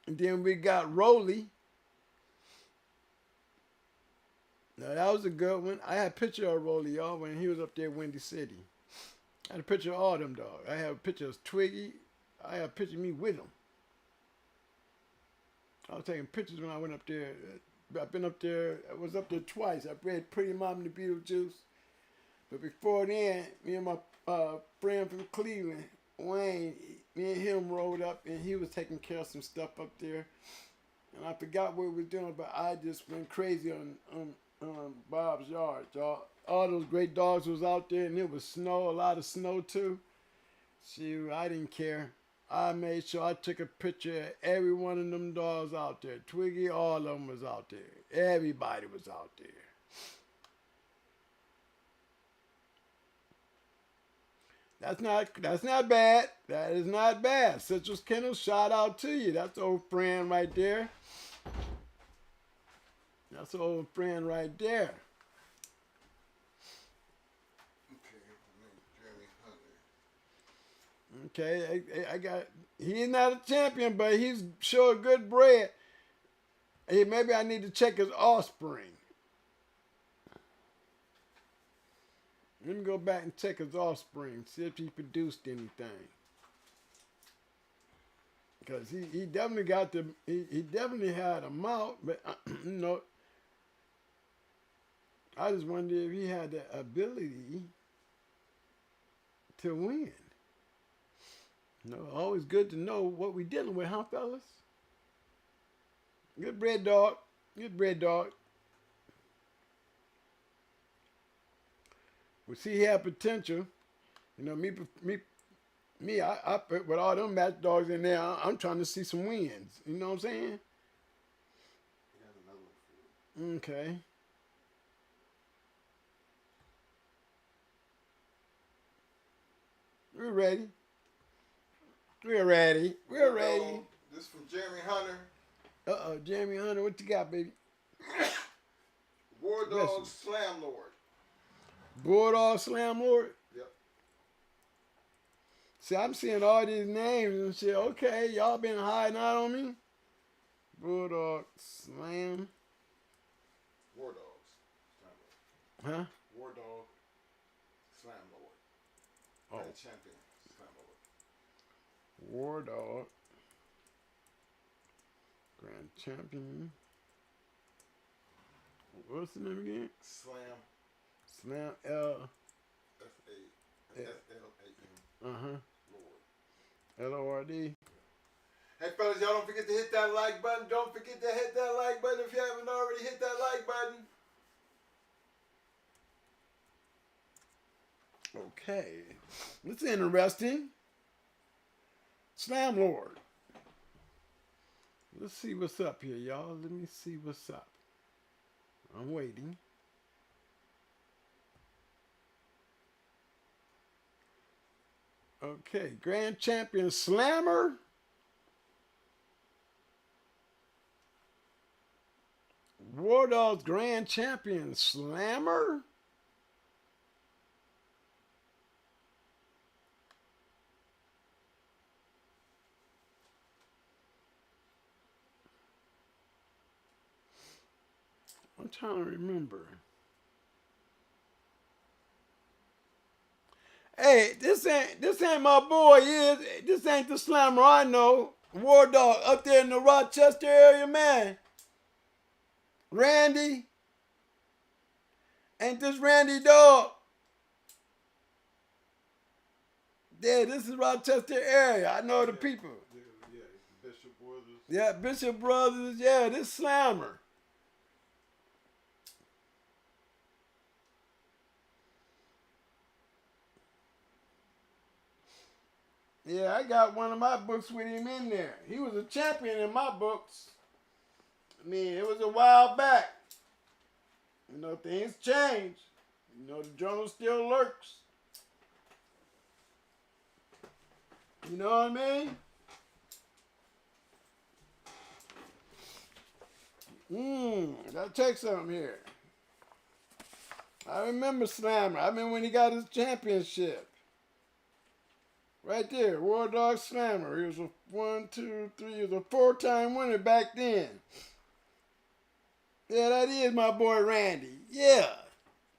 And then we got Rolly. Now that was a good one. I had a picture of Rolly, y'all, when he was up there in Windy City. I had a picture of all them dogs. I have a picture of Twiggy. I have a picture of me with him. I was taking pictures when I went up there. I've been up there. I was up there twice. I bred Pretty Mom and the Beetlejuice. But before then, me and my friend from Cleveland, Wayne, me and him rolled up, and he was taking care of some stuff up there. And I forgot what we were doing, but I just went crazy on Bob's yard, y'all. All those great dogs was out there, and it was snow, a lot of snow too. Shoot, I didn't care. I made sure I took a picture of every one of them dogs out there. Twiggy, all of them was out there. Everybody was out there. That's not bad. That is not bad. Citrus Kennels, shout out to you. That's an old friend right there. That's an old friend right there. Okay, I got. He's not a champion, but he's sure good bred. Hey, maybe I need to check his offspring. Let me go back and check his offspring, see if he produced anything. Because he definitely got the he definitely had a mouth, but you know, I just wondered if he had the ability to win. You know, always good to know what we're dealing with, huh, fellas? Good bred dog. Good bred dog. We see he had potential. You know, I put with all them match dogs in there, I'm trying to see some wins. You know what I'm saying? Okay. We're ready. We're ready. We're ready. This from Jeremy Hunter. Uh-oh, Jeremy Hunter, what you got, baby? War Dog Slam Lord. Bulldog Slam Lord? Yep. See, I'm seeing all these names and shit. Okay, y'all been hiding out on me? Bulldog Slam. War Dogs. Slam Lord. Huh? War Dog Slam Lord. Oh. Grand champion Slam Lord. War Dog. Grand champion. What's the name again? Slam. Slam L. F-A-S-L-A-M. Uh-huh. Lord. L-O-R-D. Hey fellas, y'all don't forget to hit that like button. Don't forget to hit that like button if you haven't already hit that like button. Okay. That's interesting. Slam Lord. Let's see what's up here, y'all. Let me see what's up. I'm waiting. Okay, Grand Champion Slammer. War Dog's Grand Champion Slammer. I'm trying to remember. Hey, this ain't my boy. This ain't the slammer I know. War Dog up there in the Rochester area, man. Randy. Ain't this Randy Dog? Yeah, this is Rochester area. I know the people. Yeah, Bishop Brothers. Yeah, Bishop Brothers. Yeah, this slammer. Yeah, I got one of my books with him in there. He was a champion in my books. I mean, it was a while back. You know, things change. You know, the journal still lurks. You know what I mean? Gotta take something here. I remember Slammer. I remember when he got his championship. Right there, War Dog Slammer. He was a 1, 2, 3. He was a 4-time winner back then. Yeah, that is my boy Randy. Yeah,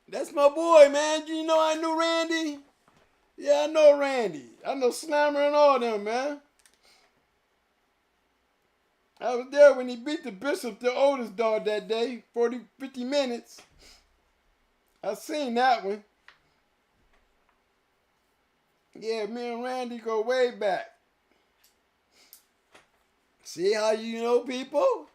that's my boy, man. You know I knew Randy. Yeah, I know Randy. I know Slammer and all them, man. I was there when he beat the Bishop, the oldest dog, that day. 50 minutes. I seen that one. Yeah, me and Randy go way back. See how you know people?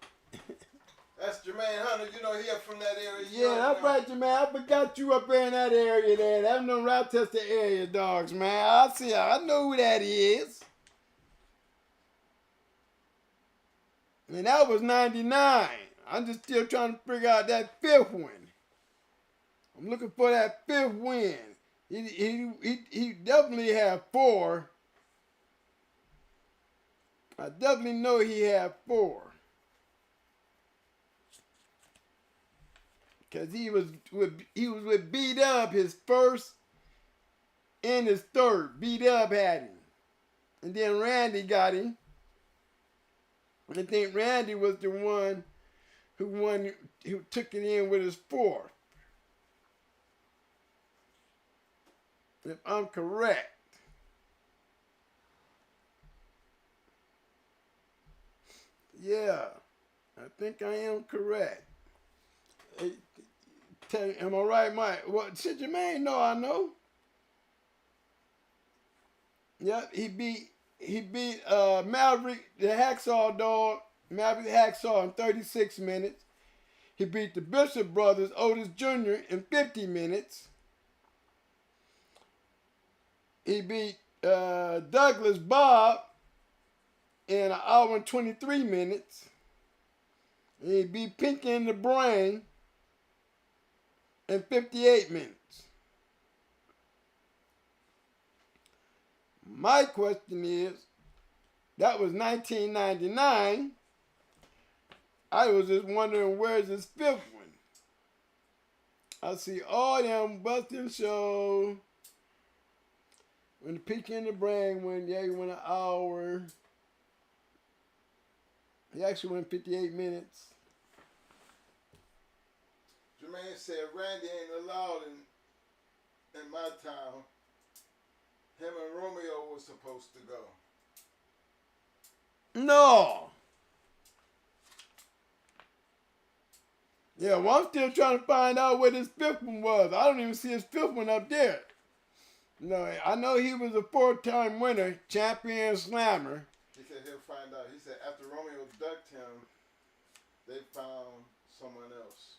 That's Jermaine Hunter. You know he up from that area. Yeah, that's right, Jermaine. I forgot you up there in that area there. That's them Rochester area dogs, man. I see. I know who that is. And that was 99. I'm just still trying to figure out that 5th one. I'm looking for that 5th win. He definitely had 4. I definitely know he had 4. Cause he was with B-Dub his first and his 3rd. B-Dub had him. And then Randy got him. I think Randy was the one who took it in with his 4th. If I'm correct. Yeah, I think I am correct. Hey, am I right, Mike? Well, shit, Jermaine, no, I know. Yep, he beat Maverick, the Hacksaw dog, Maverick Hacksaw in 36 minutes. He beat the Bishop Brothers, Otis Jr. in 50 minutes. He beat Douglas Bob in 1 hour and 23 minutes. And he beat Pinky in the Brain in 58 minutes. My question is, that was 1999. I was just wondering where's his 5th one. I see all them busting shows. When the Pinky in the Brain went, yeah, he went 1 hour. He actually went 58 minutes. Jermaine said Randy ain't allowed in my town. Him and Romeo was supposed to go. No. Yeah, well, I'm still trying to find out where this 5th one was. I don't even see his 5th one up there. No, I know he was a 4-time winner, champion slammer. He said he'll find out. He said after Romeo ducked him, they found someone else.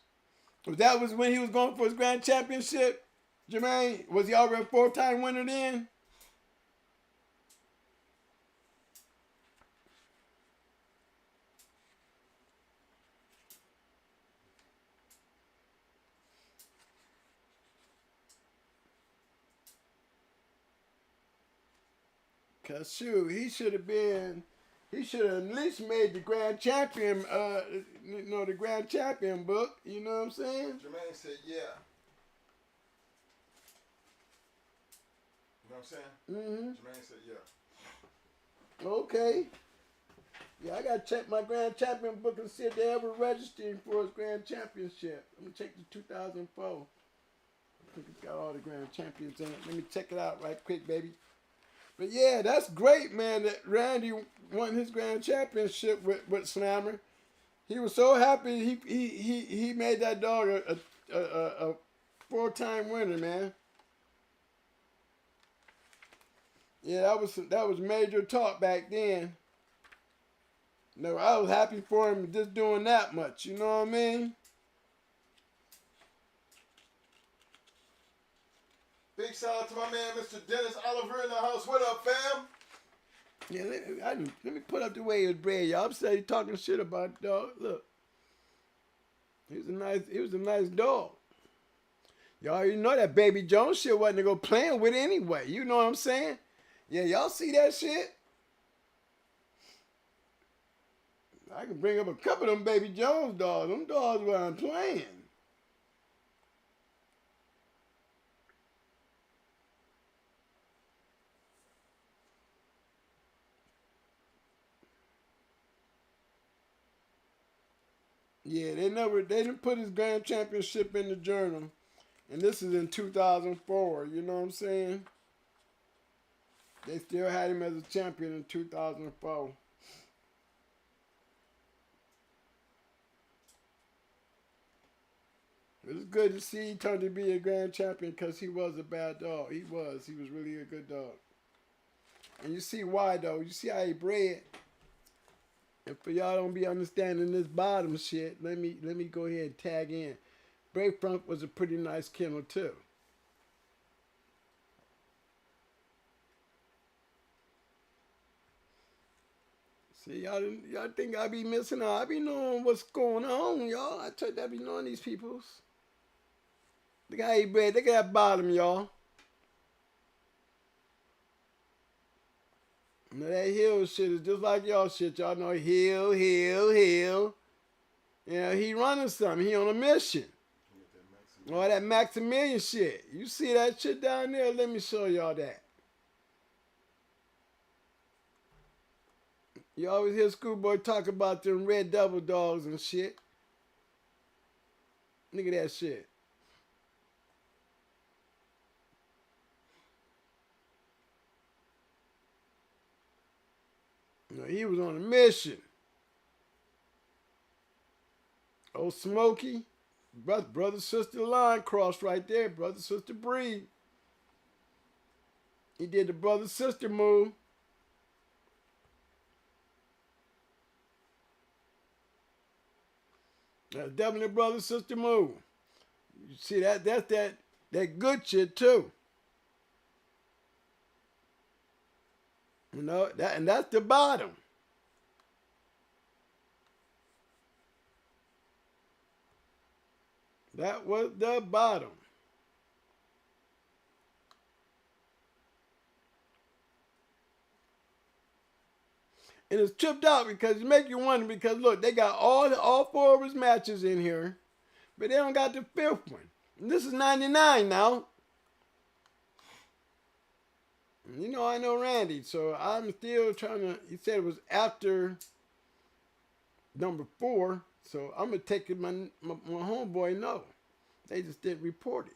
That was when he was going for his grand championship, Jermaine? Was he already a 4-time winner then? Cause shoot, he should have at least made the grand champion, the grand champion book. You know what I'm saying? Jermaine said, yeah. You know what I'm saying? Mm-hmm. Jermaine said, yeah. Okay. Yeah, I gotta check my grand champion book and see if they ever registered him for his grand championship. Let me check the 2004. think it's got all the grand champions in it. Let me check it out right quick, baby. But yeah, that's great, man, that Randy won his grand championship with Slammer. He was so happy he made that dog a 4-time winner, man. Yeah, that was major talk back then. No, I was happy for him just doing that much, you know what I mean? Big shout out to my man, Mr. Dennis Oliver in the house. What up, fam? Yeah, let me put up the way he was bred, y'all. I'm steady talking shit about the dog. Look, he was a nice dog. Y'all already know that Baby Jones shit wasn't to go playing with anyway. You know what I'm saying? Yeah, y'all see that shit? I can bring up a couple of them Baby Jones dogs. Them dogs weren't playing. Yeah, they didn't put his grand championship in the journal. And this is in 2004, you know what I'm saying? They still had him as a champion in 2004. It was good to see he turned to be a grand champion because he was a bad dog. He was really a good dog. And you see why though. You see how he bred. And for y'all don't be understanding this bottom shit, let me go ahead and tag in. Brave Front was a pretty nice kennel too. See, y'all think I be missing out. I be knowing what's going on, y'all. I tell you, I be knowing these peoples. Look how he bred. Look at that bottom, y'all. Now that hill shit is just like y'all shit. Y'all know hill. Yeah, he running something. He on a mission. All that Maximilian shit. You see that shit down there? Let me show y'all that. You always hear Schoolboy talk about them red double dogs and shit. Look at that shit. No, he was on a mission. Old Smokey, brother sister line crossed right there. Brother sister breed. He did the brother sister move. That's definitely a brother sister move. You see that's that good shit too. You know, that's the bottom. That was the bottom. And it's tripped out because it make you wonder because look, they got all 4 of his matches in here, but they don't got the 5th one. And this is 99 now. You know, I know Randy, so I'm still trying to. He said it was after number 4, so I'm gonna take it. My homeboy know. They just didn't report it.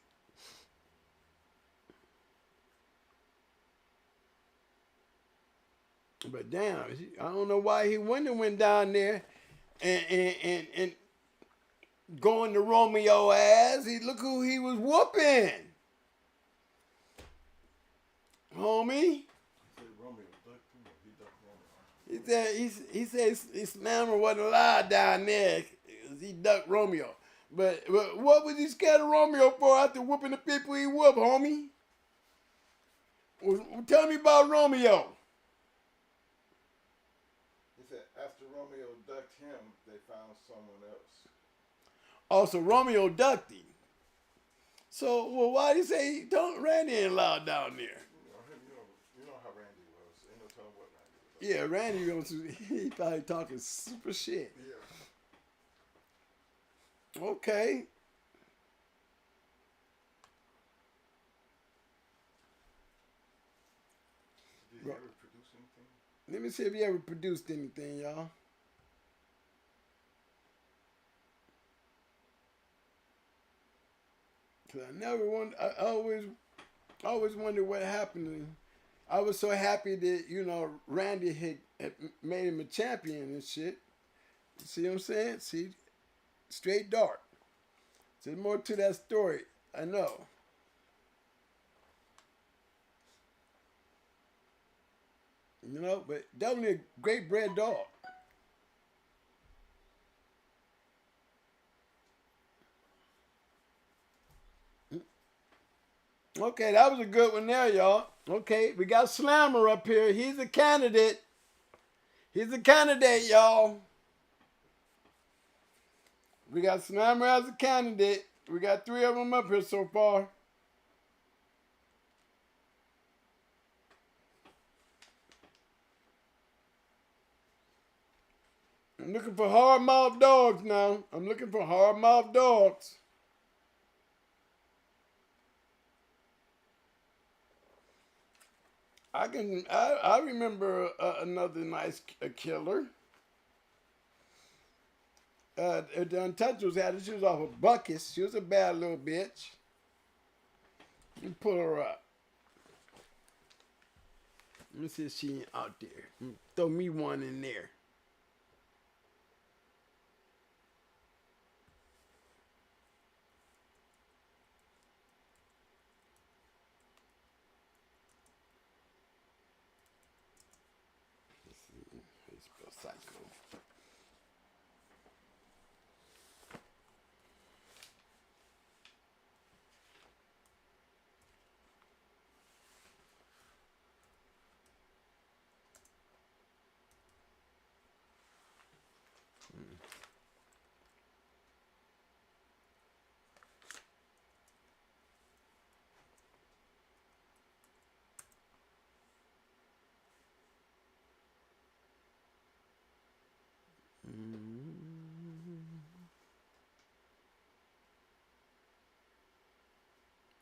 But damn, I don't know why he wouldn't have went down there and going to Romeo ass. Look who he was whooping. Homie. He said Slammer wasn't allowed down there because he ducked Romeo. But what was he scared of Romeo for after whooping the people he whooped, homie? Well, tell me about Romeo. He said after Romeo ducked him, they found someone else. Also, Romeo ducked him. So, well, why did he say Randy ain't allowed down there? You know how Randy was. Ain't no telling what Randy was. Yeah, Randy he probably talking super shit. Yeah. Okay. Did he ever produce anything? Let me see if he ever produced anything, y'all. 'Cause I never wondered. I always wondered what happened. I was so happy that Randy had made him a champion and shit. See what I'm saying? See, straight dark. So there's more to that story. I know. But definitely a great bred dog. Okay, that was a good one there, y'all. Okay, we got Slammer up here. He's a candidate. He's a candidate, y'all. We got Slammer as a candidate. We got 3 of them up here so far. I'm looking for hard-mouthed dogs now. I'm looking for hard-mouthed dogs. I remember another nice killer. The Untouchables had her. She was off of Buckets. She was a bad little bitch. Let me pull her up. Let me see if she ain't out there. Throw me one in there. Let's see. How you spell psycho?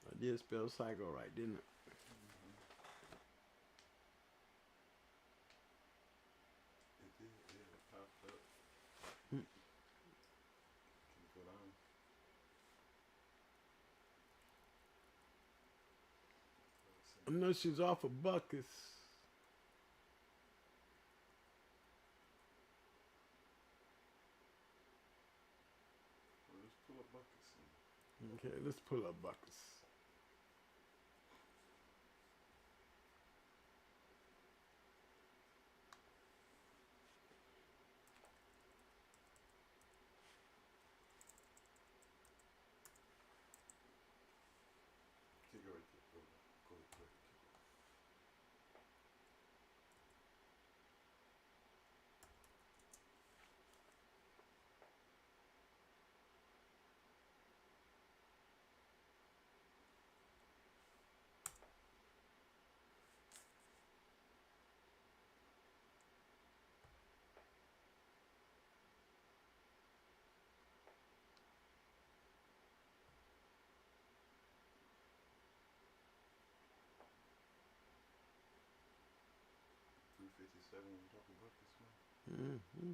I did spell psycho right, didn't it? It popped up. Hmm. Can you go down? I know she's off of Buckets. Well, let's pull up buckets. Okay, let's pull up Buckets. Kick it right there. Go ahead. $357 when you talking buckets, man. Mm-hmm.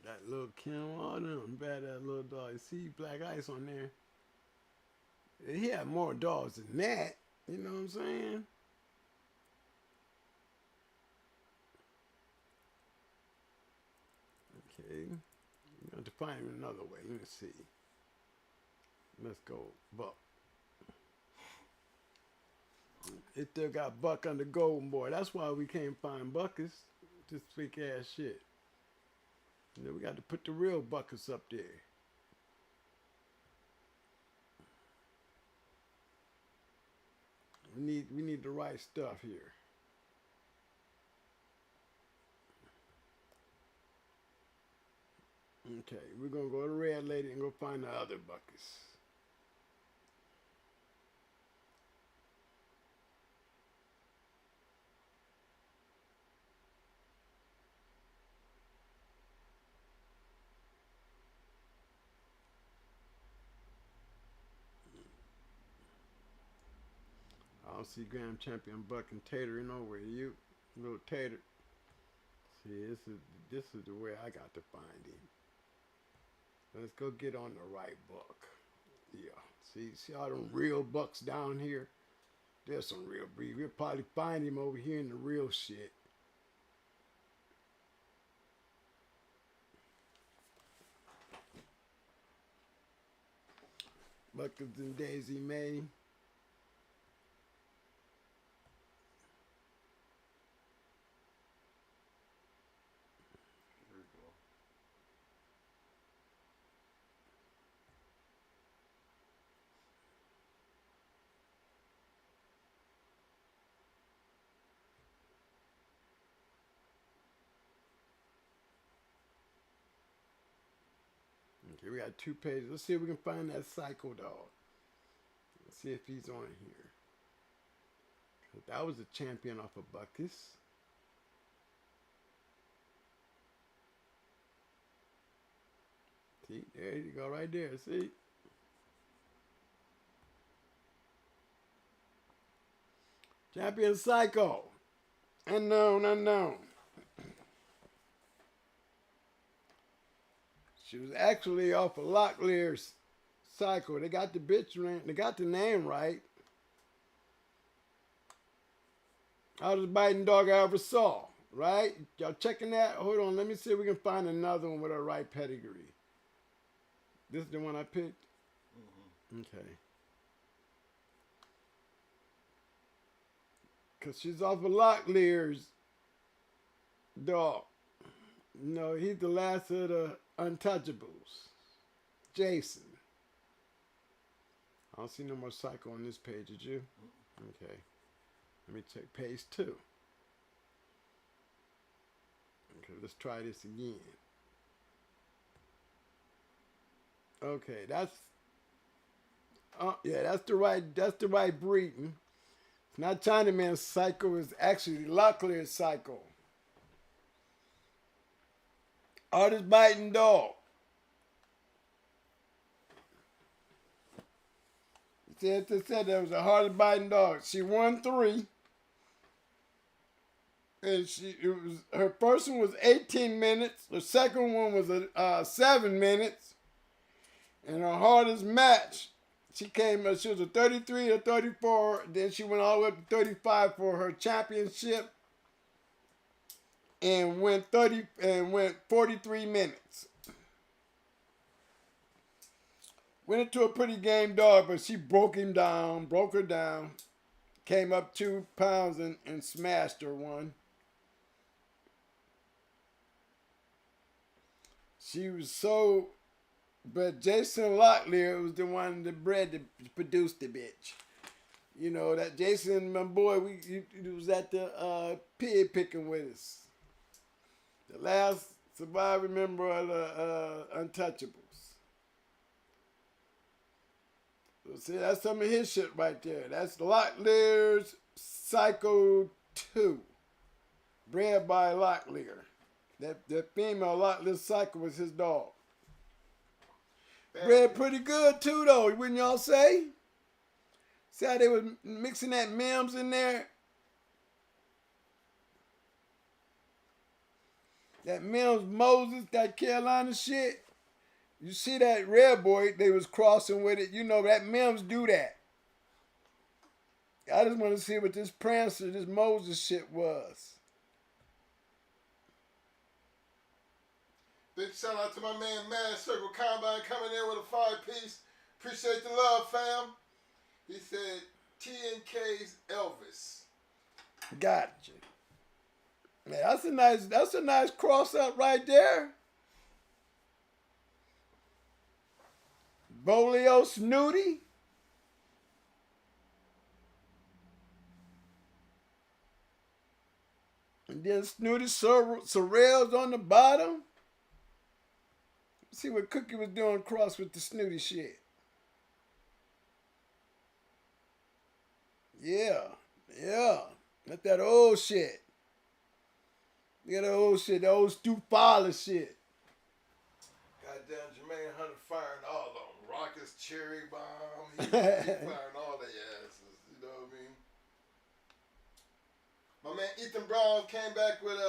That little Kim, all them bad that little dog. You see Black Ice on there. He had more dogs than that. You know what I'm saying? Okay. You got to find him another way. Let me see. Let's go. Buck. It still got Buck under Golden Boy. That's why we can't find Buckets. This fake ass shit. And then we got to put the real Buckets up there. We need the right stuff here. Okay, we're gonna go to Red Lady and go find the other Buckets. I don't see Grand Champion Buck and Tater in nowhere. You little Tater. See, this is the way I got to find him. Let's go get on the right book. Yeah. See all them real bucks down here? There's some real breed. We'll probably find him over here in the real shit. Buckets and Daisy May. Okay, we got 2 pages. Let's see if we can find that Psycho dog. Let's see if he's on here. That was a champion off of Buckus. See, there you go right there, see? Champion Psycho. Unknown. She was actually off of Locklear's Psycho. They got the bitch right. They got the name right. Hardest biting dog I ever saw. Right? Y'all checking that? Hold on. Let me see if we can find another one with a right pedigree. This is the one I picked? Mm-hmm. Okay. Because she's off of Locklear's dog. No, he's the last of the Untouchables. Jason. I don't see no more Psycho on this page, did you? Okay. Let me check page 2. Okay, let's try this again. Okay, that's the right breeding. It's not Chinaman Psycho, it's actually Locklear Psycho. Hardest biting dog. It said there was a hardest biting dog. She won 3. And her first one was 18 minutes. The second one was 7 minutes. And her hardest match, she was a 33 or 34. Then she went all the way up to 35 for her championship. And went 43 minutes. Went into a pretty game dog, but she broke her down. Came up 2 pounds and smashed her one. She was so, but Jason Locklear was the one that produced the bitch. You know, that Jason, my boy, he was at the pig picking with us. The last surviving member of the Untouchables. So see, that's some of his shit right there. That's Locklear's Psycho 2. Bred by Locklear. That female Locklear Psycho was his dog. Bred pretty good too, though, wouldn't y'all say? See how they was mixing that Mims in there? That Mims Moses, that Carolina shit. You see that Red Boy, they was crossing with it. You know, that Mims do that. I just want to see what this Prancer, this Moses shit was. Big shout out to my man Mad Circle Combine coming in with a 5-piece. Appreciate the love, fam. He said TNK's Elvis. Gotcha. Man, that's a nice cross up right there. Bolio Snooty. And then Snooty Sorrel's on the bottom. Let's see what Cookie was doing cross with the Snooty shit. Yeah. That's that old shit. Look at the old shit, the old Stu Fowler shit. Goddamn Jermaine Hunter firing all of them. Rockets, Cherry Bomb. He firing all their asses. You know what I mean? My man Ethan Brown came back with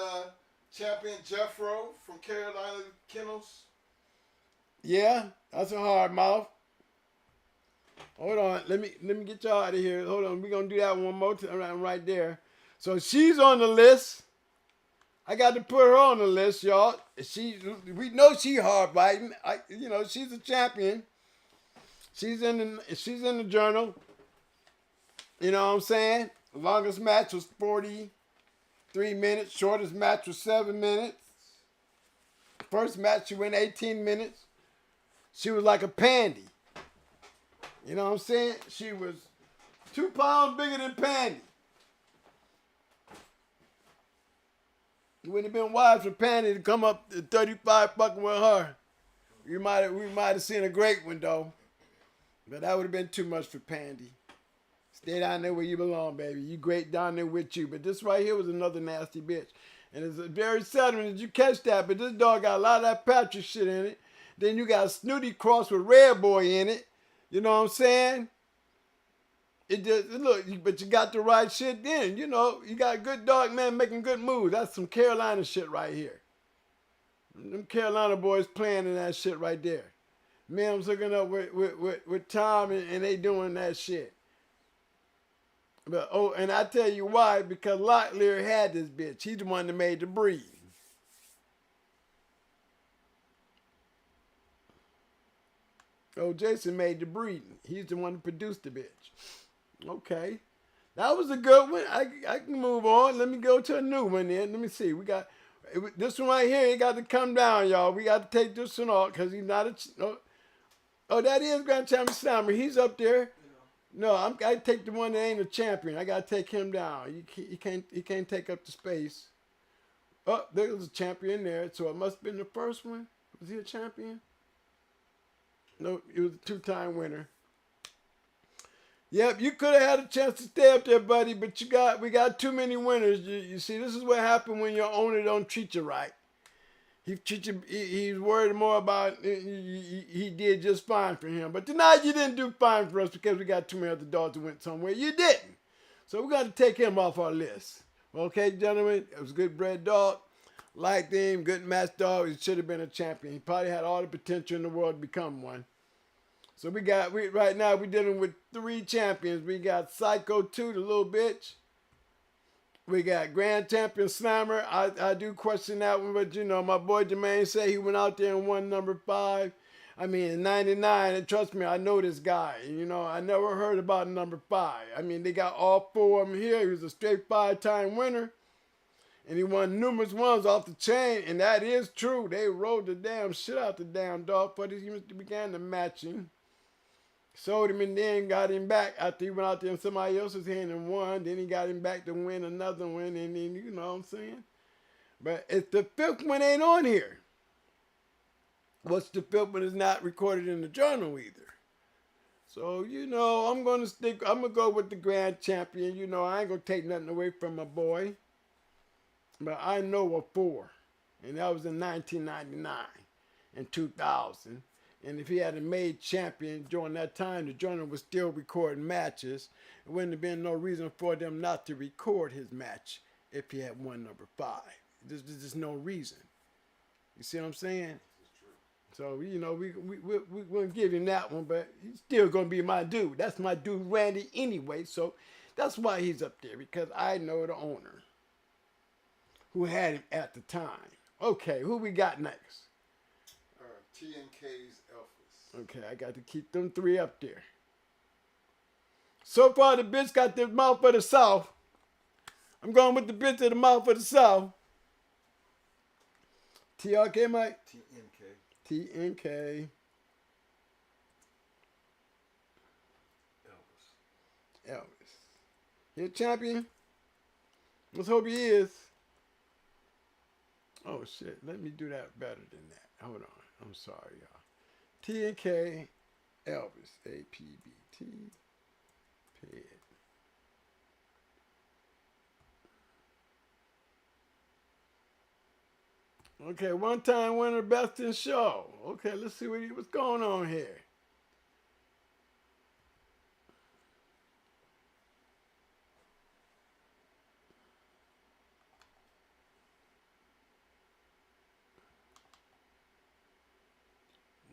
champion Jeffro from Carolina Kennels. Yeah, that's a hard mouth. Hold on, let me get y'all out of here. Hold on, we're gonna do that one more time right there. So she's on the list. I got to put her on the list, y'all. We know she hard biting. She's a champion. She's in the journal. You know what I'm saying? The longest match was 43 minutes. Shortest match was 7 minutes. First match she went 18 minutes. She was like a pandy. You know what I'm saying? She was 2 pounds bigger than Pandy. It wouldn't have been wise for Pandy to come up to 35 fucking with her. We might have seen a great one though. But that would have been too much for Pandy. Stay down there where you belong, baby. You great down there with you. But this right here was another nasty bitch. And it's very seldom that you catch that. But this dog got a lot of that Patrick shit in it. Then you got Snooty crossed with Red Boy in it. You know what I'm saying? It just look, but you got the right shit then. You know, you got a good dog, man, making good moves. That's some Carolina shit right here. Them Carolina boys playing in that shit right there. Mim's hooking up with Tom and they doing that shit. But and I tell you why, because Locklear had this bitch. He's the one that made the breed. Oh, Jason made the breeding. He's the one that produced the bitch. Okay. That was a good one. I can move on. Let me go to a new one then. Let me see. We got this one right here. He got to come down, y'all. We got to take this one off because he's not a... Oh, that is Grand Champion Slammer. He's up there. No, I take the one that ain't a champion. I got to take him down. He can't take up the space. Oh, there was a champion there. So it must have been the first one. Was he a champion? No, he was a 2-time winner. Yep, you could have had a chance to stay up there, buddy, but we got too many winners. You see, this is what happened when your owner don't treat you right. He's worried more about he did just fine for him. But tonight you didn't do fine for us because we got too many other dogs that went somewhere. You didn't. So we got to take him off our list. Okay, gentlemen, it was a good bred dog. Liked him, good match dog. He should have been a champion. He probably had all the potential in the world to become one. So right now we're dealing with 3 champions. We got Psycho 2, the little bitch. We got Grand Champion Slammer. I do question that one, but you know, my boy Jermaine said he went out there and won number 5. I mean, in 99, and trust me, I know this guy. You know, I never heard about number 5. I mean, they got all 4 of them here. He was a straight 5-time winner. And he won numerous ones off the chain, and that is true. They rolled the damn shit out the damn dog, but he began to match him. Sold him and then got him back after he went out there in somebody else's hand and won. Then he got him back to win another one, and then, you know what I'm saying? But if the 5th one ain't on here, what's the 5th one is not recorded in the journal either. So, you know, I'm going to go with the Grand Champion. You know, I ain't going to take nothing away from my boy. But I know a 4, and that was in 1999 and 2000. And if he had a made champion during that time, the journal was still recording matches. It wouldn't have been no reason for them not to record his match if he had won number 5. There's just no reason. You see what I'm saying? So, you know, we're going to give him that one, but he's still going to be my dude. That's my dude, Randy, anyway. So that's why he's up there, because I know the owner who had him at the time. Okay, who we got next? TNK's Elvis. Okay, I got to keep them 3 up there. So far, the bitch got the mouth of the South. I'm going with the bitch of the mouth of the South. TRK, Mike? TNK. Elvis. He a champion? Let's hope he is. Oh, shit. Let me do that better than that. Hold on. I'm sorry, y'all. TNK, Elvis, APBT, PED. Okay, 1-time winner, best in show. Okay, let's see what's going on here.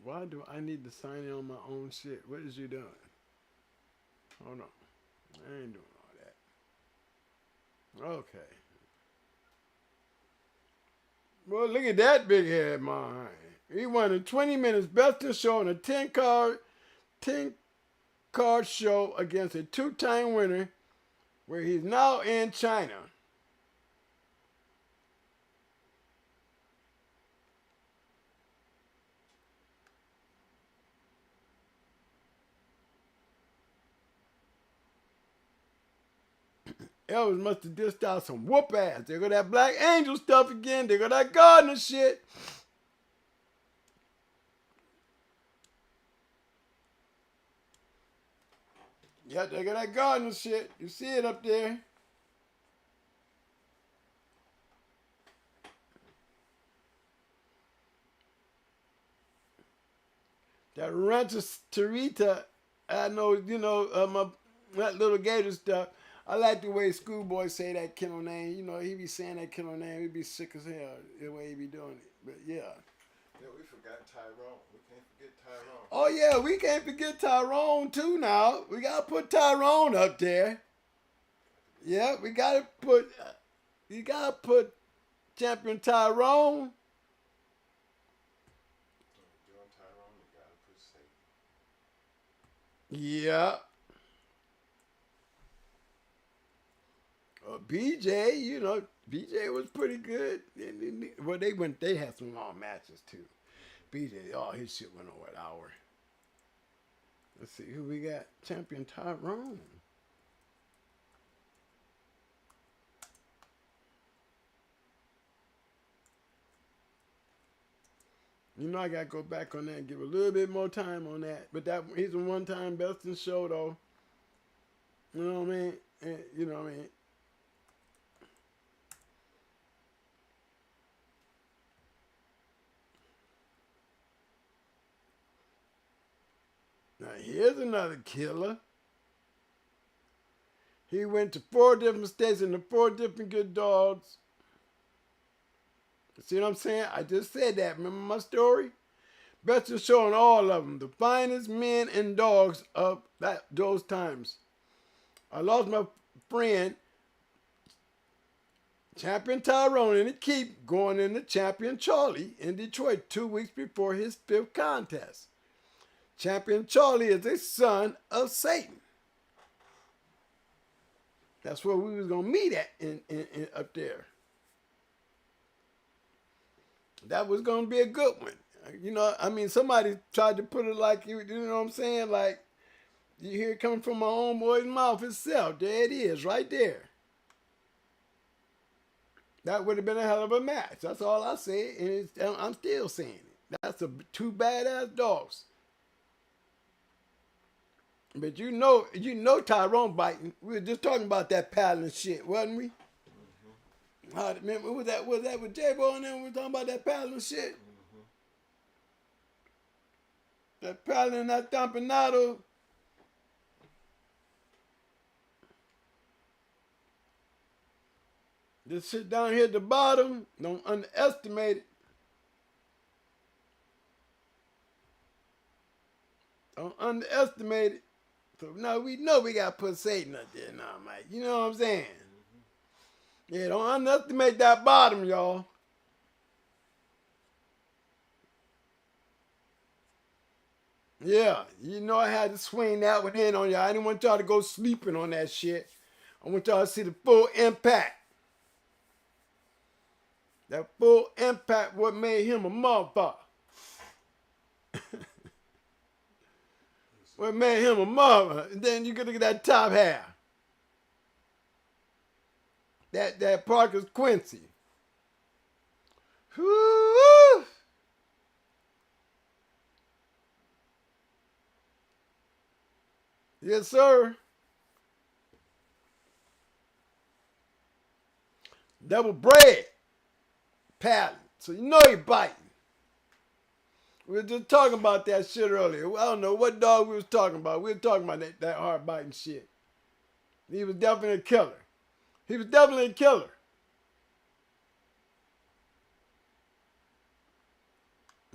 Why do I need to sign in on my own shit? What is you doing? Hold on. I ain't doing all that. Okay. Well, look at that big head, man. He won in 20 minutes best in show in a 10 card show against a 2-time winner where he's now in China. Elvis must have dished out some whoop ass. They got that Black Angel stuff again. They got that Gardner shit. Yeah, they got that Gardner shit. You see it up there. That Rancho Tarita, I know, you know, that little gator stuff. I like the way Schoolboy say that kennel name. You know, he be saying that kennel name. He be sick as hell the way he be doing it. But yeah. Yeah, we forgot Tyrone. We can't forget Tyrone. Oh yeah, we can't forget Tyrone too now. We gotta put Tyrone up there. Yeah, we gotta put you gotta put champion Tyrone. Doing Tyrone, you gotta put Satan. Yeah. BJ, you know, BJ was pretty good. Well, they had some long matches too. BJ, oh, his shit went over an hour. Let's see who we got. Champion Tyrone. You know, I gotta go back on that and give a little bit more time on that. But he's a one-time best in show though. You know what I mean? And, you know what I mean? Now here's another killer. He went to 4 different states and the 4 different good dogs. See what I'm saying? I just said that. Remember my story? Best in show on all of them. The finest men and dogs of those times. I lost my friend, Champion Tyrone, in the keep, going into Champion Charlie in Detroit 2 weeks before his 5th contest. Champion Charlie is a son of Satan. That's where we was gonna meet at in up there. That was gonna be a good one. You know, I mean, somebody tried to put it like you know what I'm saying? Like you hear it coming from my own boy's mouth itself. There it is, right there. That would have been a hell of a match. That's all I say, and I'm still saying it. That's 2 badass dogs. But you know Tyrone biting. We were just talking about that paddling shit, wasn't we? Mm-hmm. Remember, was that with J-Bo and them? We were talking about that paddling shit? Mm-hmm. That paddling, that tamponado. This shit down here at the bottom, don't underestimate it. Don't underestimate it. So now we know we got to put Satan up there now, Mike. You know what I'm saying? Mm-hmm. Yeah, don't underestimate that bottom, y'all. Yeah, you know I had to swing that one in on y'all. I didn't want y'all to go sleeping on that shit. I want y'all to see the full impact. That full impact what made him a motherfucker. What made him a mother. And then you can look at that top half. That Parker's Quincy. Whoo! Yes, sir. Double bread. Paddling. So you know you're biting. We were just talking about that shit earlier. I don't know what dog we was talking about. We were talking about that hard biting shit. He was definitely a killer. He was definitely a killer.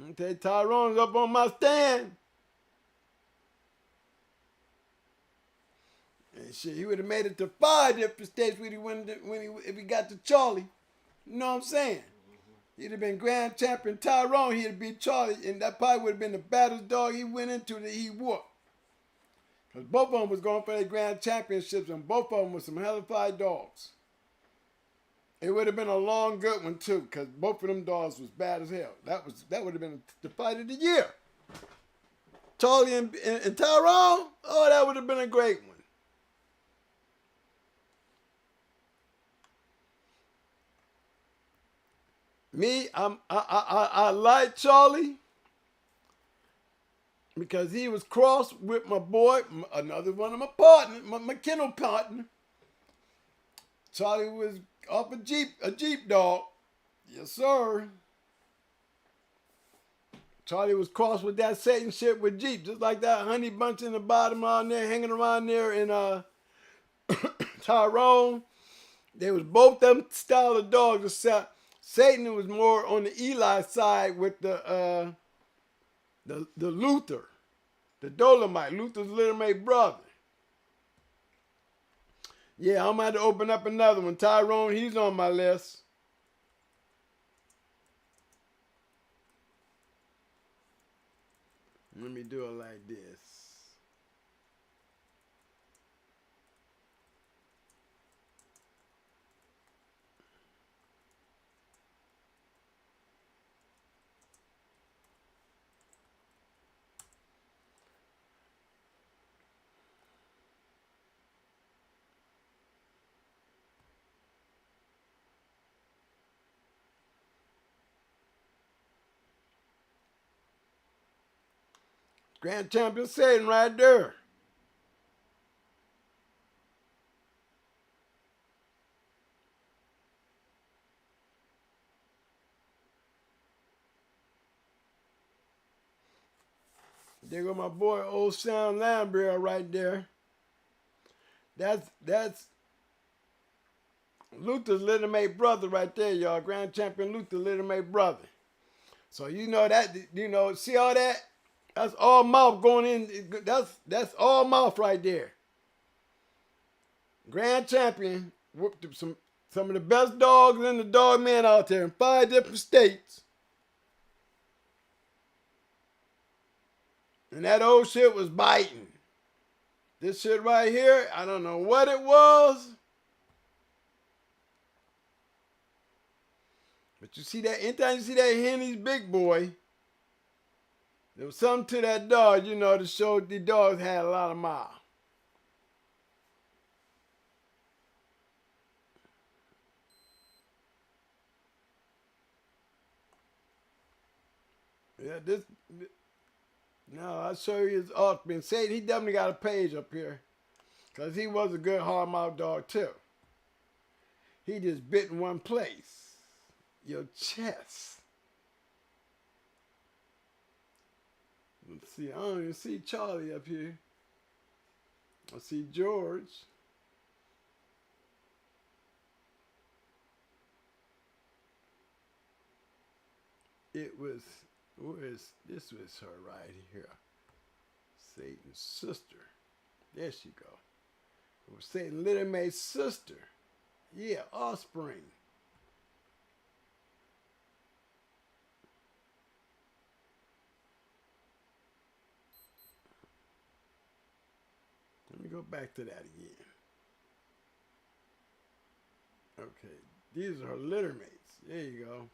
Okay, Tyrone's up on my stand. And shit, he would have made it to 5 different states if he got to Charlie. You know what I'm saying? He'd have been grand champion Tyrone. He'd have beat Charlie, and that probably would have been the baddest dog he went into that he whooped. Because both of them was going for their grand championships, and both of them were some hellified dogs. It would have been a long, good one, too, because both of them dogs was bad as hell. That would have been the fight of the year. Charlie and Tyrone, oh, that would have been a great one. Me, I like Charlie because he was crossed with my boy, another one of my partners, my kennel partner. Charlie was off a Jeep dog. Yes, sir. Charlie was crossed with that Satan shit with Jeep, just like that honey bunch in the bottom around there, hanging around there in Tyrone. They was both them style of dogs, except Satan was more on the Eli side with the Luther, the Dolomite, Luther's little mate brother. Yeah, I'm going to open up another one. Tyrone, he's on my list. Let me do it like this. Grand champion Satan right there. There go my boy Old Sound Lambert right there. That's Luther's little mate brother right there, y'all. Grand champion Luther, little mate brother. So you know that, see all that? That's all mouth going in. That's all mouth right there. Grand champion whooped some of the best dogs in the dog man out there in 5 different states. And that old shit was biting. This shit right here, I don't know what it was. But you see that, anytime you see that Henny's big boy, there was something to that dog, to show the dogs had a lot of mouth. Yeah, I'll show you his offspring. Satan, he definitely got a page up here. Because he was a good hard-mouthed dog, too. He just bit in one place. Your chest. Let's see, I don't even see Charlie up here. I see George. This was her right here. Satan's sister. There she go. It was Satan's little mate's sister. Yeah, offspring. Let me go back to that again. Okay, these are her litter mates. There you go.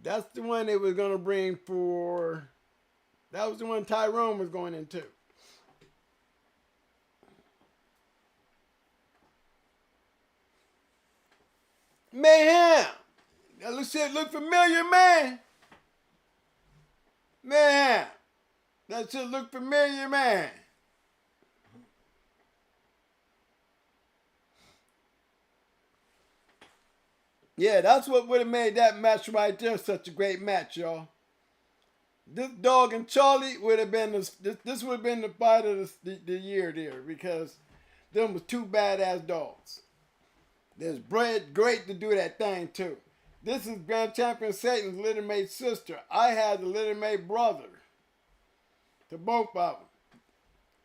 That's the one they was going to bring for... That was the one Tyrone was going into. Mayhem! That shit look familiar, man. Man, that shit look familiar, man. Yeah, that's what would have made that match right there such a great match, y'all. This dog and Charlie would have been this would have been the fight of the year there, because them was 2 badass dogs. There's great to do that thing too. This is Grand Champion Satan's little mate sister. I had the little mate brother to both of them.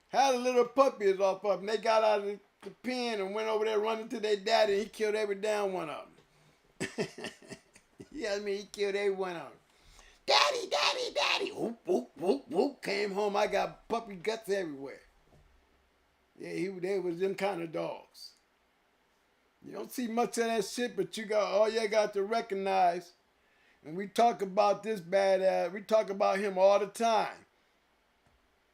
Had a little puppies off of them. They got out of the pen and went over there running to their daddy, and he killed every damn one of them. Yeah, I mean, he killed every one of them. Daddy, daddy, daddy. Whoop, whoop, whoop, whoop. Came home, I got puppy guts everywhere. Yeah, they was them kind of dogs. You don't see much of that shit, but all you got to recognize, and we talk about this badass, we talk about him all the time.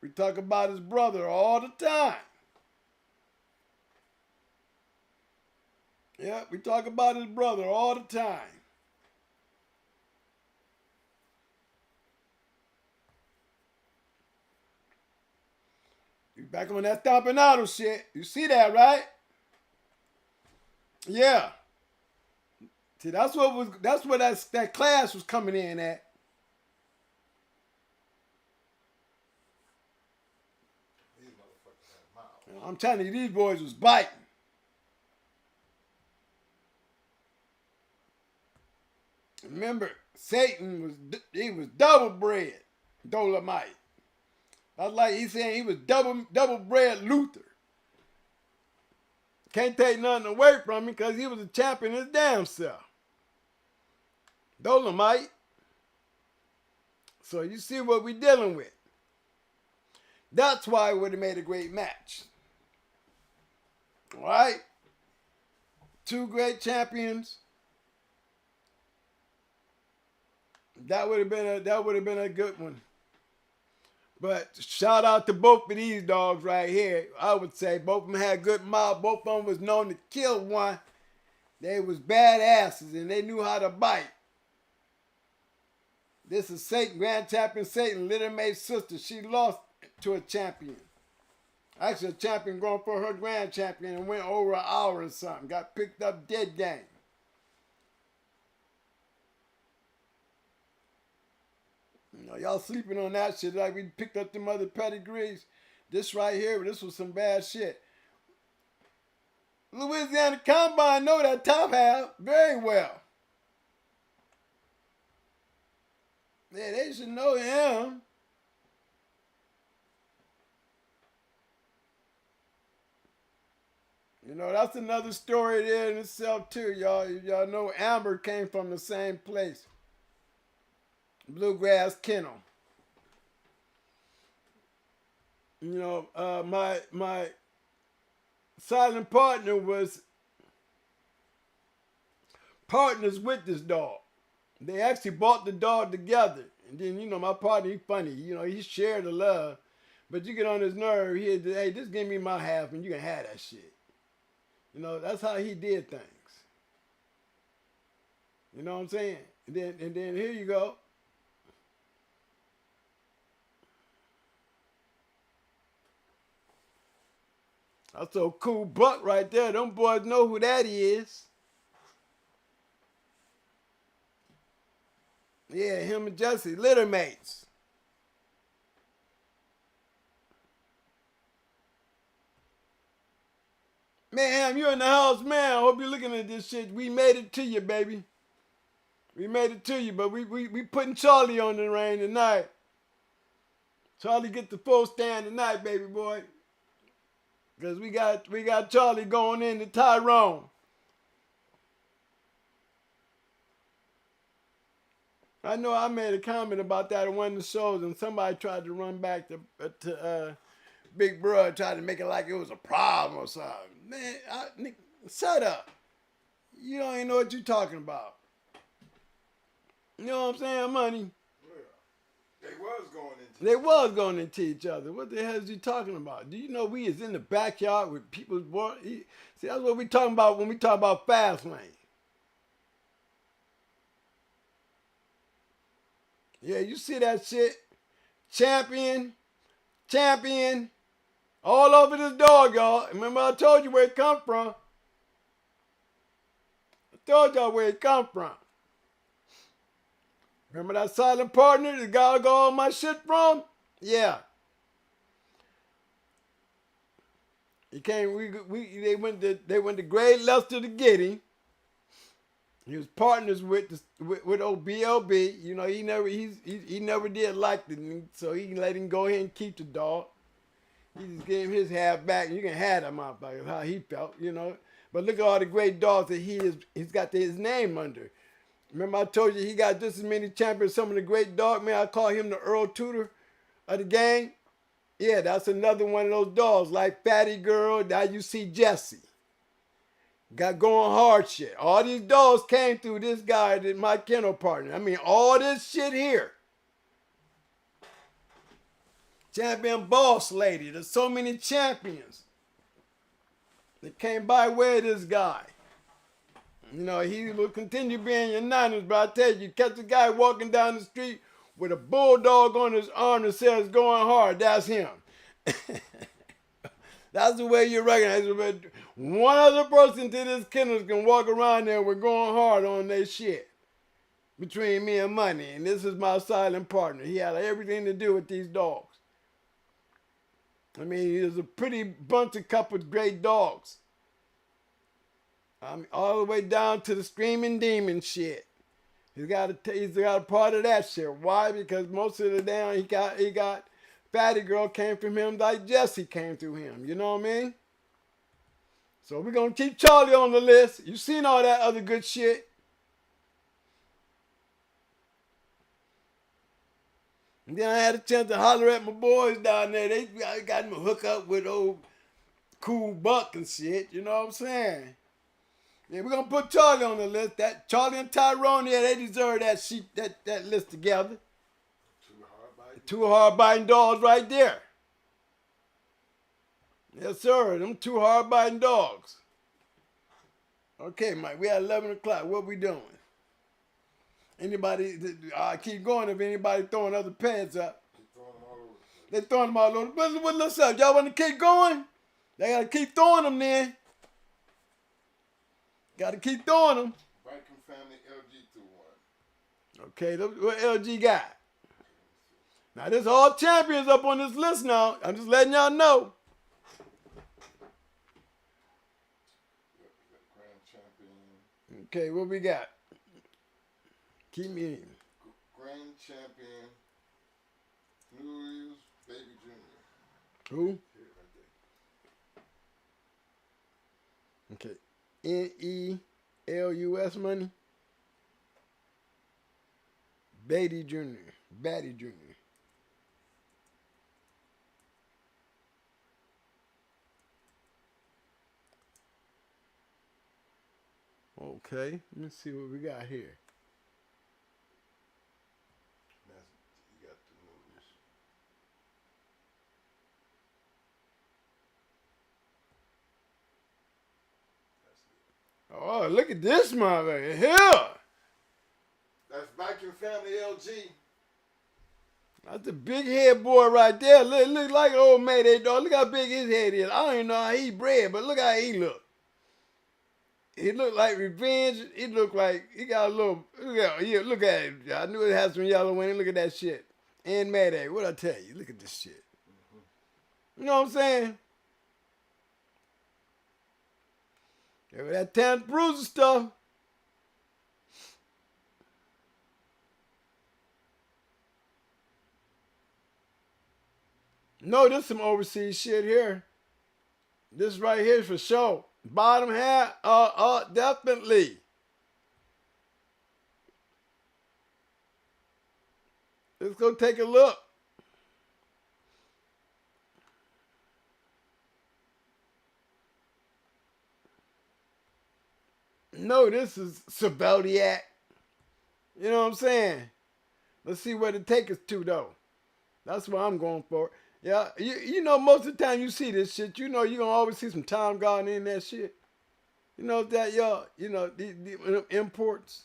We talk about his brother all the time. Yeah, we talk about his brother all the time. You back on that stomping auto shit. You see that, right? Yeah. See, that's what that class was coming in at. These motherfuckers have mouths. I'm telling you, these boys was biting. Remember, Satan was double bred, Dolomite. That's like he's saying he was double bred Luther. Can't take nothing away from him because he was a champion his damn self. Dolomite. So you see what we're dealing with. That's why it would have made a great match. All right? Two great champions. That would have been a good one. But shout out to both of these dogs right here. I would say both of them had good mouth. Both of them was known to kill one. They was badasses and they knew how to bite. This is Satan, Grand Champion Satan, Little May's sister. She lost to a champion. Actually, a champion going for her grand champion and went over an hour or something. Got picked up dead game. You know, y'all sleeping on that shit like we picked up them other pedigrees. This right here, this was some bad shit. Louisiana Combine know that top half very well. Yeah, they should know him. You know, that's another story there in itself too, y'all. Y'all know Amber came from the same place. Bluegrass Kennel. You know, my silent partner was partners with this dog. They actually bought the dog together. And then, you know, my partner, he funny. You know, he shared the love. But you get on his nerve, hey, just give me my half and you can have that shit. You know, that's how he did things. You know what I'm saying? And then here you go. That's a cool buck right there. Them boys know who that is. Yeah, him and Jesse, litter mates. Man, you in the house, man. I hope you're looking at this shit. We made it to you, baby. We made it to you, but we putting Charlie on the rein tonight. Charlie get the full stand tonight, baby boy. Because we got Charlie going into Tyrone. I know I made a comment about that in one of the shows, and somebody tried to run back to Big Bro, tried to make it like it was a problem or something. Man, shut up. You don't even know what you're talking about. You know what I'm saying, money? Yeah. They was going into each other. What the hell is you talking about? Do you know we is in the backyard with people's boy? See, that's what we talking about when we talk about fast lane. Yeah, you see that shit? Champion, all over this dog, y'all. Remember I told you where it come from. I told y'all where it come from. Remember that silent partner, the guy I got all my shit from? Yeah. He came. They went to great Leicester to get him. He was partners with old BLB. You know, he never did like it, so he let him go ahead and keep the dog. He just gave him his half back. You can have him out by how he felt, you know. But look at all the great dogs that he's got his name under. Remember I told you he got just as many champions. Some of the great dog, man, I call him the Earl Tudor of the gang. Yeah, that's another one of those dogs like Fatty Girl. Now you see Jesse. Got going hard shit. All these dogs came through this guy, my kennel partner. I mean, all this shit here. Champion Boss Lady. There's so many champions that came by way of this guy. You know, he will continue being unanimous, but I tell you, catch a guy walking down the street with a bulldog on his arm that says going hard, that's him. That's the way you recognize it. One other person to this kennels can walk around there with going hard on their shit between me and Money. And this is my silent partner. He had everything to do with these dogs. I mean, there's a pretty bunch of couple of great dogs. I mean, all the way down to the screaming demon shit. He's got a part of that shit. Why? Because most of the damn he got Fatty Girl came from him like Jesse came through him. You know what I mean? So we're gonna keep Charlie on the list. You seen all that other good shit. And then I had a chance to holler at my boys down there. They got me hook up with old Cool Buck and shit. You know what I'm saying? Yeah, we're gonna put Charlie on the list. That Charlie and Tyrone, yeah, they deserve that list together. Two hard-biting dogs right there. Yes, sir. Them two hard-biting dogs. Okay, Mike, we at 11 o'clock. What we doing? Anybody, I keep going if anybody throwing other pads up. They throwing them all over. What's up? Y'all want to keep going? They got to keep throwing them then. Got to keep throwing them. Viking Family LG 21. Okay, what LG got? Now, there's all champions up on this list now. I'm just letting y'all know. Grand Champion. Okay, what we got? Keep me in. Grand Champion. News Baby Jr. Who? Okay. N-E-L-U-S money. Batty Jr. Batty Jr. Okay, let's see what we got here. You got the news. Oh, look at this motherfucker here. That's Viking Family LG. That's a big head boy right there. Look like an old Mayday dog. Look how big his head is. I don't even know how he bred, but look how he look. He looked like Revenge. He looked like he got a little. Look at him. I knew it had some yellow in it. Look at that shit. And Mayday. What I tell you? Look at this shit. You know what I'm saying? Yeah, with that tan bruiser stuff. No, this some overseas shit here. This right here for sure. Bottom half, definitely. Let's go take a look. No, this is Sabelliac. You know what I'm saying? Let's see where to take us to, though. That's what I'm going for. Yeah, you know, most of the time you see this shit, you know you're going to always see some Tom Garden in that shit. You know that, y'all, you know, the imports.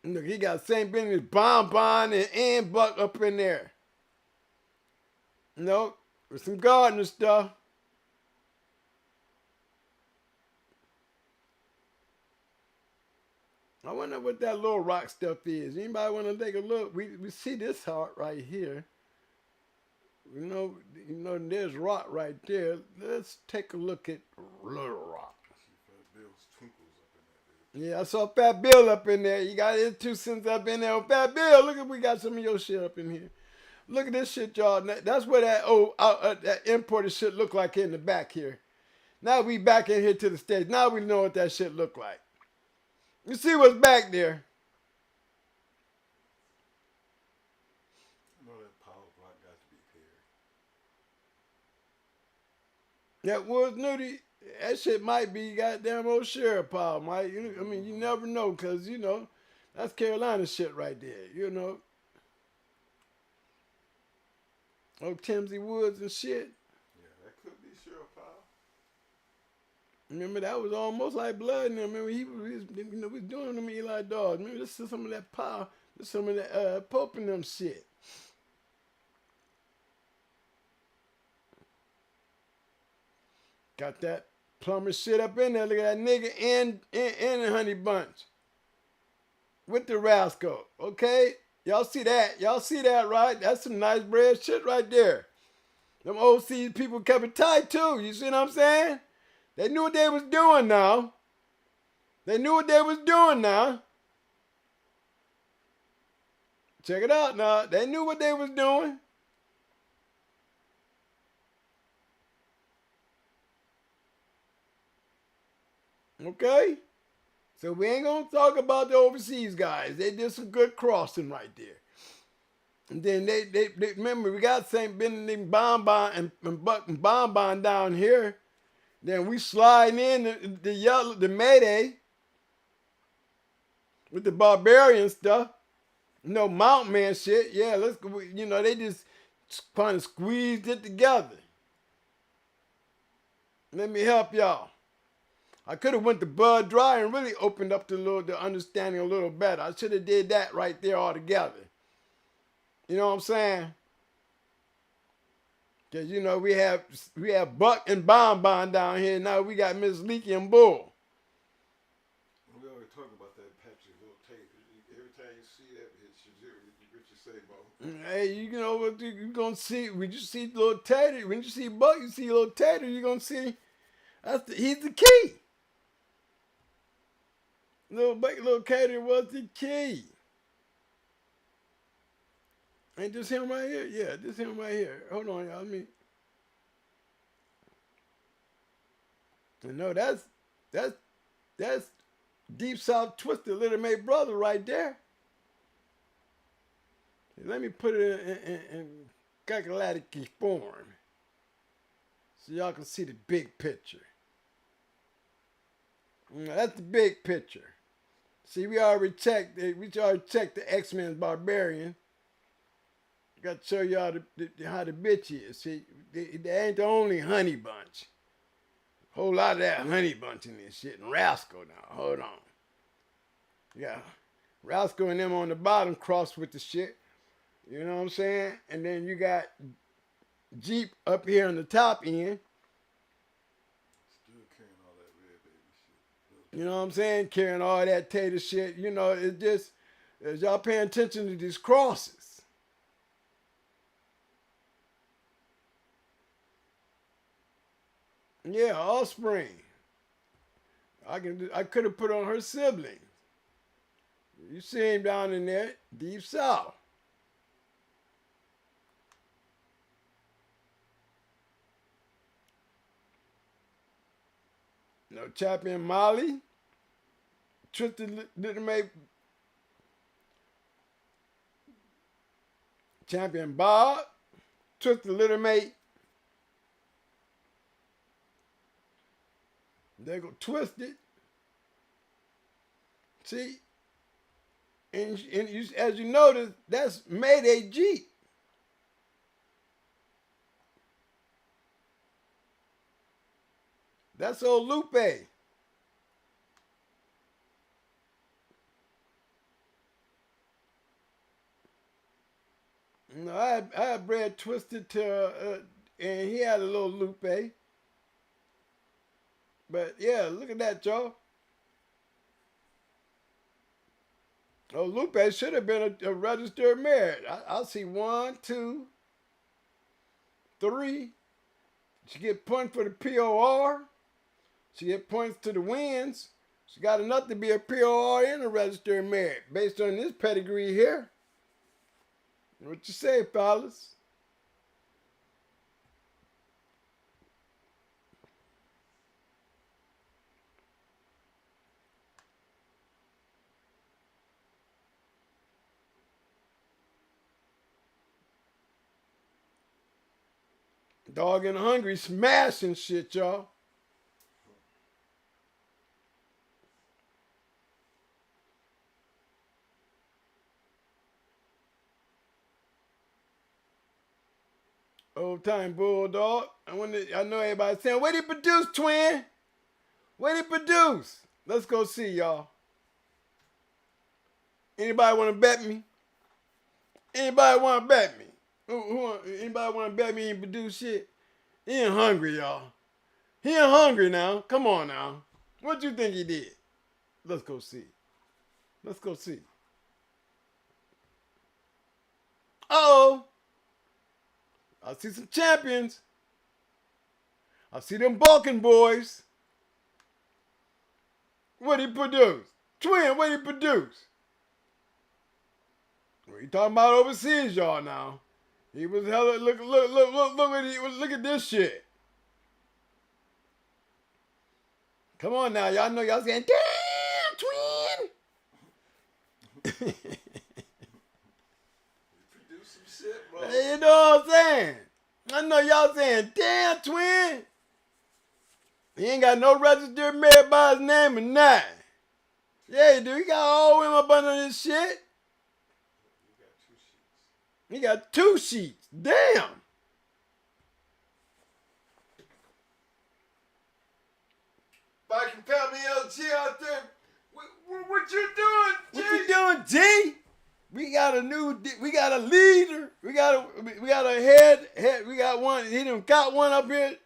Look, he got St. Benjamin's Bonbon and Buck up in there. You know, with some Gardner stuff. I wonder what that little rock stuff is. Anybody want to take a look? We see this heart right here. You know, there's rock right there. Let's take a look at Little Rock. Yeah, I saw Fat Bill up in there. You got his 2 cents up in there. Fat Bill, look at we got some of your shit up in here. Look at this shit, y'all. That's what that imported shit look like in the back here. Now we back in here to the States. Now we know what that shit look like. You see what's back there? I know that power block got to be paired. That Woods Nudie, that shit might be goddamn old sheriff power, Mike. I mean, you never know, because, you know, that's Carolina shit right there, you know. Oh, Timsy Woods and shit. Yeah, that could be sheriff power. Remember, that was almost like blood in him. Remember, he was doing them Eli Dogs. Remember, this is some of that power, this is some of that Pope and them shit. Got that plumber shit up in there. Look at that nigga and the Honey Bunch. With the rascal. Okay? Y'all see that? Y'all see that, right? That's some nice bread shit right there. Them OC people kept it tight too. You see what I'm saying? They knew what they was doing now. They knew what they was doing now. Check it out now. They knew what they was doing. Okay? So we ain't gonna talk about the overseas guys. They did some good crossing right there. And then they remember we got St. Benedict Bonbon and Buck and Bonbon down here. Then we slide in the Mayday with the barbarian stuff. No Mountain Man shit. Yeah, let's go. You know, they just kind of squeezed it together. Let me help y'all. I could have went to Bud Dry and really opened up the understanding a little better. I should have did that right there all together. You know what I'm saying? Because, you know, we have Buck and Bonbon down here. Now we got Miss Leaky and Bull. We already talked about that Pepsi little tape. Every time you see that, what you say, Bo? Hey, you know what you're going to see? When you see little Tater, when you see Buck, you see little Tater, you're going to see he's the key. Little Tater was the key. Ain't this him right here? Yeah, this him right here. Hold on, y'all. No, that's Deep South Twisted Little May Brother right there. Let me put it in calculatic form so y'all can see the big picture. That's the big picture. See, we already checked the X-Men Barbarian. Got to show y'all how the bitch is. See, they ain't the only honey bunch. Whole lot of that honey bunch in this shit. And Rascal now. Hold on. Yeah. Rascal and them on the bottom crossed with the shit. You know what I'm saying? And then you got Jeep up here on the top end. Still carrying all that red baby shit. You know what I'm saying? Carrying all that tater shit. You know, it just, as y'all paying attention to these crosses. Yeah, Offspring. I could have put on her siblings. You see him down in there, Deep South. No Champion Molly, Twisted Little May, Champion Bob, Twisted Little May. They go Twisted. See? And you, as you notice, that's Mayday Jeep. That's old Lupe. You know, I had Brad Twisted to, and he had a little Lupe. But yeah, look at that, y'all. Oh, Lupe should have been a registered marriage. I see 1, 2, 3. She get points for the POR. She get points to the wins. She got enough to be a POR and a registered merit based on this pedigree here. What you say, fellas? Dog and Hungry smashing shit, y'all. Old time Bulldog. I know everybody saying, where did he produce, twin? Where did he produce? Let's go see, y'all. Anybody want to bet me? Anybody want to bet me? Anybody want to bet me he produced shit? He ain't hungry, y'all. He ain't hungry now. Come on now. What you think he did? Let's go see. Let's go see. Uh-oh. I see some champions. I see them Balkan boys. What he produce? Twin, what he produce? What you talking about overseas, y'all now? He was hella look at this shit. Come on now, y'all know y'all saying, damn, twin. Produce some shit, bro. You know what I'm saying? I know y'all saying, damn, twin. He ain't got no registered merit by his name or nothing. Yeah, he do. He got all of him up under this shit. He got 2 sheets. Damn. If I can tell me LG out there, what you doing, G? What you doing, G? We got a leader. We got a head. We got one. He done got one up here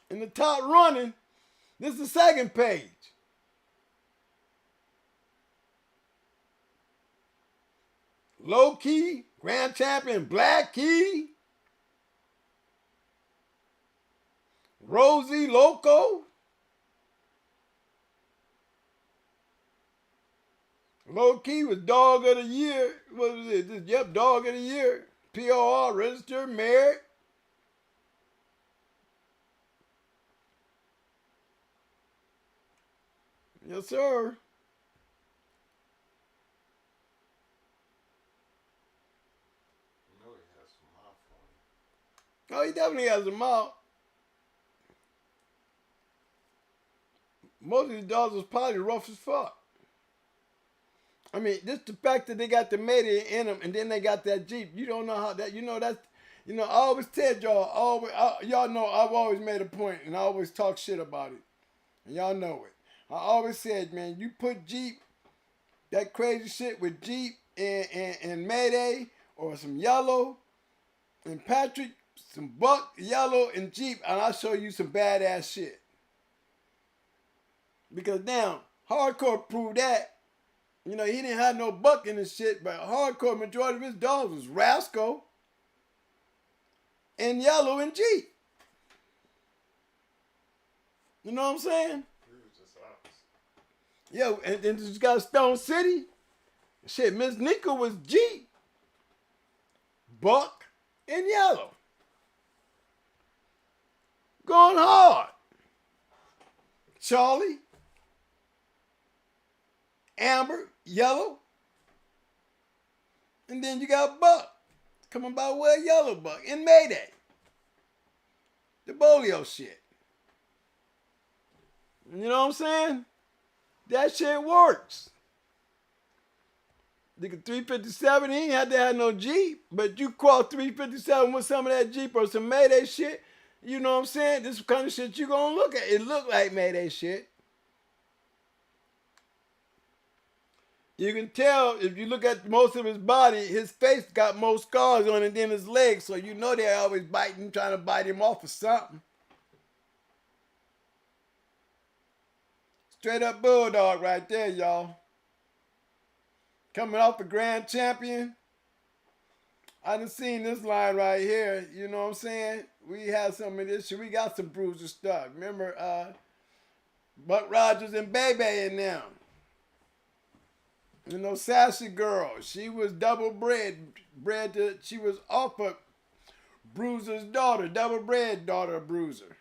in the top running. This is the second page. Low key, grand champion, black key. Rosie Loco. Low key was dog of the year. What was it? Yep, dog of the year. POR, registered merit. Yes, sir. You know he has some mouth on him. Oh, he definitely has a mouth. Most of these dogs was probably rough as fuck. I mean, just the fact that they got the Mayday in them and then they got that Jeep. You don't know how that, I always tell y'all, y'all know I've always made a point and I always talk shit about it. And y'all know it. I always said, man, you put Jeep, that crazy shit with Jeep and Mayday or some yellow and Patrick, some buck, yellow, and Jeep, and I'll show you some badass shit. Because now, Hardcore proved that. You know, he didn't have no buck in his shit, but Hardcore majority of his dogs was Rascal and Yellow and Jeep. You know what I'm saying? He was just opposite. Yeah, and then you got Stone City. Shit, Miss Nika was Jeep, Buck, and Yellow. Going hard. Charlie, Amber, Yellow. And then you got Buck. Coming by way of Yellow Buck in Mayday. The Bolio shit. You know what I'm saying? That shit works. Nigga 357, he ain't had to have no Jeep. But you cross 357 with some of that Jeep or some Mayday shit, you know what I'm saying? This kind of shit you gonna look at. It look like Mayday shit. You can tell if you look at most of his body, his face got more scars on it than his legs. So you know they're always biting, trying to bite him off or something. Straight up Bulldog right there, y'all. Coming off the grand champion. I done seen this line right here. You know what I'm saying? We had some of this shit. We got some bruiser stuff. Remember, Buck Rogers and Bebe and them. You know, Sassy Girl. She was double bred. She was off of Bruiser's daughter. Double bred daughter of Bruiser.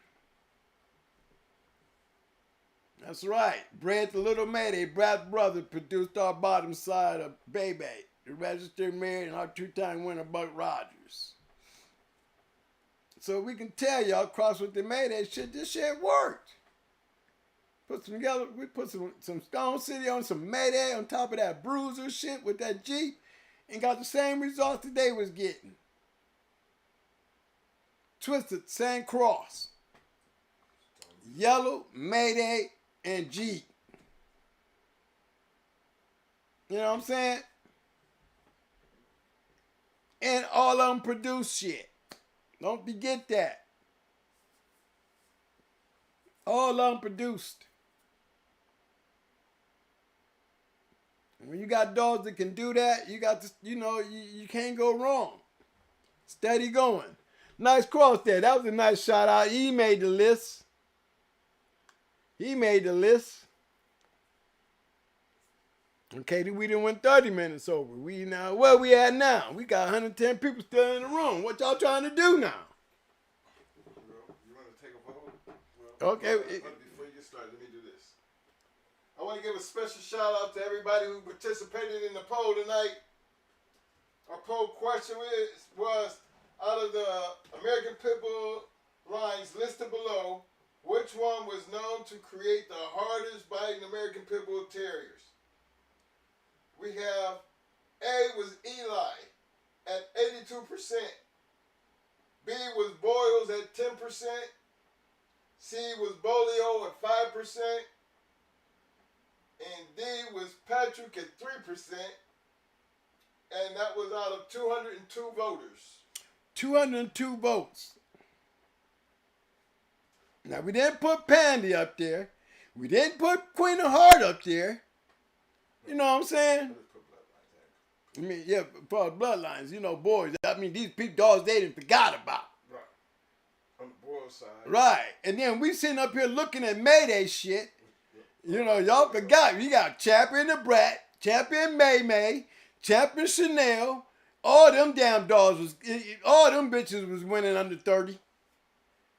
That's right. Bred the Little Mayday. Brad's brother produced our bottom side of Bebe. The registered married and our two-time winner Buck Rogers. So we can tell y'all, cross with the Mayday shit, this shit worked. Put some together, we put some Stone City on some Mayday on top of that Bruiser shit with that Jeep and got the same results that they was getting. Twisted, same cross. Yellow, Mayday, and Jeep. You know what I'm saying? And all of them produce shit. Don't forget that. All of them produced. And when you got dogs that can do that, you got to, you can't go wrong. Steady going. Nice cross there. That was a nice shout out. He made the list. He made the list. Okay, we done went 30 minutes over. Where we at now? We got 110 people still in the room. What y'all trying to do now? You want to take a vote? Well, okay. Before you get started, let me do this. I want to give a special shout out to everybody who participated in the poll tonight. Our poll question was, out of the American Pit Bull lines listed below, which one was known to create the hardest biting American Pit Bull Terriers? We have A was Eli at 82%. B was Boyles at 10%. C was Bolio at 5%. And D was Patrick at 3%. And that was out of 202 voters. 202 votes. Now, we didn't put Pandy up there. We didn't put Queen of Heart up there. You know what I'm saying? I mean, yeah, for bloodlines, boys. I mean, these big dogs they didn't forgot about. Right. On the Boyle side. Right. And then we sitting up here looking at Mayday shit. Y'all forgot. We got Champion the Brat, Champion May, Champion Chanel. All them damn dogs all them bitches was winning under 30.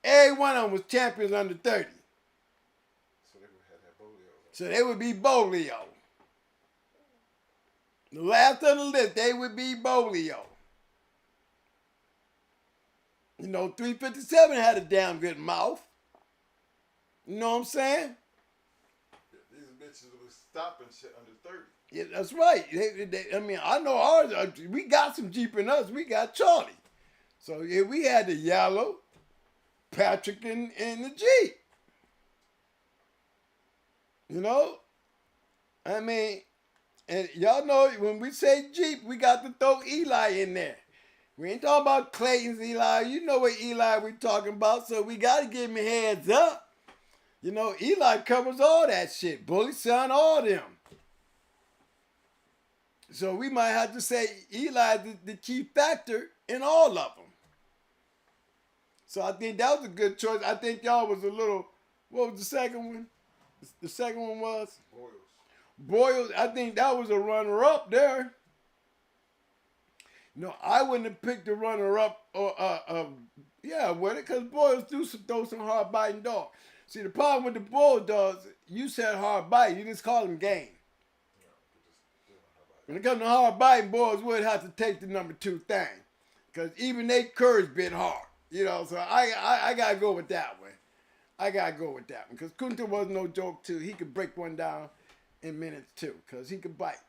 Every one of them was champions under 30. So they would have that Bolio. So they would be Bolio. The last of the list, they would be Bolio. 357 had a damn good mouth. You know what I'm saying? Yeah, these bitches was stopping shit under 30. Yeah, that's right. I know ours. We got some Jeep in us. We got Charlie. So yeah, we had the yellow, Patrick, and the Jeep. I mean, and y'all know when we say Jeep, we got to throw Eli in there. We ain't talking about Clayton's Eli. You know what Eli we talking about, so we got to give him a heads up. Eli covers all that shit. Bully Son, all them. So we might have to say Eli the key factor in all of them. So I think that was a good choice. I think y'all was a little, what was the second one? The second one was? Boyles. I think that was a runner-up there. I wouldn't have picked the runner-up because Boyles do throw some hard-biting dogs. See, the problem with the Bulldogs, you said hard-biting, you just call them game. When it comes to hard-biting, boys would have to take the number 2 thing. Because even they curves bit hard. So I got to go with that one. Because Kunta was no joke, too. He could break one down in minutes, too. Because he could bite.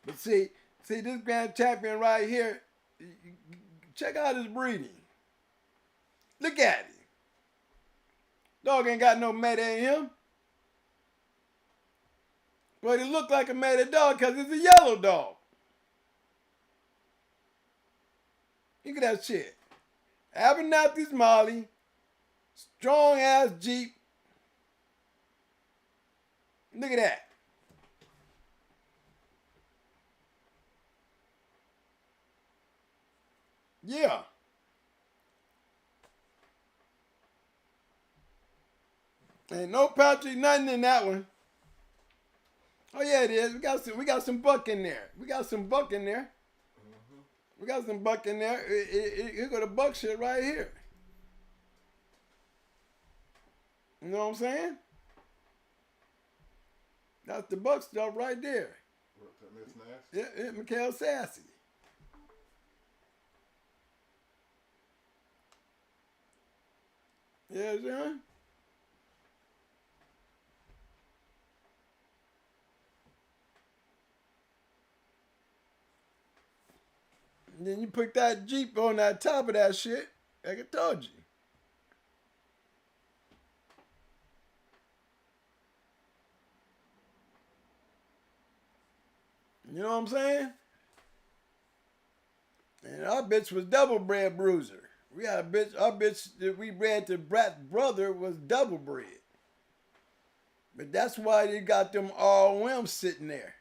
But see this grand champion right here, check out his breeding. Look at him. Dog ain't got no Mayday in him. But he look like a Mayday dog because it's a yellow dog. Look at that shit. Abernathy's Molly. Strong ass Jeep. Look at that. Yeah. Ain't no Patrick nothing in that one. Oh yeah, it is. We got some buck in there. We got some buck in there. We got some buck in there. Here go the buck shit right here. You know what I'm saying? That's the buck stuff right there. What, that Miss Nasty? Yeah, Mikhail Sassy. Yeah, John. And then you put that Jeep on that top of that shit, like I told you. You know what I'm saying? And our bitch was double bred bruiser. We had a bitch, our bitch that we bred to Brat's brother was double bred. But that's why they got them ROMs sitting there.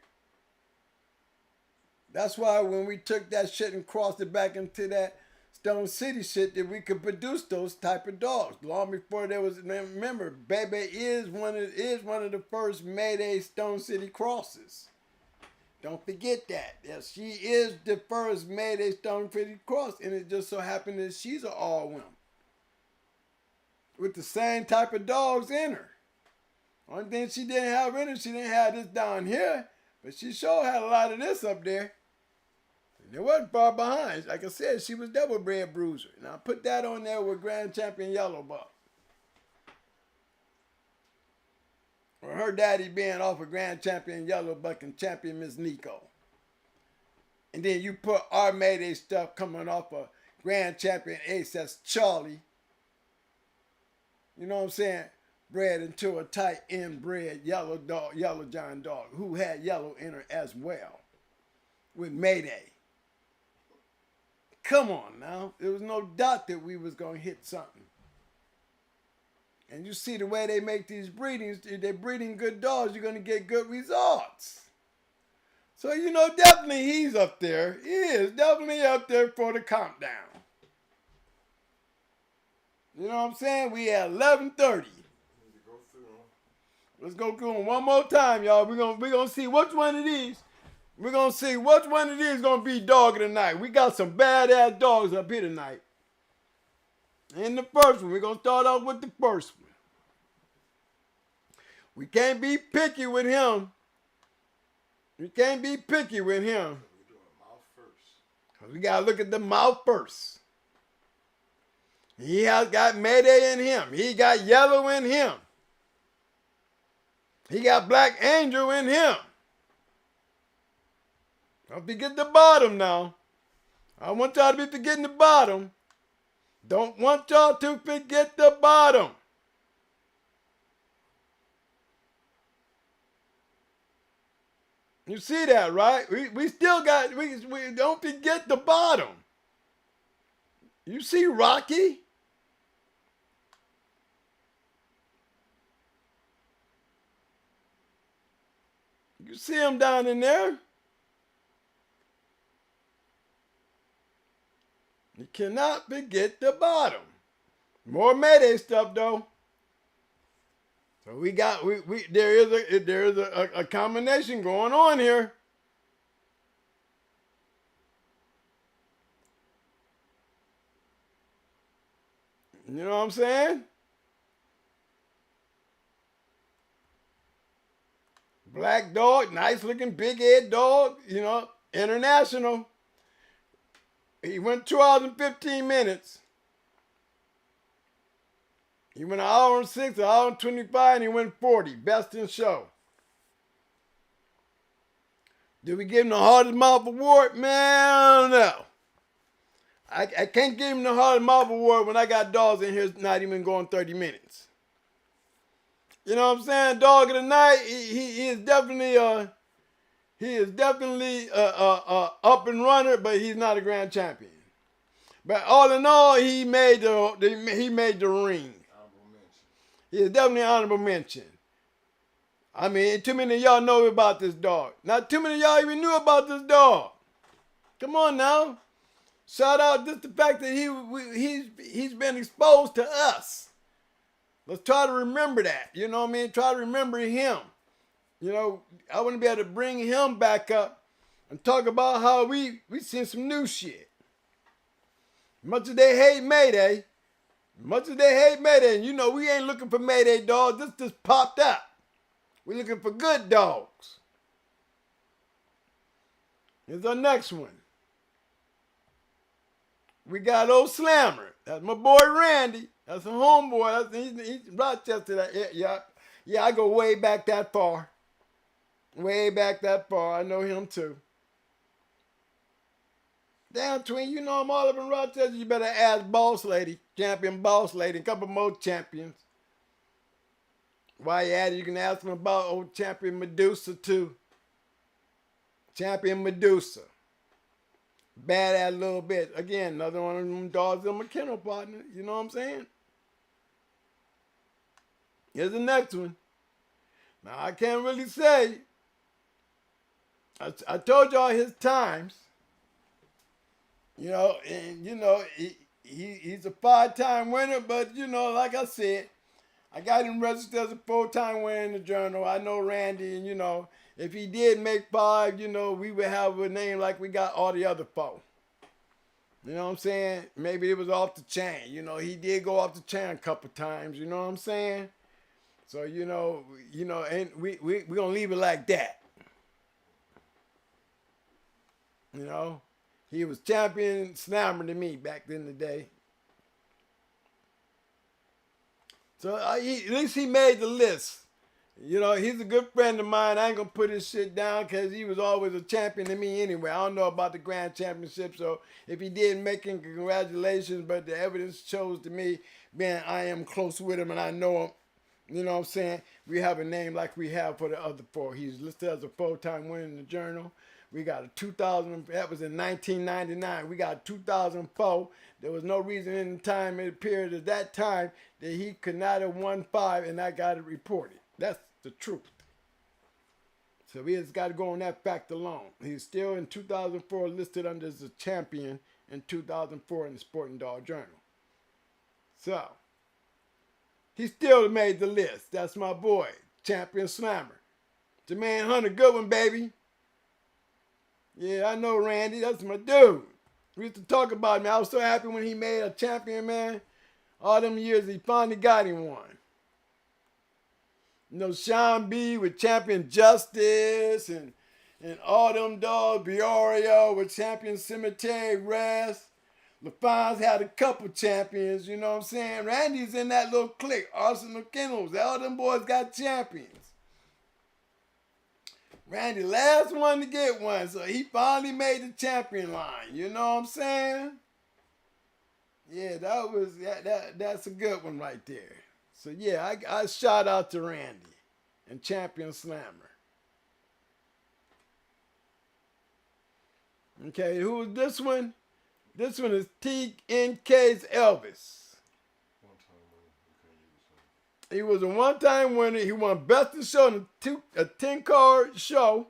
That's why when we took that shit and crossed it back into that Stone City shit, that we could produce those type of dogs. Long before there was, remember, Baby is one of the first Mayday Stone City crosses. Don't forget that. Yes, she is the first Mayday Stone City cross, and it just so happened that she's an all-woman with the same type of dogs in her. Only thing she didn't have in her, she didn't have this down here, but she sure had a lot of this up there. And it wasn't far behind. Like I said, she was double bred bruiser. Now put that on there with Grand Champion Yellow Buck. Or her daddy being off of Grand Champion Yellow Buck and Champion Miss Nico. And then you put our Mayday stuff coming off of Grand Champion Ace, that's Charlie. You know what I'm saying? Bred into a tight inbred yellow dog, yellow giant dog, who had yellow in her as well. With Mayday. Come on now. There was no doubt that we was going to hit something. And you see the way they make these breedings, they're breeding good dogs, you're going to get good results. So, you know, definitely he's up there. He is definitely up there for the countdown. You know what I'm saying? We at 11:30. Let's go through them one more time, y'all. We're gonna see which one of these. We're going to see which one of these is going to be dog of the night. We got some badass dogs up here tonight. And the first one, we're going to start off with the first one. We can't be picky with him. We can't be picky with him. We're doing mouth first. We got to look at the mouth first. He has got Mayday in him. He got yellow in him. He got Black Angel in him. Don't forget the bottom now. I want y'all to be forgetting the bottom. Don't want y'all to forget the bottom. You see that, right? We still got, we don't forget the bottom. You see Rocky? You see him down in there? You cannot forget the bottom. More Mayday stuff though. So we got there is a combination going on here. You know what I'm saying? Black dog, nice looking big head dog, you know, international. He went 2 hours and 15 minutes. He went 1 hour and 6, 1 hour and 25, and he went 40. Best in show. Did we give him the hardest mouth award? Man, no. I can't give him the hardest mouth award when I got dogs in here not even going 30 minutes. You know what I'm saying? Dog of the night, he is definitely up and runner, but he's not a grand champion. But all in all, he made the ring. He is definitely an honorable mention. I mean, too many of y'all know about this dog. Not too many of y'all even knew about this dog. Come on now. Shout out just the fact that he's been exposed to us. Let's try to remember that. You know what I mean? Try to remember him. You know, I want to be able to bring him back up and talk about how we seen some new shit. Much as they hate Mayday, and you know we ain't looking for Mayday dogs. This just popped up. We're looking for good dogs. Here's our next one. We got old Slammer. That's my boy Randy. That's a homeboy. He's Rochester. Yeah, I go way back that far. I know him too. Damn, twin, you know I'm all up in Rochester. You better ask Boss Lady, Champion Boss Lady, a couple more champions. While you at it, you can ask them about old Champion Medusa too. Champion Medusa. Badass little bitch. Again, another one of them dogs in my kennel partner. You know what I'm saying? Here's the next one. Now, I can't really say. I told y'all his times. You know, and you know, he's a 5-time winner, but you know, like I said, I got him registered as a 4-time winner in the journal. I know Randy, and you know, if he did make 5, you know, we would have a name like we got all the other 4. You know what I'm saying? Maybe it was off the chain. You know, he did go off the chain a couple times. You know what I'm saying? So you know, and we gonna leave it like that. You know. He was champion slammer to me back in the day. So at least he made the list. You know, he's a good friend of mine. I ain't going to put his shit down because he was always a champion to me anyway. I don't know about the grand championship, so if he didn't make it, congratulations. But the evidence shows to me, man, I am close with him and I know him. You know what I'm saying? We have a name like we have for the other 4. He's listed as a 4-time winner in the journal. We got a 2000, that was in 1999. We got 2004. There was no reason in the time, in the period of that time, that he could not have won 5, and I got it reported. That's the truth. So we just got to go on that fact alone. He's still in 2004 listed under as a champion in 2004 in the Sporting Dog Journal. So, he still made the list. That's my boy, Champion Slammer. Jermaine Hunter, good one, baby. Yeah, I know Randy. That's my dude. We used to talk about him. I was so happy when he made a champion, man. All them years, he finally got him one. You know, Sean B with Champion Justice and all them dogs. Biorio with Champion Cemetery Rest. LaFon's had a couple champions, you know what I'm saying? Randy's in that little clique. Arsenal Kennels. All them boys got champions. Randy, last one to get one, so he finally made the champion line. You know what I'm saying? Yeah, that's a good one right there. So yeah, I shout out to Randy and Champion Slammer. Okay, who was this one? This one is TNK's Elvis. He was a 1-time winner. He won Best in Show in a 10-card show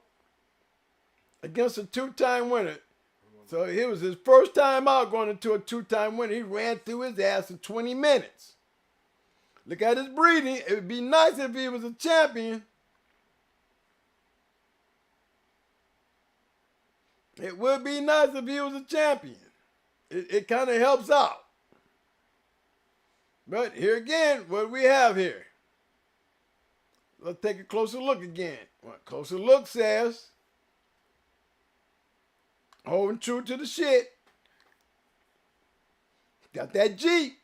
against a 2-time winner. So it was his first time out going into a 2-time winner. He ran through his ass in 20 minutes. Look at his breeding. It would be nice if he was a champion. It would be nice if he was a champion. It kind of helps out. But here again, what do we have here? Let's take a closer look again. What closer look says, holding true to the shit. Got that Jeep.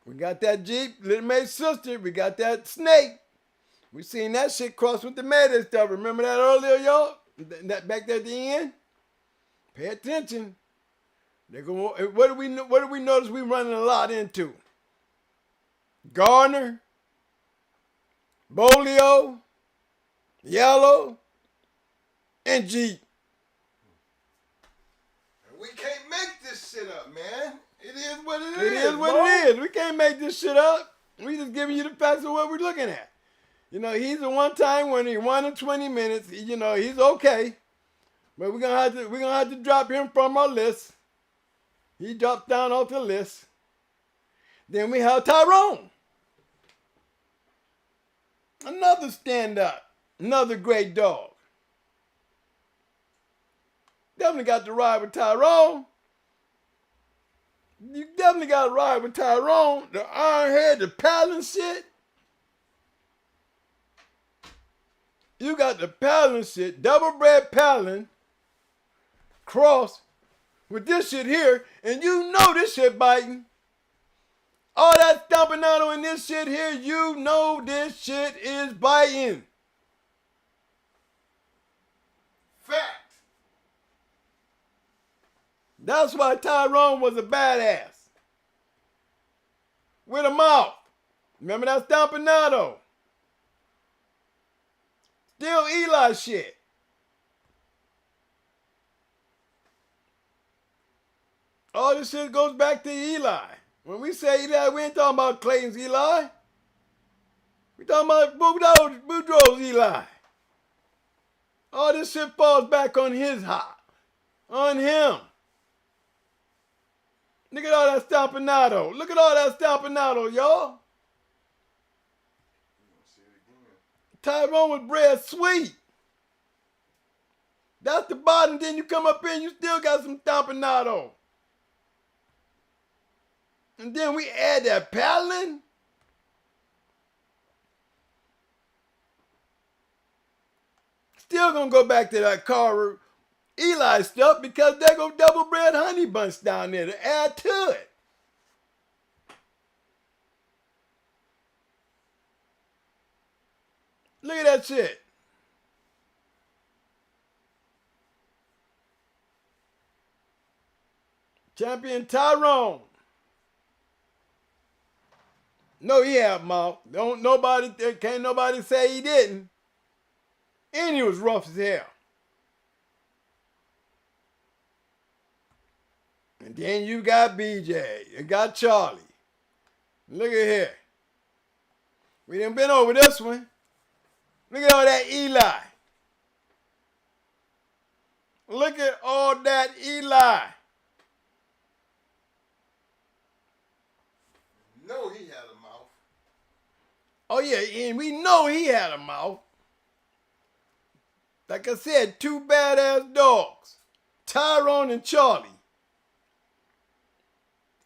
We got that Jeep, Little May's sister. We got that snake. We seen that shit cross with the Mayday stuff. Remember that earlier, y'all? That back there at the end? Pay attention. What do we notice we running a lot into? Garner, Bolio, Yellow, and Jeep. We can't make this shit up, man. It is what it is. It is what it is. We can't make this shit up. We just giving you the facts of what we're looking at. You know, he's a 1-time winner. He won in 20 minutes. You know, he's okay. But we're gonna have to drop him from our list. He dropped down off the list. Then we have Tyrone. Another stand-up. Another great dog. Definitely got to ride with Tyrone. You definitely got to ride with Tyrone. The Ironhead, the Palin shit. You got the Palin shit, double bred Palin, cross with this shit here, and you know this shit biting. All that stomping out on this shit here, you know this shit is biting. Fact. That's why Tyrone was a badass. With a mouth. Remember that Stompanato? Still Eli shit. All this shit goes back to Eli. When we say Eli, we ain't talking about Clayton's Eli. We talking about Boudreaux's Eli. All this shit falls back on his heart. On him. Look at all that Stompanato. Look at all that Stompanato, y'all. Tyrone was bred sweet. That's the bottom. Then you come up in, you still got some Stompanato. And then we add that Palin. Still gonna go back to that Carver Eli stuff because they go double bred honey bunch down there to add to it. Look at that shit. Champion Tyrone. No, he had mouth. Can't nobody say he didn't. And he was rough as hell. And then you got BJ. You got Charlie. Look at here. We done been over this one. Look at all that Eli. Look at all that Eli. No, he had a mouth. Oh yeah, and we know he had a mouth. Like I said, two badass dogs. Tyrone and Charlie.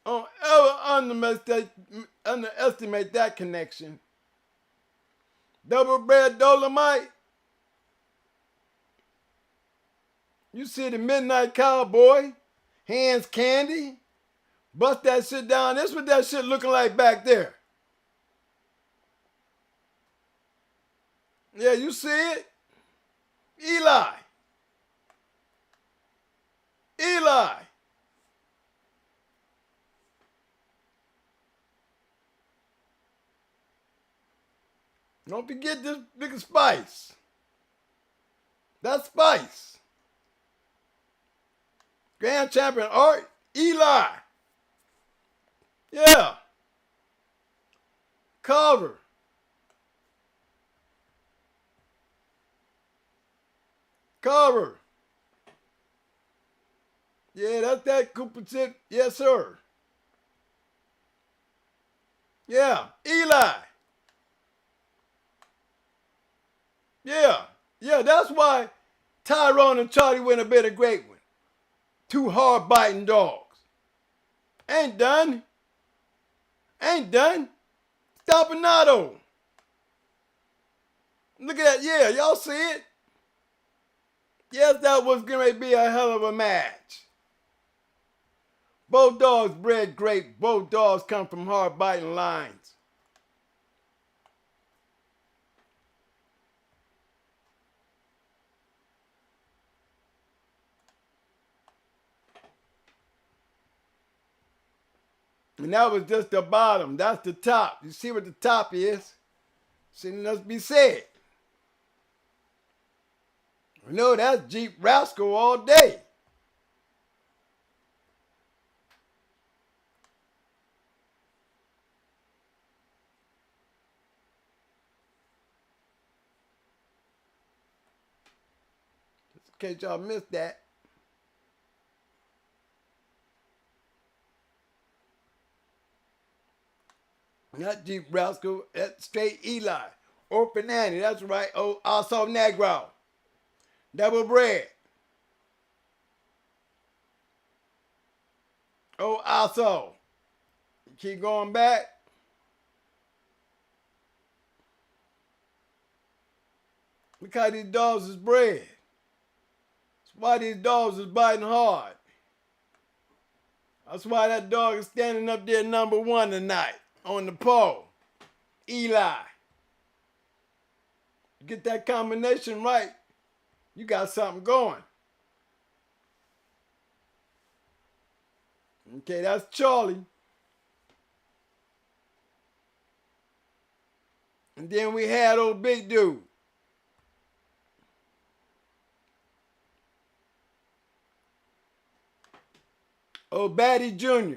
Don't ever underestimate that connection. Double bred Dolomite. You see the Midnight Cowboy, Hands Candy, bust that shit down. That's what that shit looking like back there. Yeah, you see it? Eli. Eli. Don't forget this big Spice. That's Spice. Grand Champion Art, Eli. Yeah. Carver. Carver. Yeah, that's that Cooper shit. Yes, sir. Yeah, Eli. Yeah, that's why Tyrone and Charlie went a bit a great one. Two hard-biting dogs. Ain't done. Stompanato. Look at that. Yeah, y'all see it? Yes, that was going to be a hell of a match. Both dogs bred great. Both dogs come from hard-biting lines. And that was just the bottom. That's the top. You see what the top is? Shouldn't just be said. You know, that's Jeep Rascal all day. Just in case y'all missed that. Not Jeep Rascal. That's straight Eli. Orphan Annie. That's right. Oh, also Negro. Double bread. Oh, also. Keep going back. Look how these dogs is bred. That's why these dogs is biting hard. That's why that dog is standing up there number one tonight on the pole. Eli. Get that combination right, you got something going. Okay, that's Charlie. And then we had old big dude. Old Batty Jr.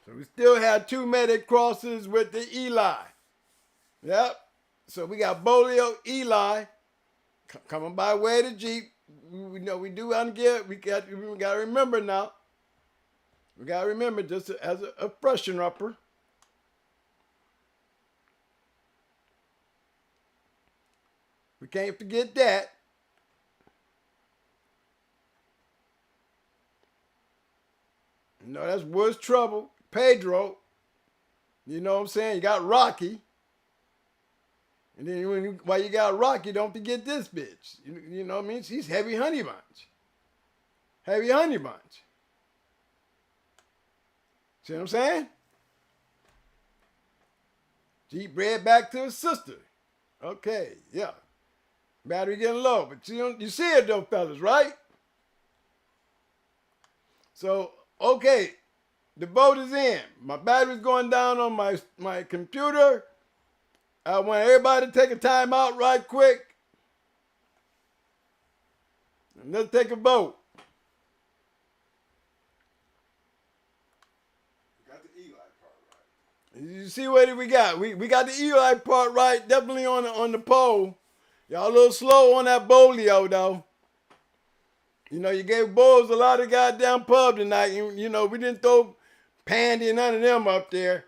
So we still had two medic crosses with the Eli. Yep. So we got Bolio, Eli, coming by way of the Jeep. We know we do ungear. We got to remember now. We got to remember just as a freshen upper. We can't forget that. You know, that's Woods Trouble, Pedro. You know what I'm saying? You got Rocky. And then while you got Rocky, don't forget this bitch. You know what I mean? She's Heavy Honey Bunch. Heavy Honey Bunch. See what I'm saying? Jeep bred back to his sister. Okay, yeah. Battery getting low, but you see it though, fellas, right? So, okay, the boat is in. My battery's going down on my computer. I want everybody to take a time out right quick. And let's take a vote. You got the Eli part right. You see what we got? We got the Eli part right, definitely on the pole. Y'all a little slow on that Bolio though. You know, you gave Bulls a lot of goddamn pub tonight. You know, we didn't throw Pandy and none of them up there.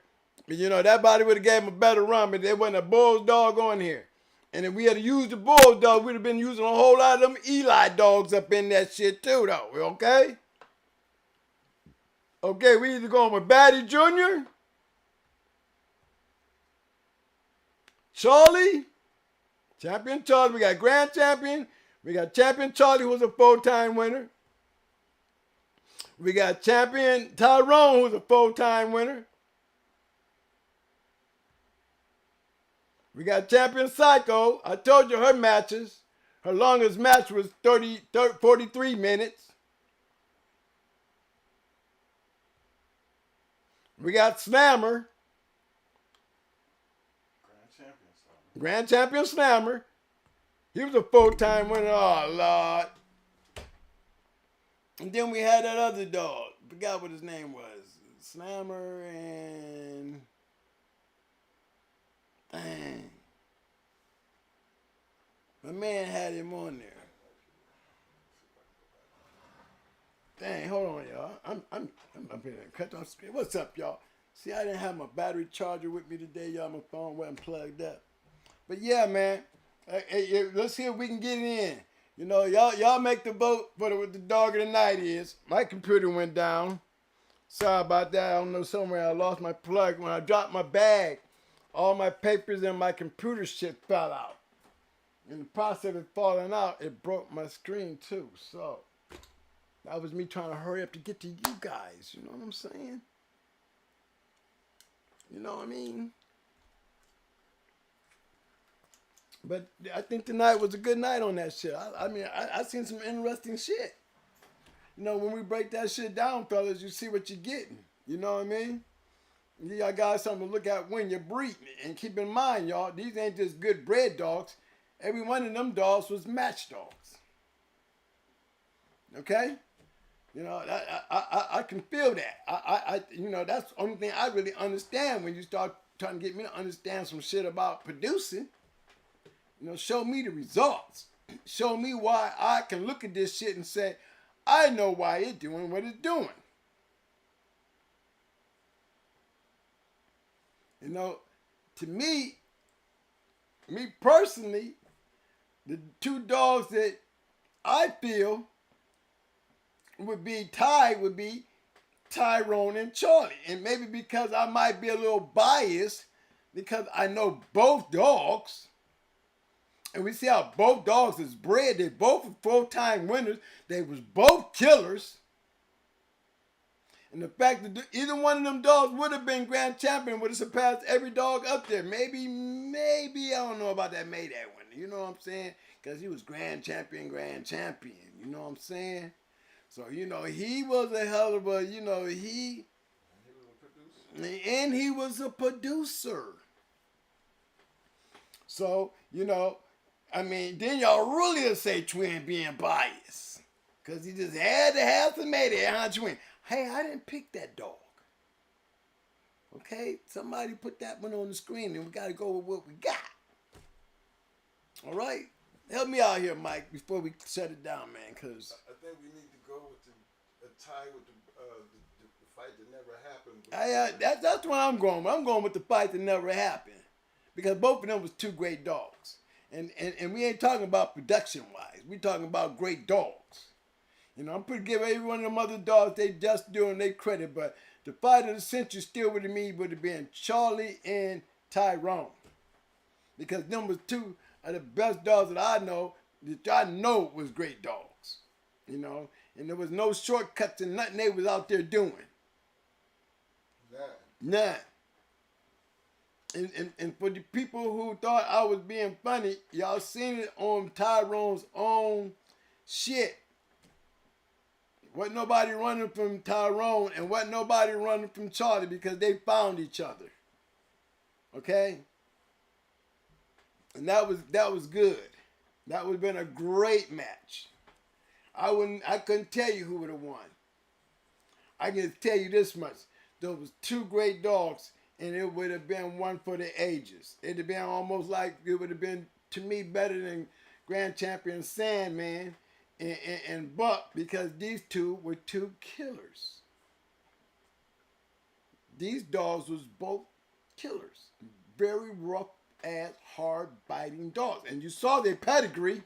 But, you know, that body would have gave him a better run, but there wasn't a Bulls dog on here. And if we had used the Bulls dog, we'd have been using a whole lot of them Eli dogs up in that shit too, though. Okay? Okay, we either going with Batty Jr., Charlie, Champion Charlie. We got Grand Champion. We got Champion Charlie, who was a 4-time winner. We got Champion Tyrone, who's a 4-time winner. We got Champion Psycho. I told you her matches. Her longest match was 43 minutes. We got Slammer. Grand Champion Slammer. He was a 4-time winner. Oh, Lord. And then we had that other dog. Forgot what his name was. Slammer and... Dang. My man had him on there. Dang, hold on, y'all. I'm up here. Cut off screen. What's up, y'all? See, I didn't have my battery charger with me today, y'all. My phone wasn't plugged up. But yeah, man. Hey, let's see if we can get it in. You know, y'all make the vote for what the dog of the night is. My computer went down. Sorry about that. I don't know, somewhere I lost my plug. When I dropped my bag, all my papers and my computer shit fell out. In the process of falling out, it broke my screen too. So that was me trying to hurry up to get to you guys. You know what I'm saying? You know what I mean? But I think tonight was a good night on that shit. I mean, I seen some interesting shit. You know, when we break that shit down, fellas, you see what you're getting. You know what I mean? Y'all got something to look at when you're breeding. And keep in mind, y'all, these ain't just good bred dogs. Every one of them dogs was match dogs. Okay? You know, I can feel that. You know, that's the only thing I really understand when you start trying to get me to understand some shit about producing. You know, show me the results. show me why I can look at this shit and say, I know why it's doing what it's doing. You know, to me personally, the two dogs that I feel would be tied would be Tyrone and Charlie. And maybe because I might be a little biased because I know both dogs. And we see how both dogs is bred. They both were full-time winners. They was both killers. And the fact that either one of them dogs would have been grand champion, would have surpassed every dog up there. Maybe, I don't know about that Mayday winner. You know what I'm saying? Because he was grand champion. You know what I'm saying? So, you know, he was a hell of a, you know, he was a producer. So, you know, I mean, then y'all really will say Twin being biased. Because he just had to have some Mayday, huh, Twin? Hey, I didn't pick that dog. Okay? Somebody put that one on the screen and we got to go with what we got. All right? Help me out here, Mike, before we shut it down, man, because I think we need to go with a tie with the fight that never happened. That's what I'm going with. I'm going with the fight that never happened. Because both of them was two great dogs. And we ain't talking about production-wise. We talking about great dogs. You know, I'm pretty give every one of them other dogs they just doing their credit, but the fight of the century still would have been Charlie and Tyrone. Because them was two of the best dogs that I know was great dogs. You know, and there was no shortcuts and nothing they was out there doing. None. And for the people who thought I was being funny, y'all seen it on Tyrone's own shit. Wasn't nobody running from Tyrone and wasn't nobody running from Charlie because they found each other. Okay? And that was good. That would have been a great match. I couldn't tell you who would have won. I can tell you this much. There was two great dogs and it would have been one for the ages. It'd have been almost like it would have been, to me, better than Grand Champion Sandman and Buck, because these two were two killers. These dogs was both killers. Very rough ass, hard biting dogs. And you saw their pedigree.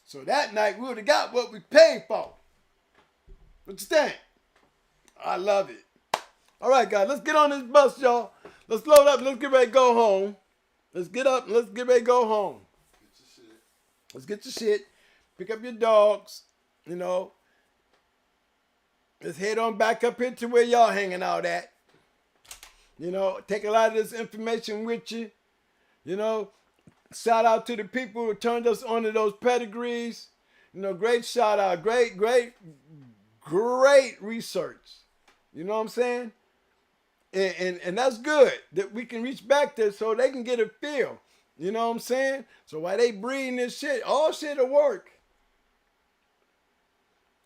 So that night we would have got what we paid for. What you think? I love it. All right, guys, let's get on this bus, y'all. Let's load up. Let's get ready to go home. Let's get up. Let's get ready to go home. Get your shit. Let's get your shit. Pick up your dogs. You know. Let's head on back up into where y'all hanging out at. You know, take a lot of this information with you. You know, shout out to the people who turned us onto those pedigrees. You know, great shout out. Great research. You know what I'm saying? And that's good that we can reach back there so they can get a feel. You know what I'm saying? So while they breeding this shit, all shit will work.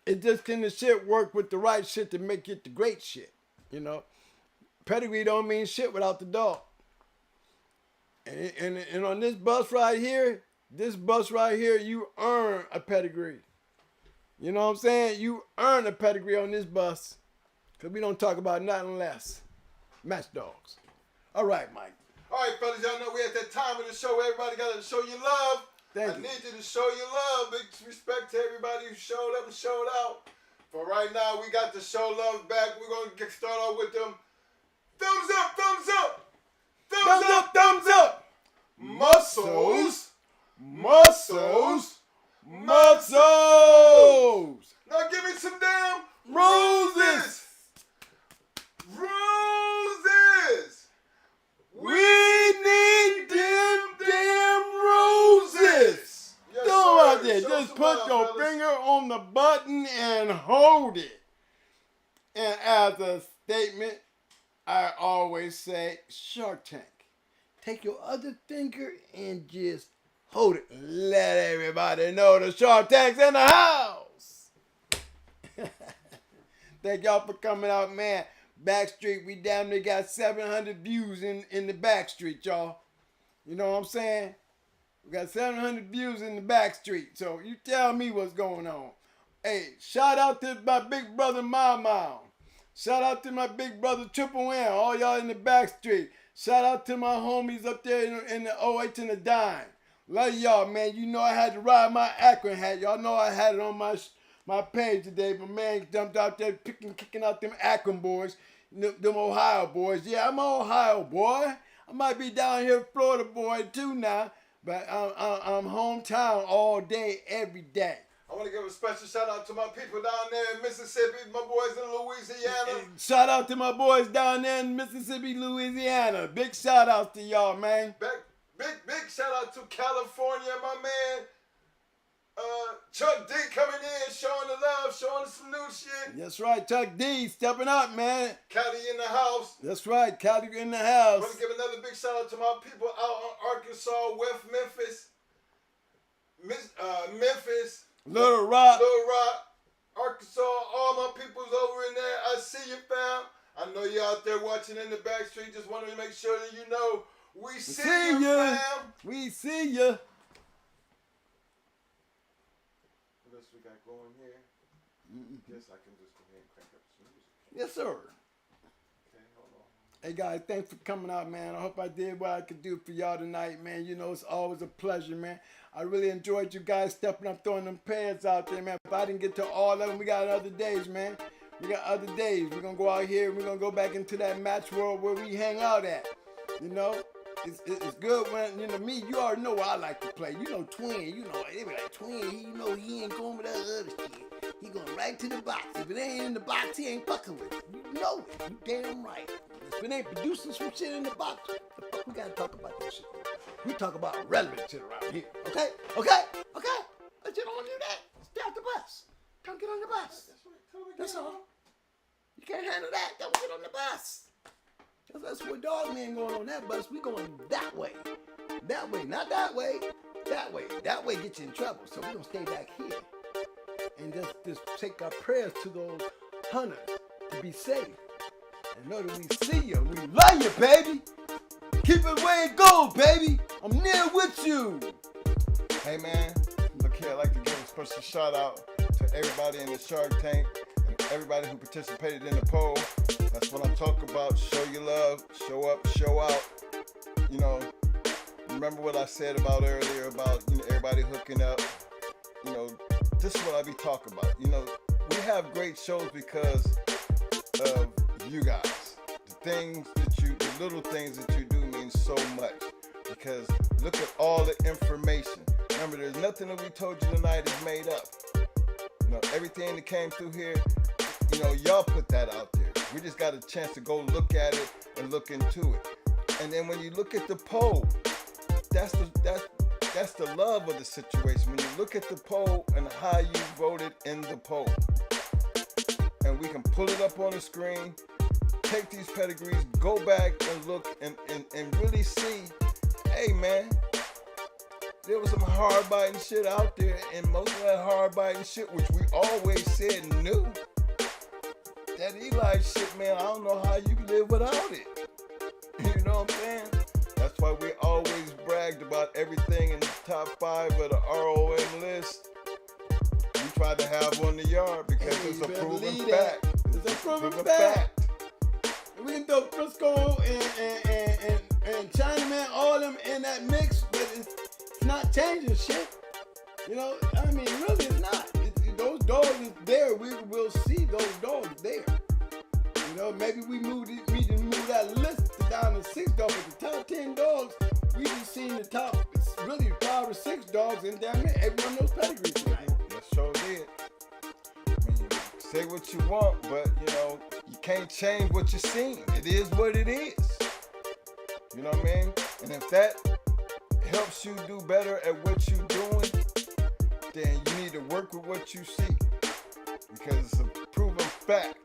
It just can the shit work with the right shit to make it the great shit. You know? Pedigree don't mean shit without the dog. And on this bus right here, you earn a pedigree. You know what I'm saying? You earn a pedigree on this bus. Because we don't talk about nothing less. Match dogs. All right, Mike. All right, fellas, y'all know we're at that time of the show where everybody got to show you love. Thank I you. need you to show you love. Big respect to everybody who showed up and showed out. For right now, we got to show love back. We're going to start off with them. Thumbs up, thumbs up. Thumbs up, thumbs up. Muscles. Muscles. Muscles. Now give me some damn Roses. Roses. We need them damn roses. Yes, Go sir. out there. Show Just some put love, your fellas. finger on the button and hold it. And as a statement, I always say, Shark Tank. Take your other finger and just hold it. Let everybody know the Shark Tank's in the house. Thank y'all for coming out, man. Backstreet, we damn near got 700 views in the Backstreet, y'all. You know what I'm saying? We got 700 views in the back street. So you tell me what's going on. Hey, shout out to my big brother Mama. Shout out to my big brother Triple M. All y'all in the back street. Shout out to my homies up there in the OH and the Dime. Love y'all, man. You know I had to ride my Akron hat. Y'all know I had it on my page today. But man jumped out there kicking out them Akron boys, them Ohio boys. Yeah, I'm an Ohio boy. I might be down here Florida boy too now. But I'm hometown all day, every day. I want to give a special shout out to my people down there in Mississippi, my boys in Louisiana. Shout out to my boys down there in Mississippi, Louisiana. Big shout out to y'all, man. Big shout out to California, my man. Chuck D coming in, showing the love, showing some new shit. That's right, Chuck D stepping up, man. Cali in the house. That's right, Cali in the house. I want to give another big shout out to my people out on Arkansas, West Memphis, Memphis, Little Rock, Arkansas. All my people's over in there. I see you, fam. I know you out there watching in the back street. Just wanted to make sure that you know we see you, fam. We see you. What else we got going here? Guess I can just go ahead and crank up some music. Yes, sir. Okay, hold on. Hey guys, thanks for coming out, man. I hope I did what I could do for y'all tonight, man. You know, it's always a pleasure, man. I really enjoyed you guys stepping up, throwing them pads out there, man. If I didn't get to all of them, we got other days, man. We got other days. We're going to go out here and we're going to go back into that match world where we hang out at. You know, it's good when, you know, me, you already know what I like to play. You know, Twin, you know, they be like, Twin, you know, he ain't going with that other shit. He going right to the box. If it ain't in the box, he ain't fucking with it. You know it. You damn right. If it ain't producing some shit in the box, the fuck we got to talk about that shit. We talk about relevant shit around here. Okay? But you don't want to do that. Stay off the bus. Don't get on the bus. That's all. You can't handle that. Don't get on the bus. That's what dog man going on that bus. We going that way. That way, not that way. That way. That way gets you in trouble. So we're going to stay back here. And just take our prayers to those hunters to be safe. And know that we see you. We love you, baby. Keep it where it goes, baby. I'm near with you. Hey, man. Look here, I'd like to give a special shout out to everybody in the Shark Tank and everybody who participated in the poll. That's what I'm talking about. Show your love, show up, show out. You know, remember what I said about earlier about, you know, everybody hooking up. You know, this is what I be talking about. You know, we have great shows because of you guys. The little things that you do mean so much. Because look at all the information. Remember, there's nothing that we told you tonight is made up. You know, everything that came through here, you know, y'all put that out there. We just got a chance to go look at it and look into it. And then when you look at the poll, that's the love of the situation. When you look at the poll and how you voted in the poll. And we can pull it up on the screen, take these pedigrees, go back and look and really see, hey man, there was some hard biting shit out there, and most of that hard biting shit, which we always said knew, that Eli shit, man, I don't know how you can live without it. You know what I'm saying? That's why we always bragged about everything in the top 5 of the ROM list. We tried to have on the yard because it's a proven fact. It's a proven fact. We can throw Frisco and Chinaman, all them in that mix, but it's not changing shit. You know, I mean, really, it's not. Those dogs is there. We will see those dogs there. You know, maybe we can move that list down to 6 dogs, but the top 10 dogs, we just seen the top, really 5 or 6 dogs in damn near every one of those pedigrees tonight. That sure did. I mean, say what you want, but you know, you can't change what you're seeing. It is what it is. You know what I mean? And if that helps you do better at what you're doing, then you need to work with what you see. Because it's a proven fact.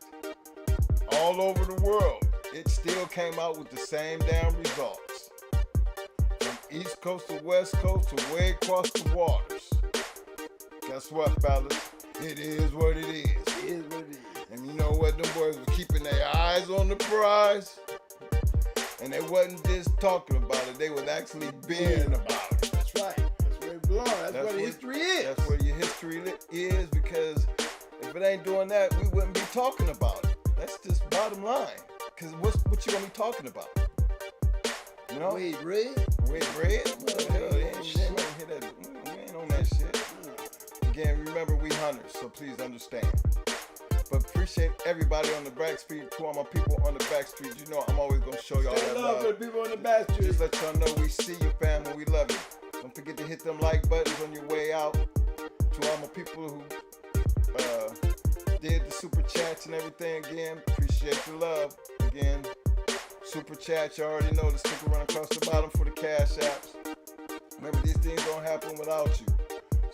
All over the world, it still came out with the same damn results. From East Coast to West Coast to way across the waters. Guess what, fellas? It is what it is. It is what it is. And you know what? Them boys were keeping their eyes on the prize. And they wasn't just talking about it. They was actually being about it. That's right. belong. That's where the history is. That's where your history is, because if it ain't doing that, we wouldn't be talking about it. That's just bottom line. Because what you gonna be talking about? You know? Wade Red? Wade Red? What the hell? Ain't shit. We ain't on that shit. Again, remember, we hunters, so please understand. But appreciate everybody on the back street. To all my people on the back street, you know I'm always gonna show y'all Stay that love love. for the people on the back street. Just let y'all know we see you, family. We love you. Don't forget to hit them like buttons on your way out. To all my people who did the super chats and everything, again, appreciate the love. Again, super chat, you already know the sticker run across the bottom for the cash apps. Remember, these things don't happen without you.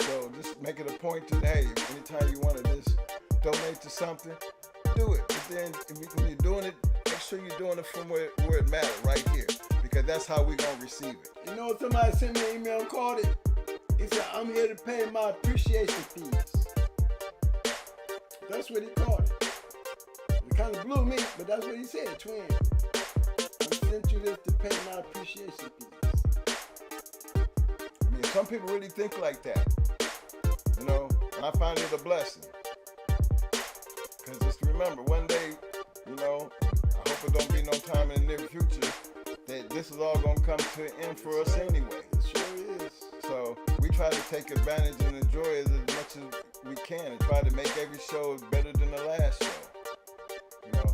So just make it a point to, hey, anytime you want to just donate to something, do it. But then when you're doing it, make sure you're doing it from where it matters, right here. Because that's how we're going to receive it. You know, somebody sent me an email and called it. He said, I'm here to pay my appreciation fees. That's what he called it. It kind of blew me, but that's what he said, twin. I sent you this to pay my appreciation fees. I mean, some people really think like that. You know, and I find it a blessing. Because just remember, one day, you know, I hope it don't be no time in the near future that this is all going to come to an end for us anyway. It sure is. So we try to take advantage and enjoy it as much as we can and try to make every show better than the last show. You know,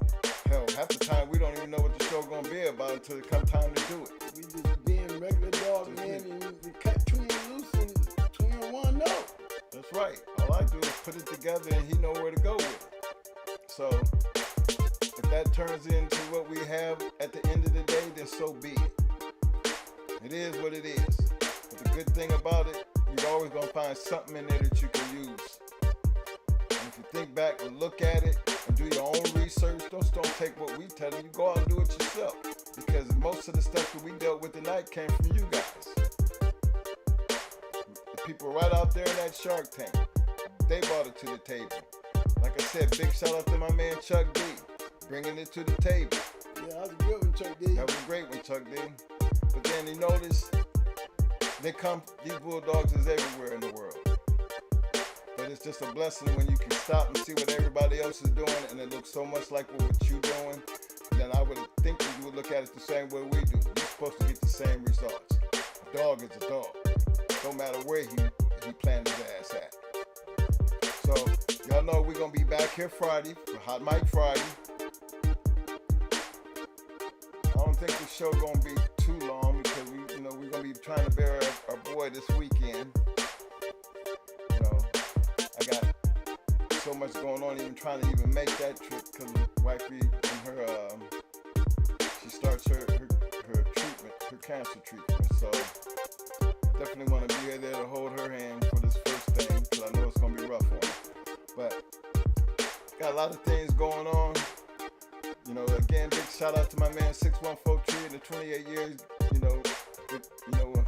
hell, half the time we don't even know what the show going to be about until it come time to do it. We just being regular dog men and we cut Twin loose and Twin one no. That's right. All I do is put it together and he know where to go with it. So if that turns into what we have at the end of the day, then so be it. It is what it is. But the good thing about it, you're always going to find something in there that you can use. And if you think back and look at it and do your own research, don't take what we tell you. Go out and do it yourself. Because most of the stuff that we dealt with tonight came from you guys. The people right out there in that Shark Tank, they brought it to the table. Like I said, big shout out to my man Chuck D, bringing it to the table. Yeah, that was a good one, Chuck D. That was a great one, Chuck D. But then you notice, these bulldogs is everywhere in the world. But it's just a blessing when you can stop and see what everybody else is doing and it looks so much like what you're doing. Then I would think that you would look at it the same way we do. You're supposed to get the same results. A dog is a dog. No matter where he planned his ass at. So y'all know we're gonna be back here Friday for Hot Mic Friday. I don't think the show gonna be too long because we're gonna be trying to bury our boy this weekend. You know, I got so much going on, even trying to even make that trip because wifey and her she starts her treatment, her cancer treatment. So definitely want to be there to hold her hand for this first thing because I know it's gonna be rough on her. But got a lot of things going on. You know, again, big shout out to my man 614 Tree in the 28 years. You know,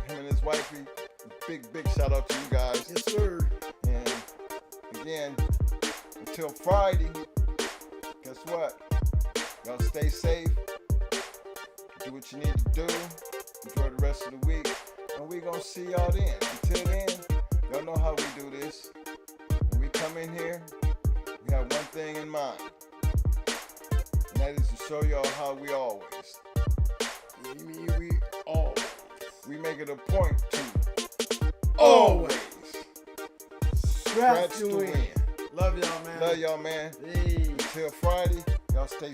him and his wifey. Big shout out to you guys. Yes, sir. And again, until Friday, guess what? Y'all stay safe. Do what you need to do. Enjoy the rest of the week. And we gonna see y'all then. Until then, y'all know how we do this. When we come in here, we have one thing in mind. And that is to show y'all how we always. Yeah, you mean we always. We make it a point to Always. scratch the win. Love y'all, man. Love y'all, man. Hey. Until Friday, y'all stay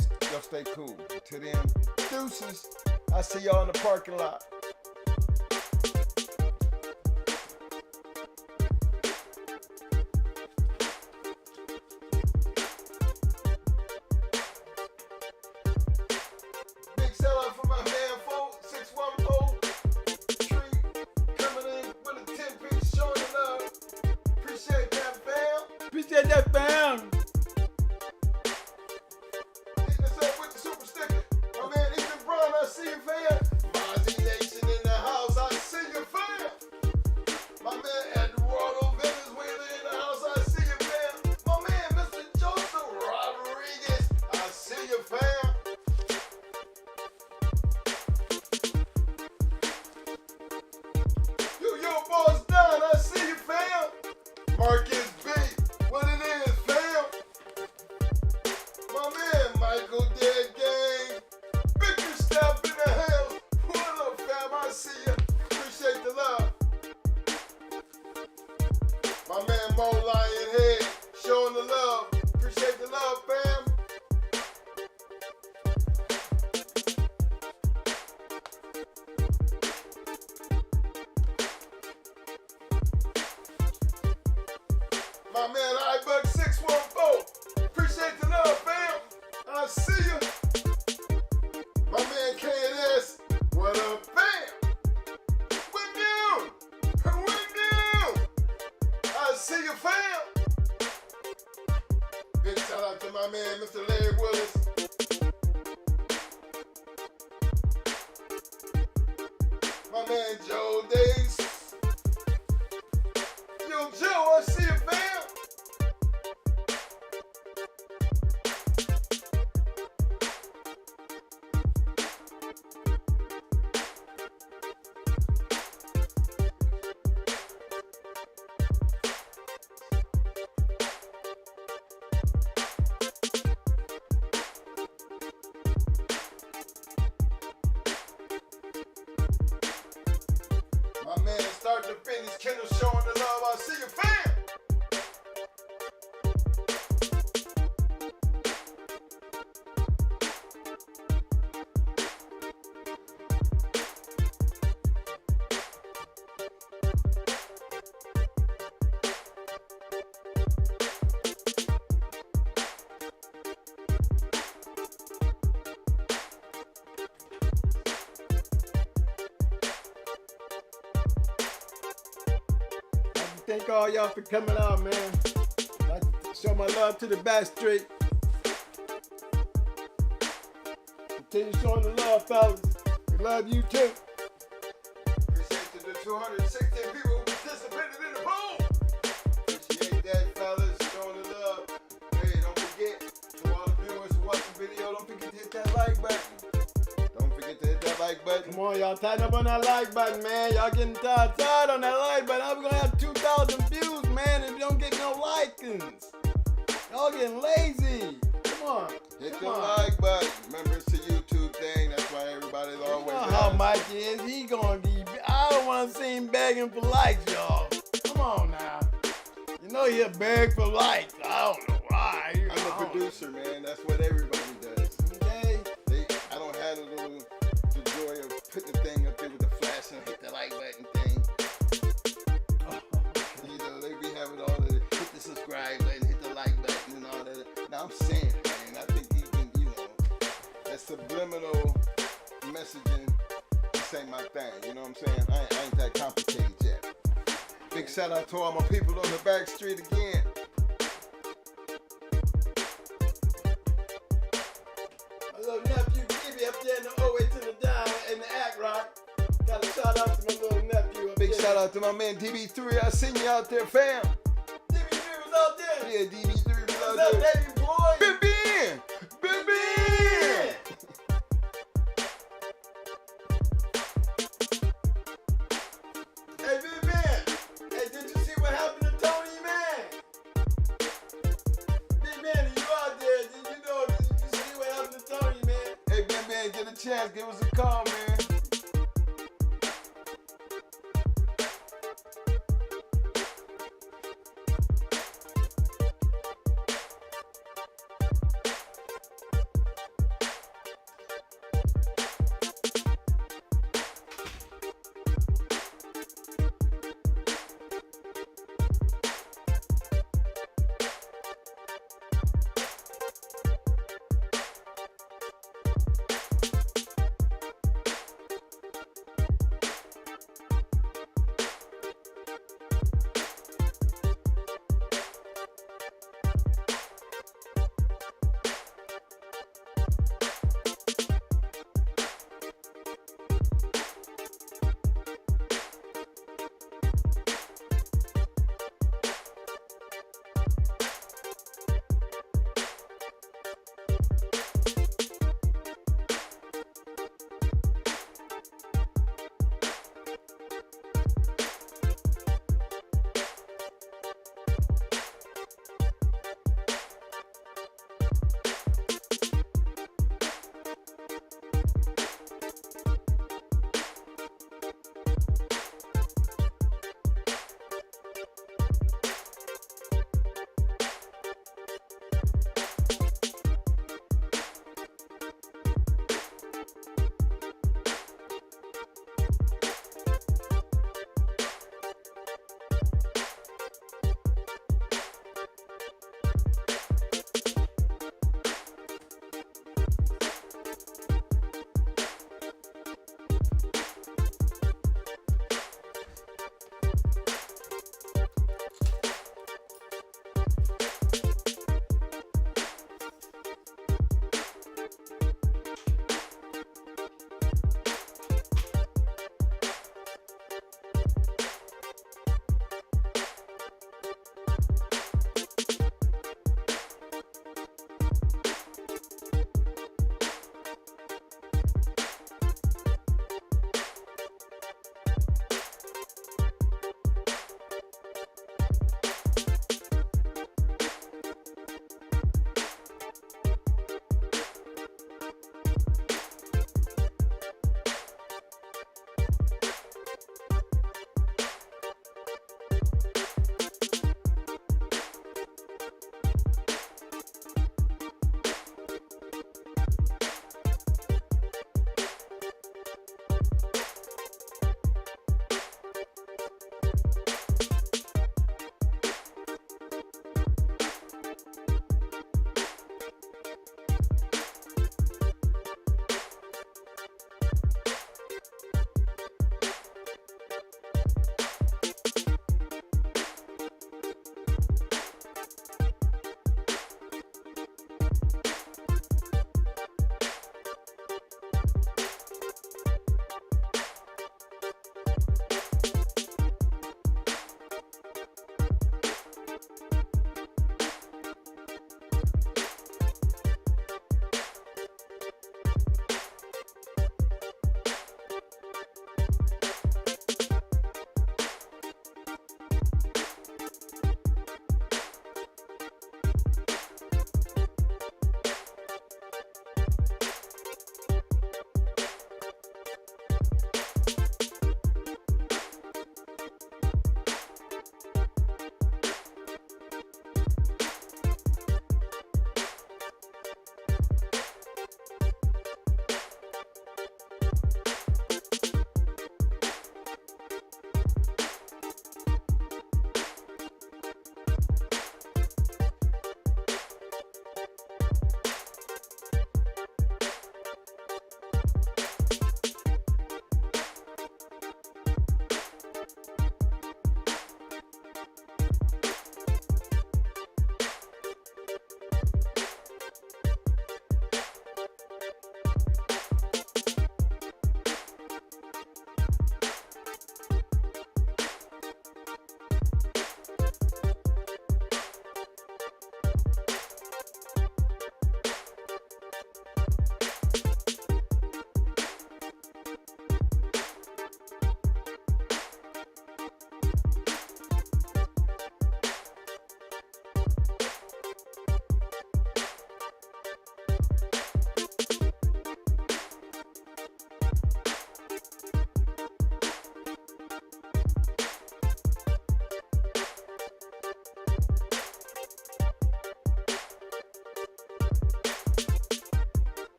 cool. Until then, deuces. I see y'all in the parking lot. Big shout out for my man 614 Tree coming in with a 10-piece showing love. Appreciate that, fam. Appreciate that, fam. Hitting us up with the super sticker. My man Ethan Brown, I see you, fam. Mozzie Nation. Michael Dead Gang. Victor Step in the house. What up, fam? I see ya. Appreciate the love. My man Mo Lionhead showing the love. Appreciate the love, fam. My man iBuck614. Appreciate the love, fam. I see you. My man KNS. What up, fam? What new? What new? I see you, fam. Big shout out to my man, Mr. Larry Willis. My man Joe Days. Yo, Joe, I see you, fam. My man, start to finish, Kennels showing the love. I see you, fam. Thank all y'all for coming out, man. I'd like to show my love to the back street. Continue showing the love, fellas. We love you too. Appreciate the 216 people who participated in the poll. Appreciate that, fellas. Showing the love. Hey, don't forget, to all the viewers who watch the video, don't forget to hit that like button. Don't forget to hit that like button. Come on, y'all tighten up on that like button, man. Y'all getting tired on that like button. I'm gonna have 2,000 views, man, if you don't get no likings. Y'all getting lazy. Come on. Hit Come the on. like button. Remember, it's a YouTube thing. That's why everybody's always You know how asking. Mike is. He gonna be. I don't want to see him begging for likes, y'all. Come on now. You know he'll beg for likes. I don't know why. I'm a producer, man. That's what everybody does. Okay. I don't have the joy of putting the thing up there with the flash and hit the like button thing. You know, they be having all the hit the subscribe button, hit the like button, and all that. Now I'm saying it, man. I think even, that subliminal messaging, this ain't my thing. You know what I'm saying? I ain't that complicated yet. Big shout out to all my people on the back street again. My little nephew Gibby up there in the OA to the dime in the act rock. Got a shout out to my little nephew up Big there. shout out to my man DB3. I seen you out there, fam. DB3 was out there. Yeah, DB3 was out What's up, there. baby boy? Big Ben! Big Ben! Hey, Big Ben. Hey, did you see what happened to Tony, man? Big Ben, you out there? Did you see what happened to Tony, man? Hey, Ben, get a chance. Give us a call, man.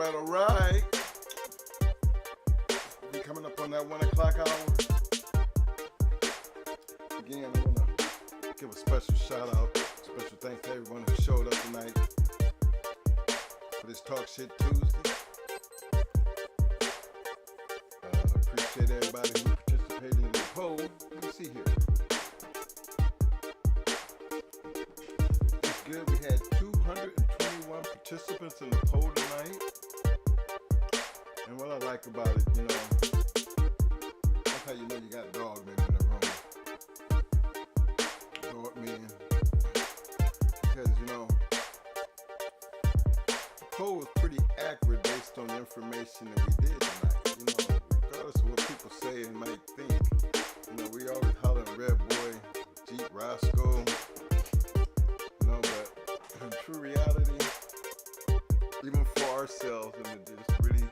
All right. We coming up on that 1 o'clock hour. Again, I want to give a special shout out, special thanks to everyone who showed up tonight for this Talk Shit Tuesday. Appreciate everybody who participated in the poll. Let me see here. It's good. We had 221 participants in the poll tonight. And what I like about it, you know, that's how you know you got dog men in the room. Dog men. Because, you know, the poll was pretty accurate based on the information that we did tonight. You know, regardless of what people say and might think. You know, we always holler at Red Boy, Jeep, Roscoe. You know, but in true reality, even for ourselves, and to just really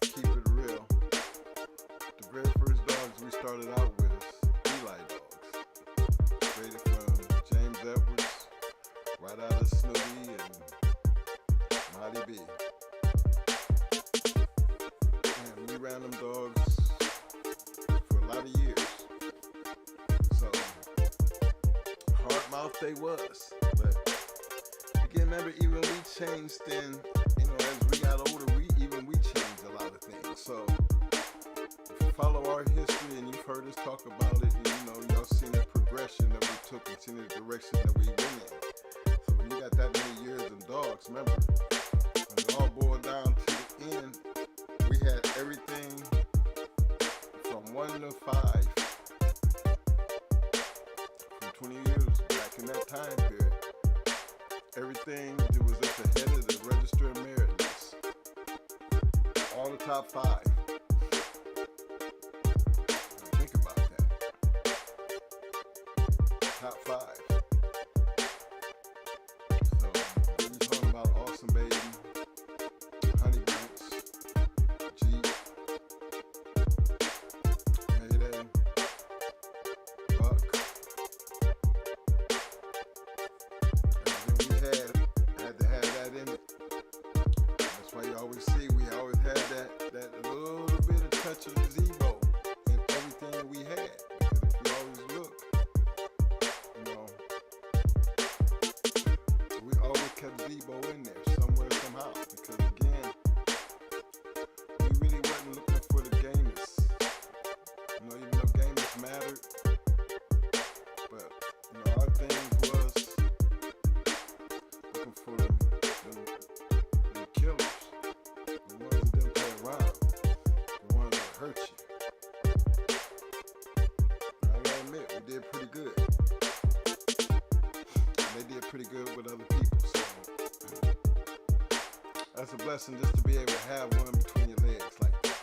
keep it real, the very first dogs we started out with is Eli dogs. Created from James Edwards, right out of Snoopy and Marty B. And we ran them dogs for a lot of years. So, hard mouth they was. But again, remember, even we changed then, you know, as we got older, we changed a lot of things. So, if you follow our history and you've heard us talk about it, and, you know, y'all seen the progression that we took and seen the direction that we went in. So when you got that many years of dogs, remember, when it all boiled down to the end, we had everything from 1 to 5 from 20 years back in that time period. Everything that was at the head of the register of merit list. All the top 5. Now think about that. Top 5. So, we're talking about Awesome Baby, Honey Bunch, Jeep, Mayday, Buck. Everything we had to have that in it. That's why you always see we always had that little bit of touch of Zebo in everything that we had. Because if you always look, you know, we always kept Zebo in there somewhere, somehow. Because again, we really wasn't looking for the gamers. You know, even though gamers mattered, but you know, our thing was looking for them killers. The ones that didn't play around. The ones that hurt you. And I gotta admit, we did pretty good. And they did pretty good with other people. So that's a blessing just to be able to have one between your legs like that.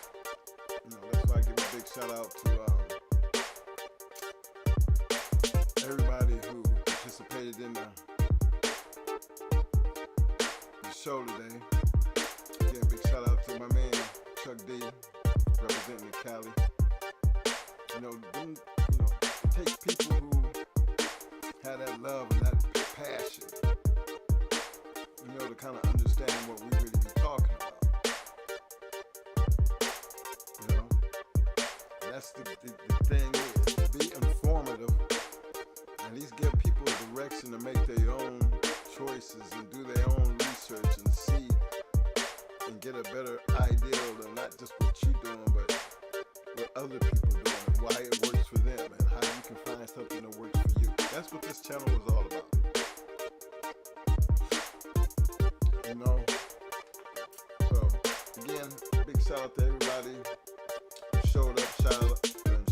You know, that's why I give a big shout out to everybody who participated in the show today. Again, big shout out to my man Chuck D, representing the Cali. You know, it takes people who have that love and that passion, you know, to kind of understand what we really be talking about. You know, and that's the thing is, to be informative, at least give people a direction to make their own choices and do their own research and see and get a better idea of not just what you're doing, but what other people are doing and why it works for them and how you can find something that works for you. That's what this channel is all about. shout out to everybody who showed up,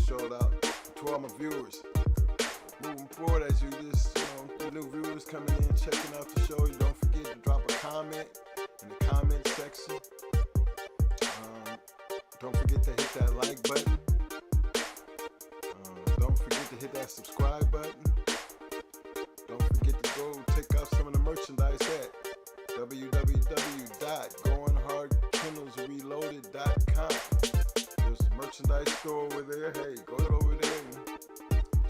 showed out to all my viewers. Moving forward, as you just, the new viewers coming in, checking out the show, you don't forget to drop a comment in the comment section. Don't forget to hit that like button. Don't forget to hit that subscribe button. Don't forget to go check out some of the merchandise at www.goinghardkennelsreloaded.com. There's a merchandise store over there. Hey, go over there and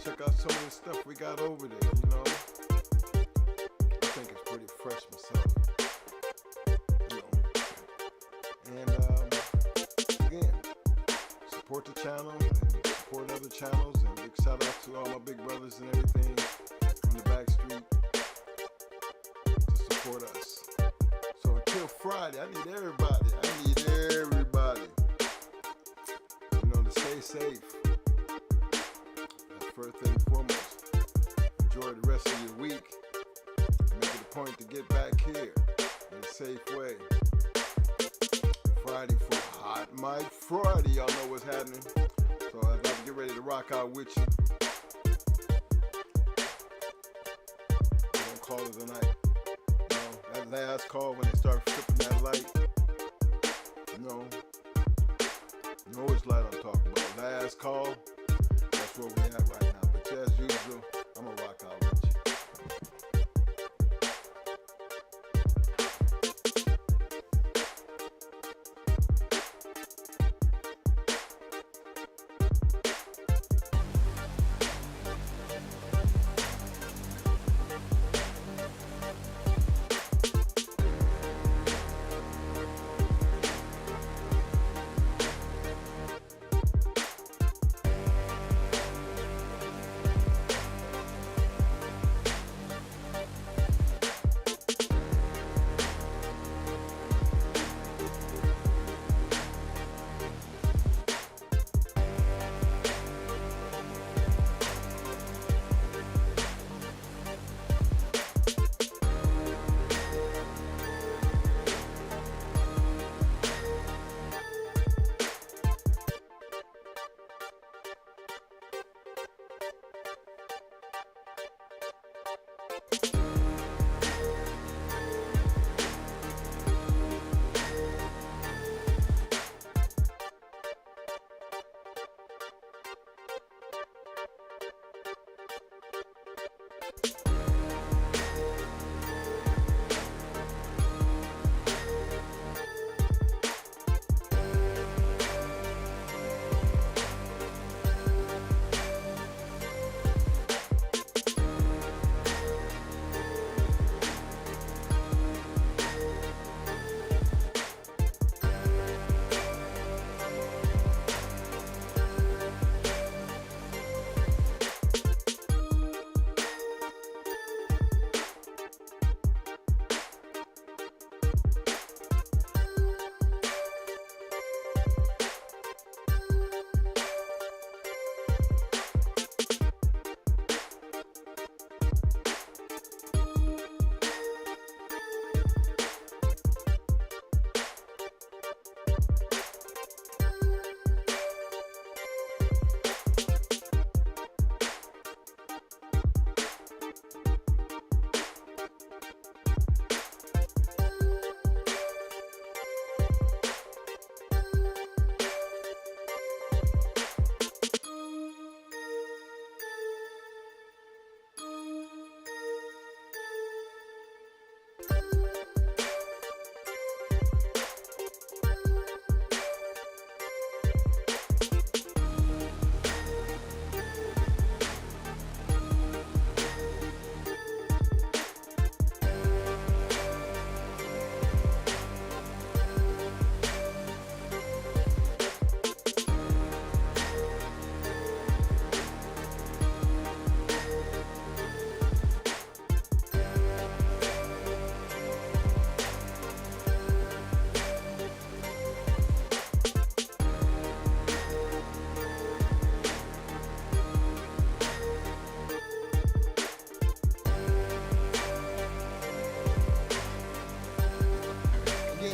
check out some of the stuff we got over there, I think it's pretty fresh myself. And again, support the channel and support other channels, and big shout out to all my big brothers and everything on the back street to support us. So until Friday, I need everybody to stay safe. That's first and foremost. Enjoy the rest of your week. Make it a point to get back here in a safe way. Friday for Hot Mic Friday. Y'all know what's happening. So I got to get ready to rock out with you. I'm gonna call it a night. That last call when they start flipping that light. You know which light I'm talking about. Last call. That's where we at right now. But as usual, I'm gonna rock out with you.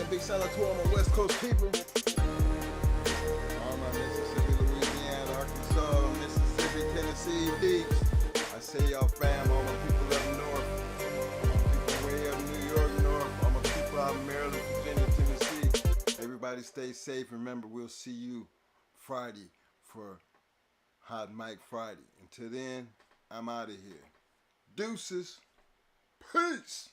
Big shout out to all my West Coast people. Tennessee peeps. I say y'all fam, all my people up north, all my people way up New York north, all my people out in Maryland, Virginia, Tennessee. Everybody stay safe. Remember, we'll see you Friday for Hot Mic Friday. Until then, I'm out of here. Deuces. Peace.